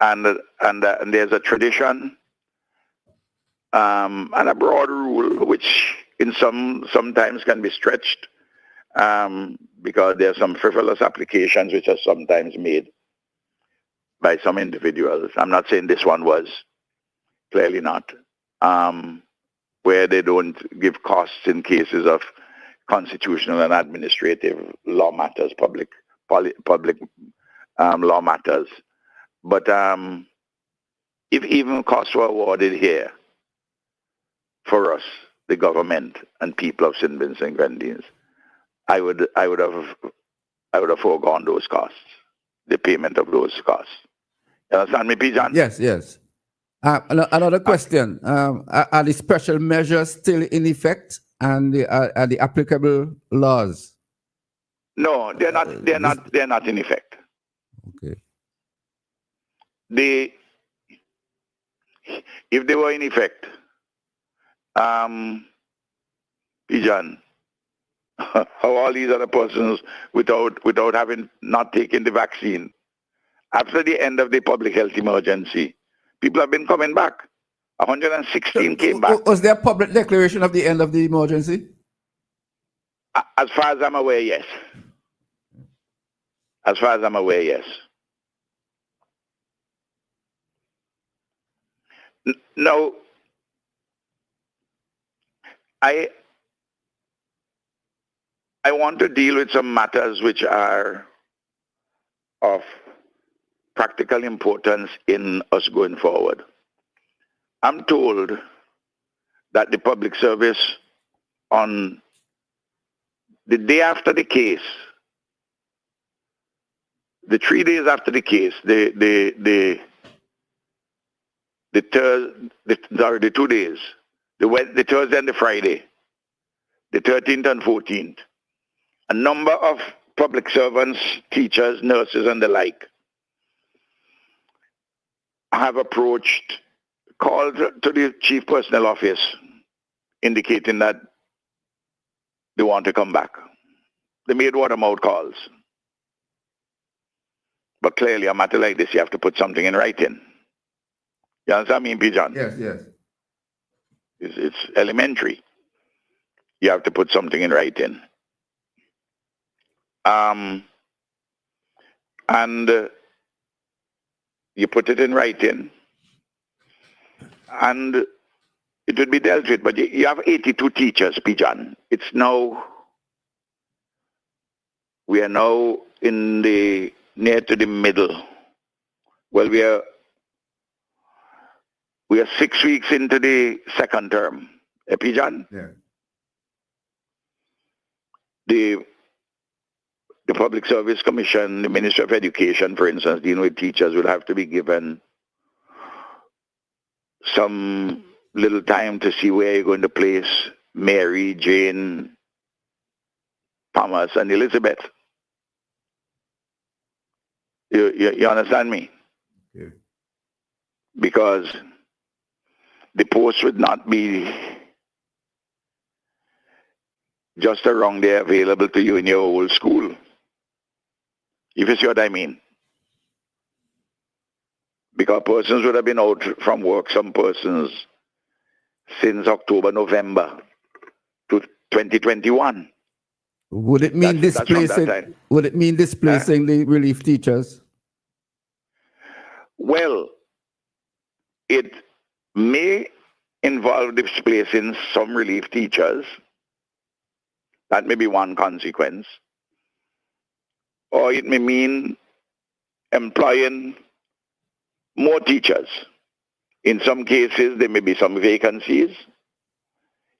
And there's a tradition and a broad rule which in sometimes can be stretched because there are some frivolous applications which are sometimes made by some individuals. I'm not saying this one was, clearly not, where they don't give costs in cases of constitutional and administrative law matters, public law matters. But if even costs were awarded here for us, the government and people of St. Vincent and Grenadines, I would have foregone those costs, the payment of those costs. You understand me, Pijan?
Yes, yes. Another question: are the special measures still in effect, and are the applicable laws?
No, they're not. They're not in effect.
Okay.
If they were in effect, Pijan, how all these other persons without having not taken the vaccine, after the end of the public health emergency, people have been coming back. 116 came back.
Was there a public declaration of the end of the emergency?
As far as I'm aware, yes. As far as I'm aware, yes. Now, I want to deal with some matters which are of practical importance in us going forward. I'm told that the public service on the day after the case, the 3 days after the case, the 2 days, the Thursday and the Friday, the 13th and 14th, a number of public servants, teachers, nurses, and the like have called to the Chief Personnel Office indicating that they want to come back. They made watermouth calls. But clearly, a matter like this, you have to put something in writing. You understand me, Pijan?
Yes, yes.
It's elementary. You have to put something in writing. And you put it in writing. and it would be dealt with. But you have 82 teachers, Pijan. It's now, we are now in the near to the middle. Well, we are 6 weeks into the second term. Pijan?
Yeah.
The Public Service Commission, the Ministry of Education, for instance, dealing with teachers, will have to be given some little time to see where you're going to place Mary, Jane, Thomas, and Elizabeth. You understand me?
Yeah.
Because the post would not be just around there available to you in your old school. If you see what I mean. Because persons would have been out from work, some persons, since October, November to 2021.
Would it mean
That's from that
displacing?
time.
Would it mean displacing the relief teachers?
Well, it may involve displacing some relief teachers. That may be one consequence. Or it may mean employing more teachers. In some cases, there may be some vacancies.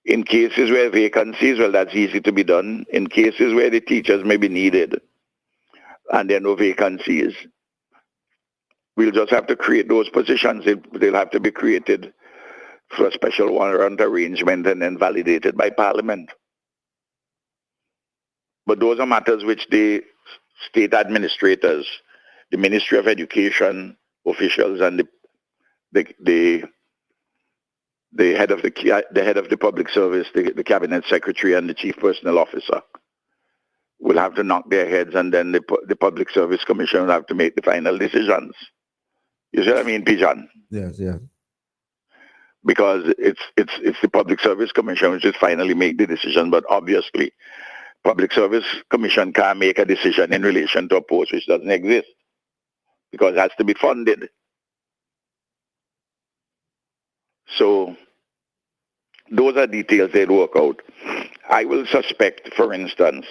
In cases where vacancies, well, that's easy to be done. In cases where the teachers may be needed and there are no vacancies, we'll just have to create those positions. They'll have to be created for a special warrant arrangement and then validated by Parliament. But those are matters which the state administrators, the Ministry of Education officials, and the head of the public service, the cabinet secretary, and the chief personnel officer will have to knock their heads, and then the Public Service Commission will have to make the final decisions. You see what I mean, Pijan?
Yes, yes.
Because it's the Public Service Commission which will finally make the decision, but obviously Public Service Commission can't make a decision in relation to a post which doesn't exist because it has to be funded. So those are details they'd work out. I will suspect, for instance,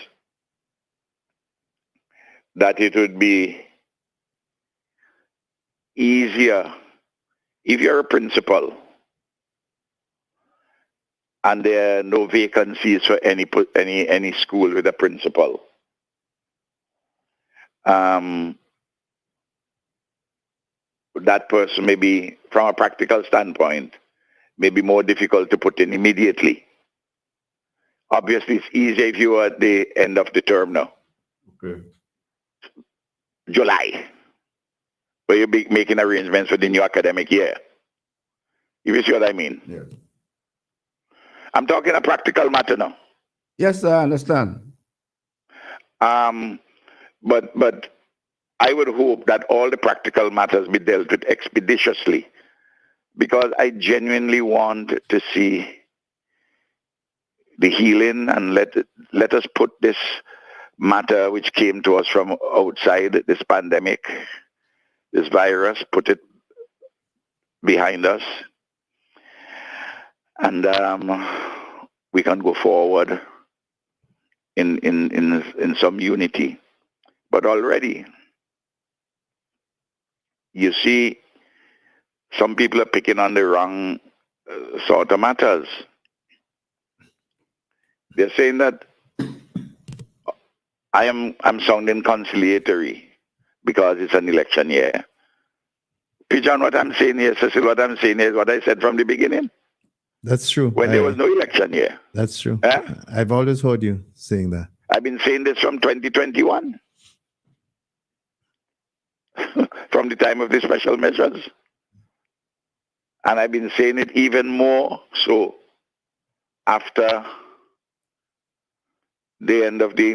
that it would be easier if you're a principal and there are no vacancies for any school with a principal. That person may be, from a practical standpoint, may be more difficult to put in immediately. Obviously, it's easier if you are at the end of the term now.
Okay.
July, where you'll be making arrangements for the new academic year. You see what I mean?
Yeah.
I'm talking a practical matter now.
Yes, I understand.
But I would hope that all the practical matters be dealt with expeditiously, because I genuinely want to see the healing, and let us put this matter which came to us from outside, this pandemic, this virus, put it behind us, and we can go forward in some unity. But already, you see, some people are picking on the wrong sort of matters. They're saying that I'm sounding conciliatory because it's an election year. Pijan, what I'm saying here, Cecil, what I'm saying here is what I said from the beginning.
That's true.
When there was no election year.
That's true.
Eh?
I've always heard you saying that.
I've been saying this from 2021. From the time of the special measures. And I've been saying it even more so after the end of the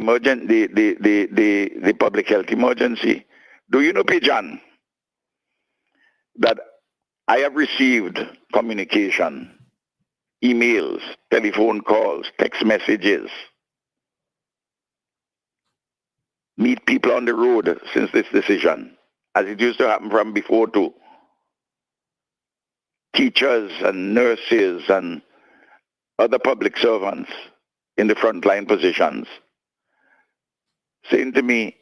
the public health emergency. Do you know, Pijan, that I have received communication, emails, telephone calls, text messages, meet people on the road since this decision, as it used to happen from before too. teachers and nurses and other public servants in the frontline positions, saying to me,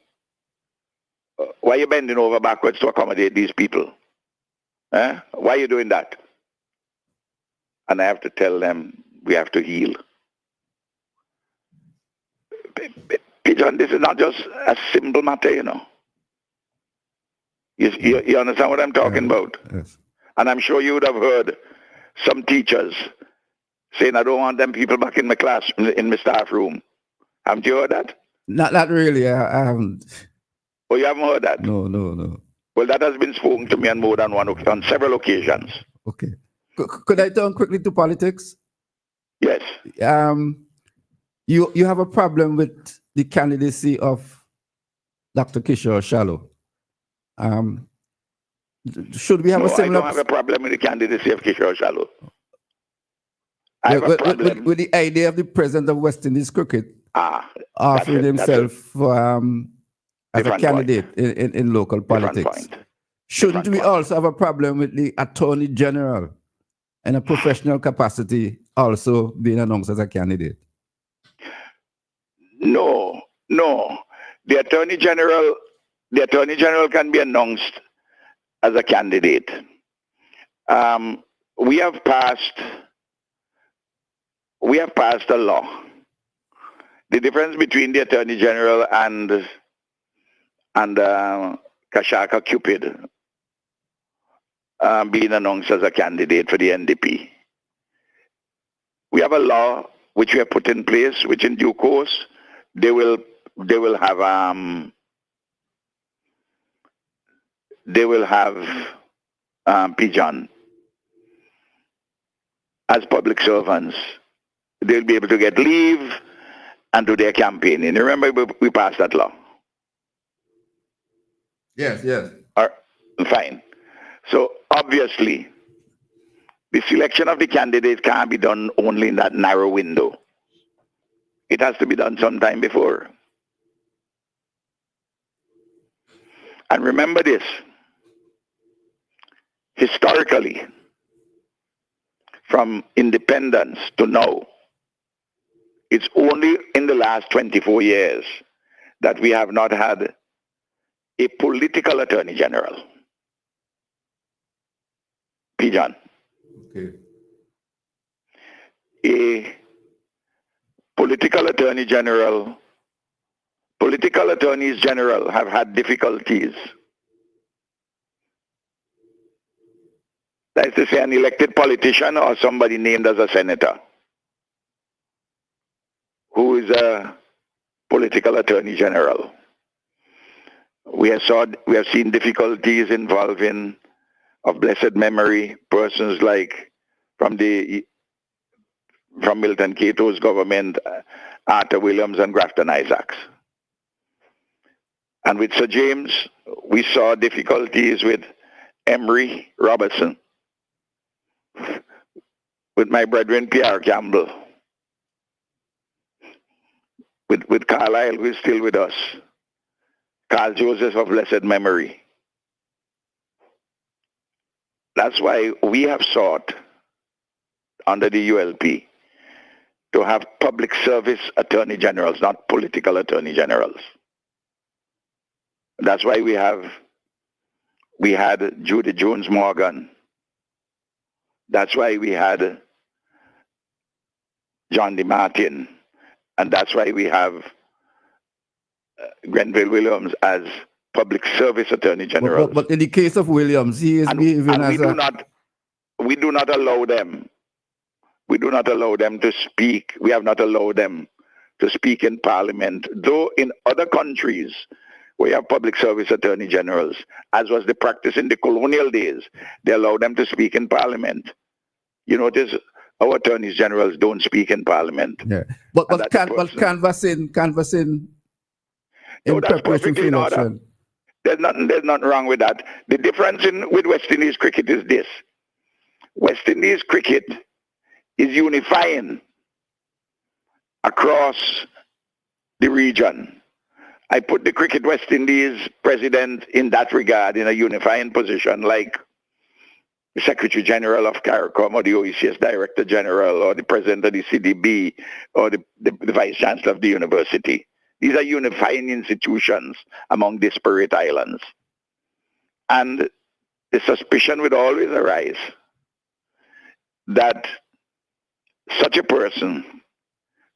why are you bending over backwards to accommodate these people? Why are you doing that? And I have to tell them, we have to heal. John, this is not just a simple matter, you know. You understand what I'm talking about?
Yes.
And I'm sure you would have heard some teachers saying, I don't want them people back in my class, in my staff room. Haven't you heard that?
Not really. I haven't.
Oh, you haven't heard that?
No.
Well, that has been spoken to me on several occasions.
Okay. Could I turn quickly to politics?
Yes.
You have a problem with the candidacy of Dr. Kishore Shallow. Should we have a similar?
I don't have a problem with the candidacy of Kishore Shallow. I have a problem
with the idea of the president of West Indies Cricket offering himself as a candidate in local politics. Shouldn't we also have a problem with the Attorney General in a professional capacity also being announced as a candidate?
No. The Attorney General can be announced as a candidate. We have passed a law. The difference between the Attorney General and Kashaka Cupid being announced as a candidate for the NDP. We have a law which we have put in place, which in due course they will have Pijan as public servants. They'll be able to get leave and do their campaigning. You remember we passed that law?
Yes.
Fine. So obviously, the selection of the candidate can't be done only in that narrow window. It has to be done sometime before. And remember this, historically, from independence to now, it's only in the last 24 years that we have not had a political Attorney General. Pijan.
Okay.
A political Attorney General, political Attorneys General have had difficulties. That is to say, an elected politician or somebody named as a senator who is a political Attorney General. We have seen difficulties involving, of blessed memory, persons like from Milton Cato's government, Arthur Williams and Grafton Isaacs. And with Sir James, we saw difficulties with Emery Robertson, with my brethren Pierre Campbell, with Carlyle, who is still with us, Carl Joseph of blessed memory. That's why we have sought, under the ULP, to have public service attorney generals, not political attorney generals. That's why we had Judy Jones Morgan. That's why we had John DeMartin. And that's why we have Grenville Williams as public service attorney general.
But in the case of Williams, he is behaving as
we do not allow them. We do not allow them to speak. We have not allowed them to speak in Parliament. Though in other countries, we have public service attorney generals, as was the practice in the colonial days. They allow them to speak in Parliament. You notice our attorneys generals don't speak in Parliament.
Yeah, but canvassing in preparation for election.
There's nothing wrong with that. The difference with West Indies cricket is this: West Indies cricket is unifying across the region. I put the Cricket West Indies president in that regard in a unifying position, like the Secretary General of CARICOM or the OECS Director General or the President of the CDB or the Vice Chancellor of the university. These are unifying institutions among disparate islands. And the suspicion would always arise that such a person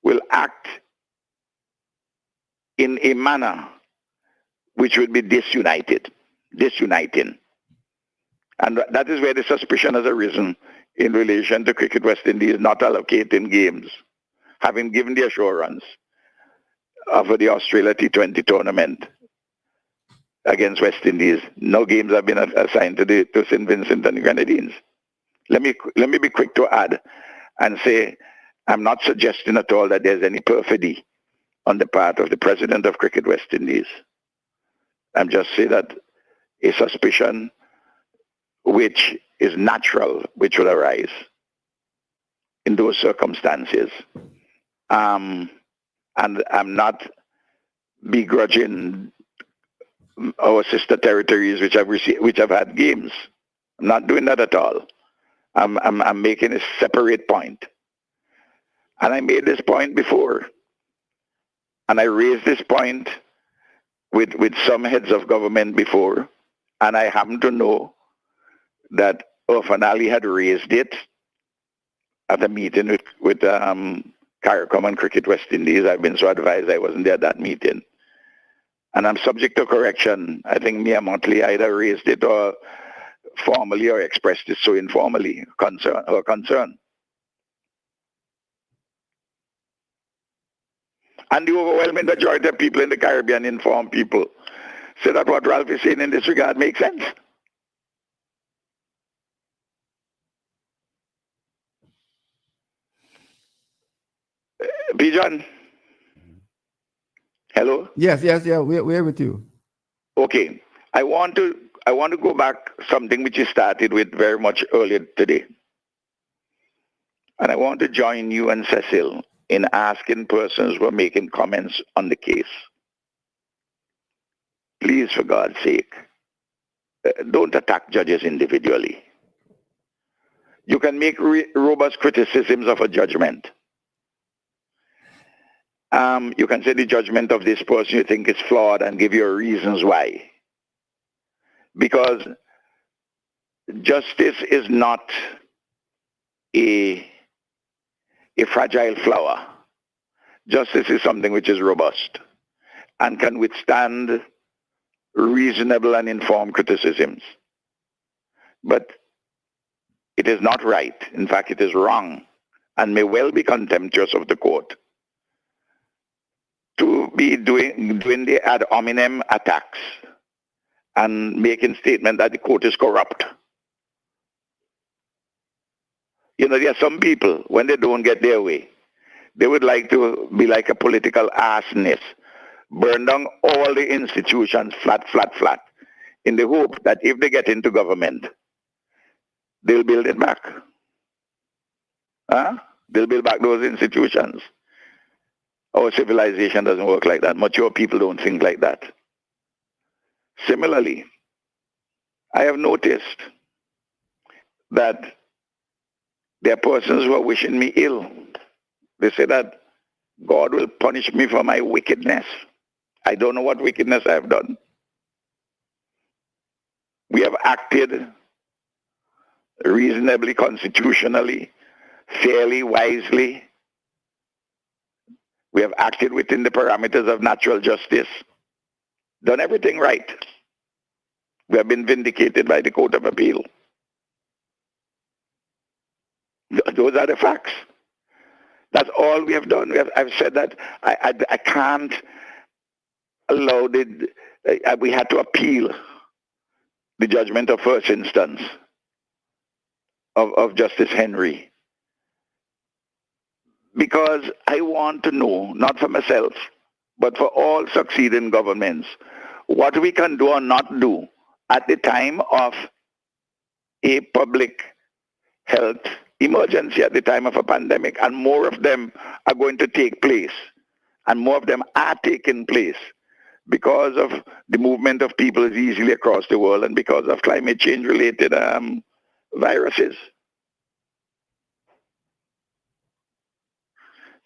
will act in a manner which would be disuniting. And that is where the suspicion has arisen in relation to Cricket West Indies not allocating games, having given the assurance of the Australia T20 tournament against West Indies. No games have been assigned to St. Vincent and the Grenadines. Let me be quick to add and say I'm not suggesting at all that there's any perfidy on the part of the President of Cricket West Indies. I'm just saying that a suspicion which is natural, which will arise in those circumstances. And I'm not begrudging our sister territories which have had games. I'm not doing that at all. I'm making a separate point. And I made this point before. And I raised this point with some heads of government before. And I happen to know that Irfan Ali had raised it at a meeting with CARICOM and Cricket West Indies. I've been so advised. I wasn't there at that meeting. And I'm subject to correction. I think Mia Motley either raised it or formally or expressed it so informally, concern. And the overwhelming majority of people in the Caribbean, informed people, say that what Ralph is saying in this regard makes sense. Bijan? Hello?
Yes, we're with you.
Okay. I want to go back something which you started with very much earlier today. And I want to join you and Cecil in asking persons who are making comments on the case. Please, for God's sake, don't attack judges individually. You can make robust criticisms of a judgment. You can say the judgment of this person you think is flawed and give your reasons why. Because justice is not a fragile flower. Justice is something which is robust and can withstand reasonable and informed criticisms. But it is not right. In fact, it is wrong and may well be contemptuous of the court to be doing the ad hominem attacks and making statement that the court is corrupt. You know, there are some people, when they don't get their way, they would like to be like a political arsonist, burn down all the institutions flat, in the hope that if they get into government, they'll build it back. They'll build back those institutions. Our civilization doesn't work like that. Mature people don't think like that. Similarly, I have noticed that there are persons who are wishing me ill. They say that God will punish me for my wickedness. I don't know what wickedness I have done. We have acted reasonably, constitutionally, fairly, wisely. We have acted within the parameters of natural justice, done everything right. We have been vindicated by the Court of Appeal. Those are the facts. That's all we have done. I've said that I can't allow we had to appeal the judgment of first instance of Justice Henry. Because I want to know, not for myself, but for all succeeding governments, what we can do or not do at the time of a public health emergency, at the time of a pandemic. And more of them are going to take place. And more of them are taking place because of the movement of people easily across the world and because of climate change related viruses.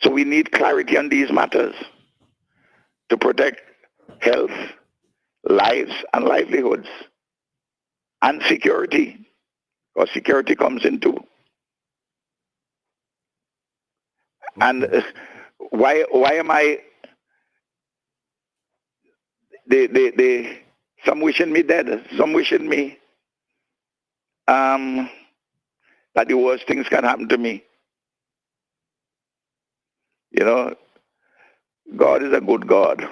So we need clarity on these matters to protect health, lives, and livelihoods, and security, because security comes into. And why am I? Some wishing me dead, some wishing me that the worst things can happen to me. You know, God is a good God.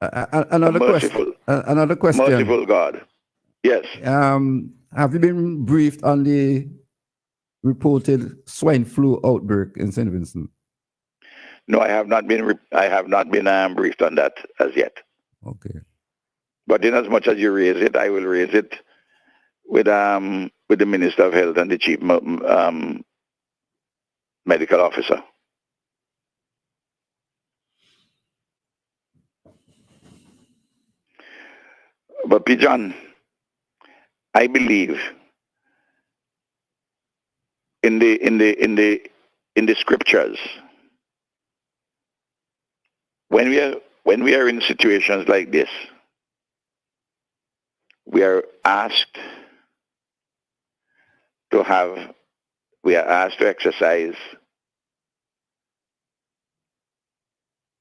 Another question. Another question.
Merciful God. Yes.
Have you been briefed on the reported swine flu outbreak in St. Vincent?
No, I have not been. Briefed on that as yet.
Okay.
But in as much as you raise it, I will raise it with the Minister of Health and the Chief Medical Officer. But P. John, I believe in the scriptures. When we are in situations like this, we are asked to exercise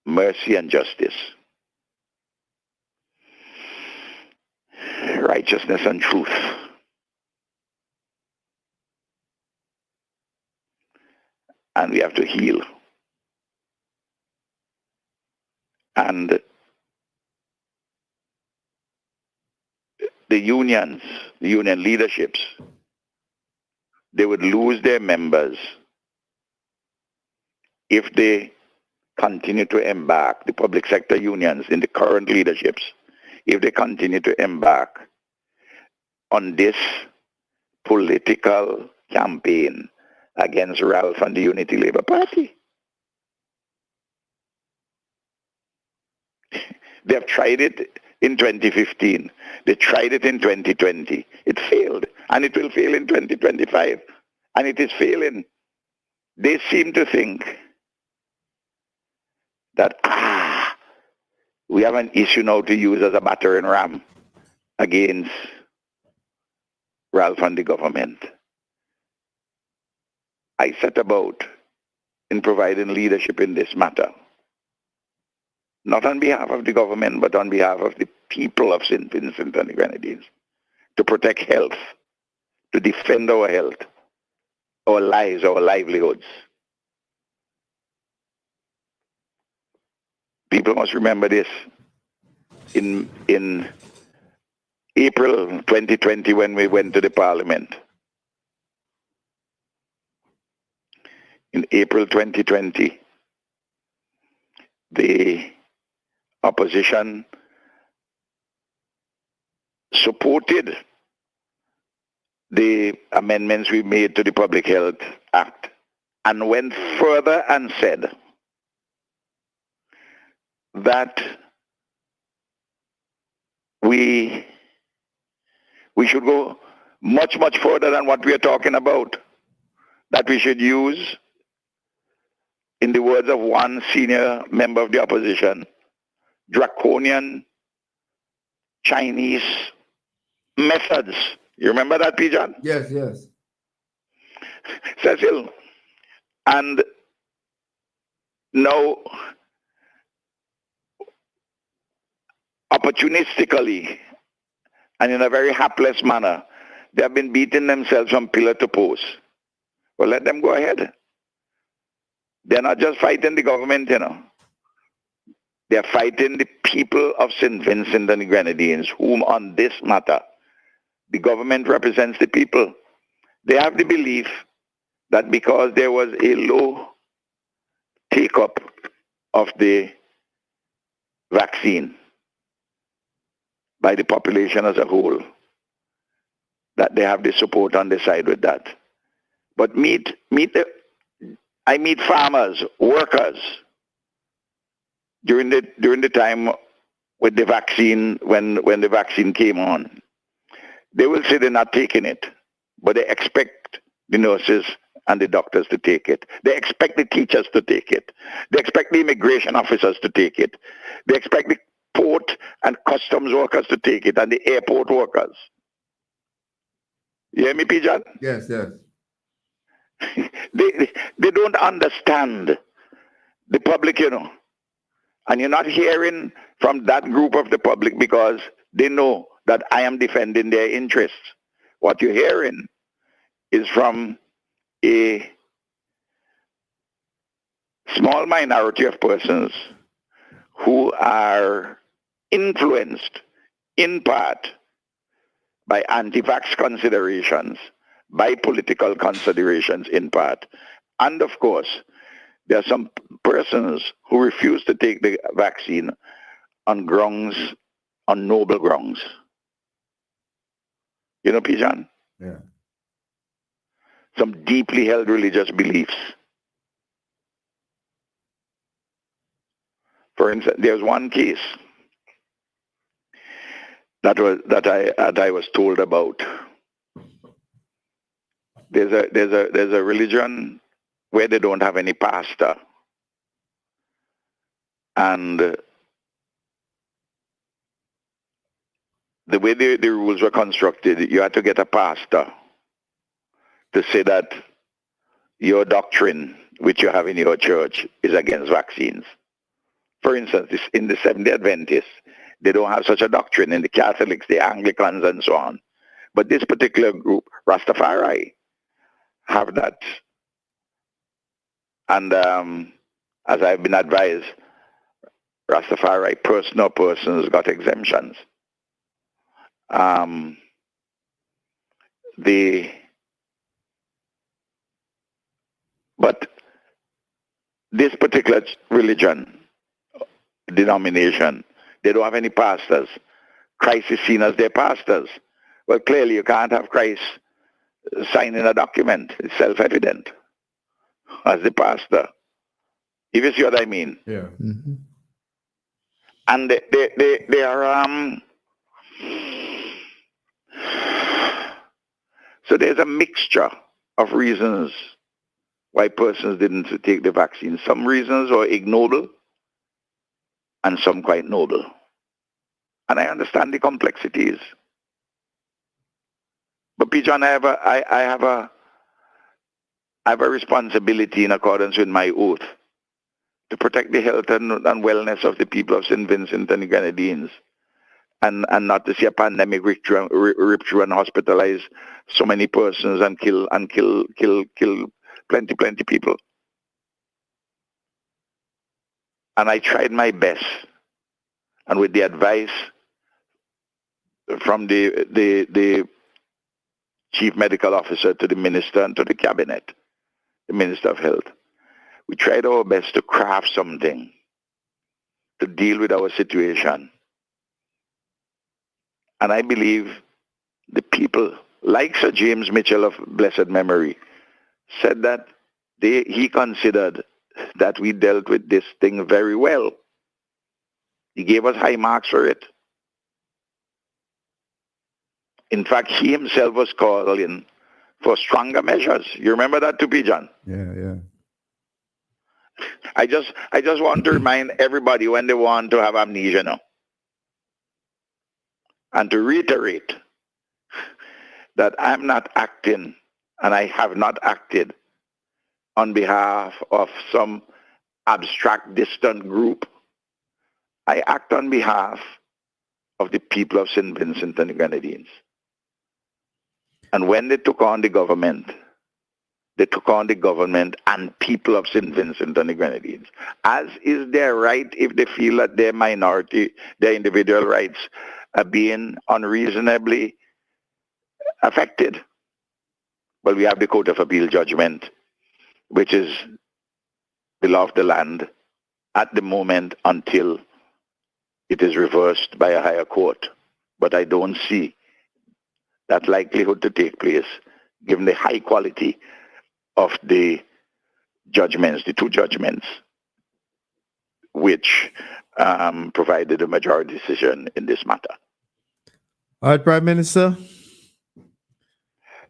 mercy and justice, righteousness and truth. And we have to heal. And the union leaderships, they would lose their members if they continue to embark, the public sector unions in the current leaderships, if they continue to embark on this political campaign against Ralph and the Unity Labour Party. They have tried it in 2015. They tried it in 2020. It failed, and it will fail in 2025. And it is failing. They seem to think that, we have an issue now to use as a battering ram against Ralph and the government. I set about in providing leadership in this matter, not on behalf of the government, but on behalf of the people of St. Vincent and the Grenadines, to protect health, to defend our health, our lives, our livelihoods. People must remember this. In April 2020, when we went to the Parliament, in April 2020, the opposition supported the amendments we made to the Public Health Act and went further and said that we should go much, much further than what we are talking about, that we should use, in the words of one senior member of the opposition, draconian Chinese methods. You remember that, P. John?
Yes, yes.
Cecil, and now, opportunistically and in a very hapless manner, they have been beating themselves from pillar to post. Well, let them go ahead. They're not just fighting the government, They're fighting the people of St. Vincent and the Grenadines, whom on this matter, the government represents the people. They have the belief that because there was a low take-up of the vaccine by the population as a whole, that they have the support on the side with that. But I meet farmers, workers, during the time with the vaccine, when the vaccine came on. They will say they're not taking it, but they expect the nurses and the doctors to take it. They expect the teachers to take it. They expect the immigration officers to take it. They expect the port and customs workers to take it, and the airport workers. You hear me, Pijan?
Yes, yes.
They don't understand the public, you know. And you're not hearing from that group of the public because they know that I am defending their interests. What you're hearing is from a small minority of persons who are influenced in part by anti-vax considerations, by political considerations in part. And of course, there are some persons who refuse to take the vaccine on grounds, on noble grounds. You know, Pijan?
Yeah.
Some deeply held religious beliefs. For instance, there's one case that I was told about. There's a religion where they don't have any pastor, and the way the rules were constructed, you had to get a pastor to say that your doctrine, which you have in your church, is against vaccines. For instance, in the Seventh-day Adventists, they don't have such a doctrine. In the Catholics, the Anglicans, and so on. But this particular group, Rastafari, have that. And as I've been advised, Rastafari personal persons got exemptions. But this particular religion, denomination, they don't have any pastors. Christ is seen as their pastors. Well, clearly you can't have Christ signing a document. It's self-evident as the pastor. If you see what I mean.
Yeah.
Mm-hmm.
And they are so there's a mixture of reasons why persons didn't take the vaccine. Some reasons are ignoble and some quite noble. And I understand the complexities. But Pijan, I have a responsibility in accordance with my oath to protect the health and wellness of the people of St. Vincent and the Grenadines, and not to see a pandemic rip through and hospitalize so many persons and kill plenty people. And I tried my best, and with the advice from the chief medical officer to the minister and to the cabinet, the Minister of Health, we tried our best to craft something to deal with our situation. And I believe the people, like Sir James Mitchell of blessed memory, said that he considered that we dealt with this thing very well. He gave us high marks for it. In fact, he himself was calling for stronger measures. You remember that too, Pijan?
Yeah, yeah.
I just want to remind everybody when they want to have amnesia now, and to reiterate that I'm not acting, and I have not acted on behalf of some abstract, distant group. I act on behalf of the people of St. Vincent and the Grenadines. And when they took on the government and people of St. Vincent and the Grenadines, as is their right if they feel that their minority, their individual rights are being unreasonably affected. Well, we have the Court of Appeal judgment, which is the law of the land at the moment until it is reversed by a higher court. But I don't see that likelihood to take place given the high quality of the judgments, the two judgments, which provided a majority decision in this matter.
All right, Prime Minister.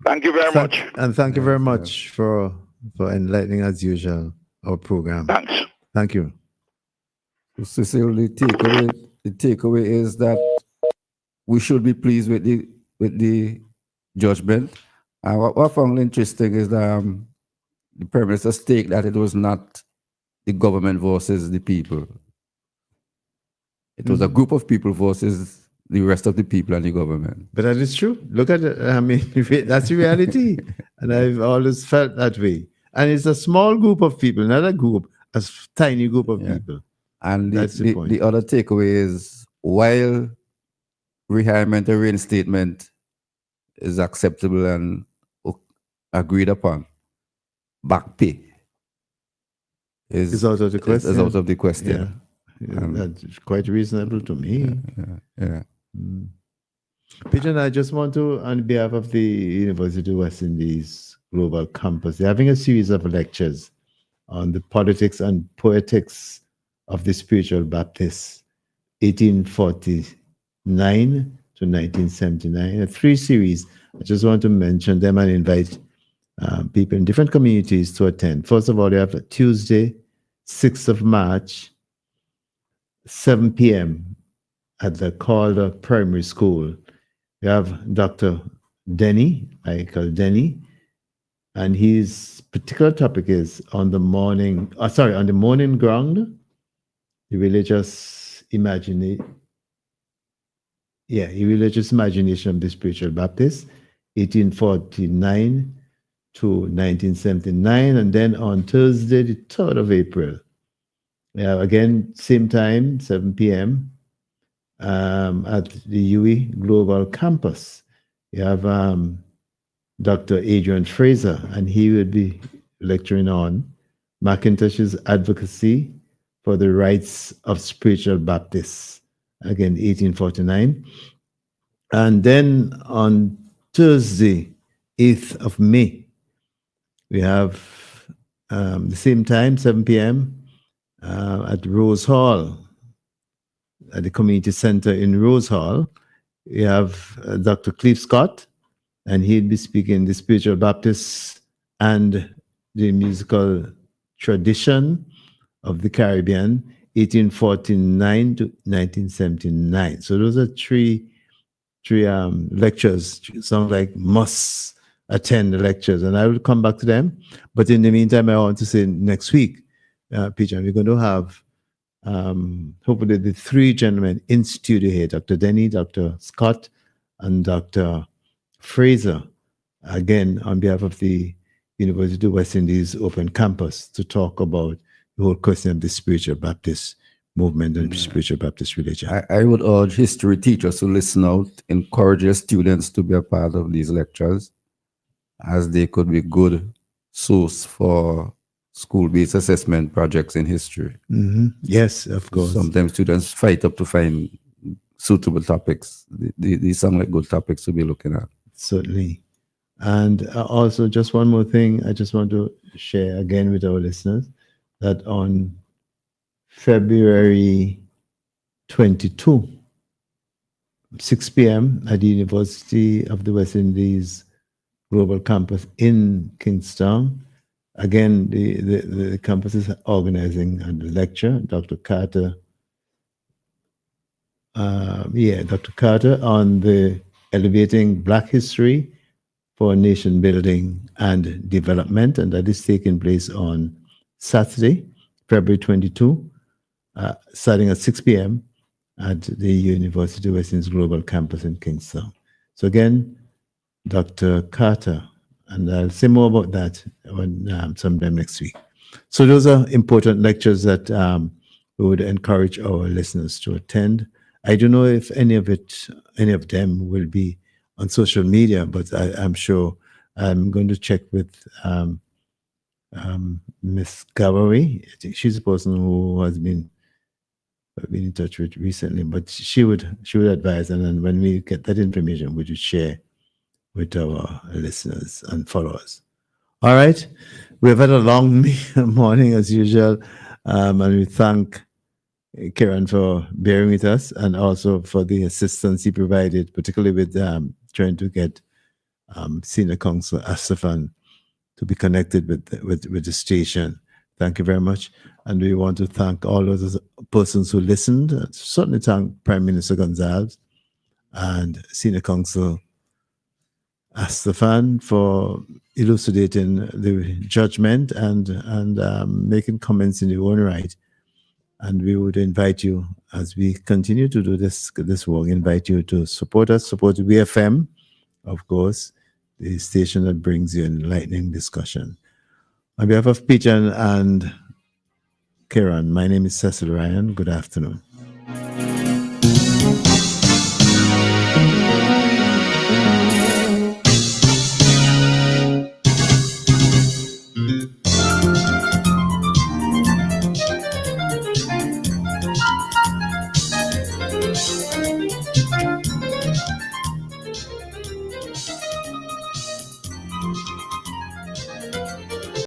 Thank you very much.
And thank you very much for enlightening, as usual, our program.
Thanks.
Thank you.
Cecile, the takeaway is that we should be pleased with the judgment. What I found interesting is that the Prime Minister stated that it was not the government versus the people. It was a group of people versus the rest of the people and the government.
But that is true. Look at it. I mean, that's the reality. And I've always felt that way. And it's a small group of people, not a group, a tiny group of people.
And
that's the point.
The other takeaway is, while retirement or reinstatement is acceptable and agreed upon, back pay is
out of the question.
Is out of the question.
That's quite reasonable to me.
Yeah.
Pigeon, I just want to, on behalf of the University of West Indies Global Campus, they're having a series of lectures on the politics and poetics of the spiritual Baptists, 1849 to 1979. 3 series. I just want to mention them and invite people in different communities to attend. First of all, you have Tuesday, 6th of March, 7 p.m. at the Calder Primary School. You have Dr. Denny, Michael Denny, and his particular topic is on the morning ground, the religious imagination of the spiritual Baptist, 1849 to 1979. And then on Thursday, the 3rd of April, again, same time, 7 p.m. At the UE Global Campus. You have Dr. Adrian Fraser, and he will be lecturing on McIntosh's advocacy for the rights of spiritual Baptists, again, 1849. And then on Thursday, 8th of May, we have the same time, 7 p.m., at Rose Hall, at the community center in Rose Hall. We have Dr. Cleve Scott, and he'll be speaking the spiritual Baptists and the musical tradition of the Caribbean, 1849 to 1979. So those are three lectures. Sound like must attend the lectures, and I will come back to them. But in the meantime, I want to say next week, Peter, we're going to have hopefully the 3 gentlemen in studio here, Dr. Denny, Dr. Scott, and Dr. Fraser, again, on behalf of the University of West Indies Open Campus, to talk about the whole question of the spiritual Baptist movement and spiritual Baptist religion.
I would urge history teachers to listen out, encourage their students to be a part of these lectures, as they could be good source for school-based assessment projects in history.
Mm-hmm. Yes, of course.
Sometimes students fight up to find suitable topics. These sound like good topics to be looking at.
Certainly. And also, just one more thing I just want to share again with our listeners, that on February 22, 6 p.m. at the University of the West Indies Global Campus in Kingston, again, the campus is organizing a lecture. Dr. Carter, Dr. Carter on the elevating Black history for nation building and development, and that is taking place on Saturday, February 22, starting at 6 p.m. at the University of West Indies Global Campus in Kingston. So again, Dr. Carter, and I'll say more about that when, sometime next week. So those are important lectures that we would encourage our listeners to attend. I don't know if any of them will be on social media, but I'm sure I'm going to check with Miss Gawari. I think she's the person who has been in touch with recently, but she would advise, and then when we get that information, we would share with our listeners and followers. All right, we've had a long morning as usual, and we thank Kieran for bearing with us, and also for the assistance he provided, particularly with trying to get Senior Counsel Astafan to be connected with the station. Thank you very much. And we want to thank all of the persons who listened. Certainly thank Prime Minister Gonzalez and Senior Counsel Astafan for elucidating the judgment and making comments in your own right. And we would invite you, as we continue to do this work, invite you to support us, support WFM, of course, the station that brings you enlightening discussion. On behalf of Peter and Kieran, my name is Cecil Ryan. Good afternoon.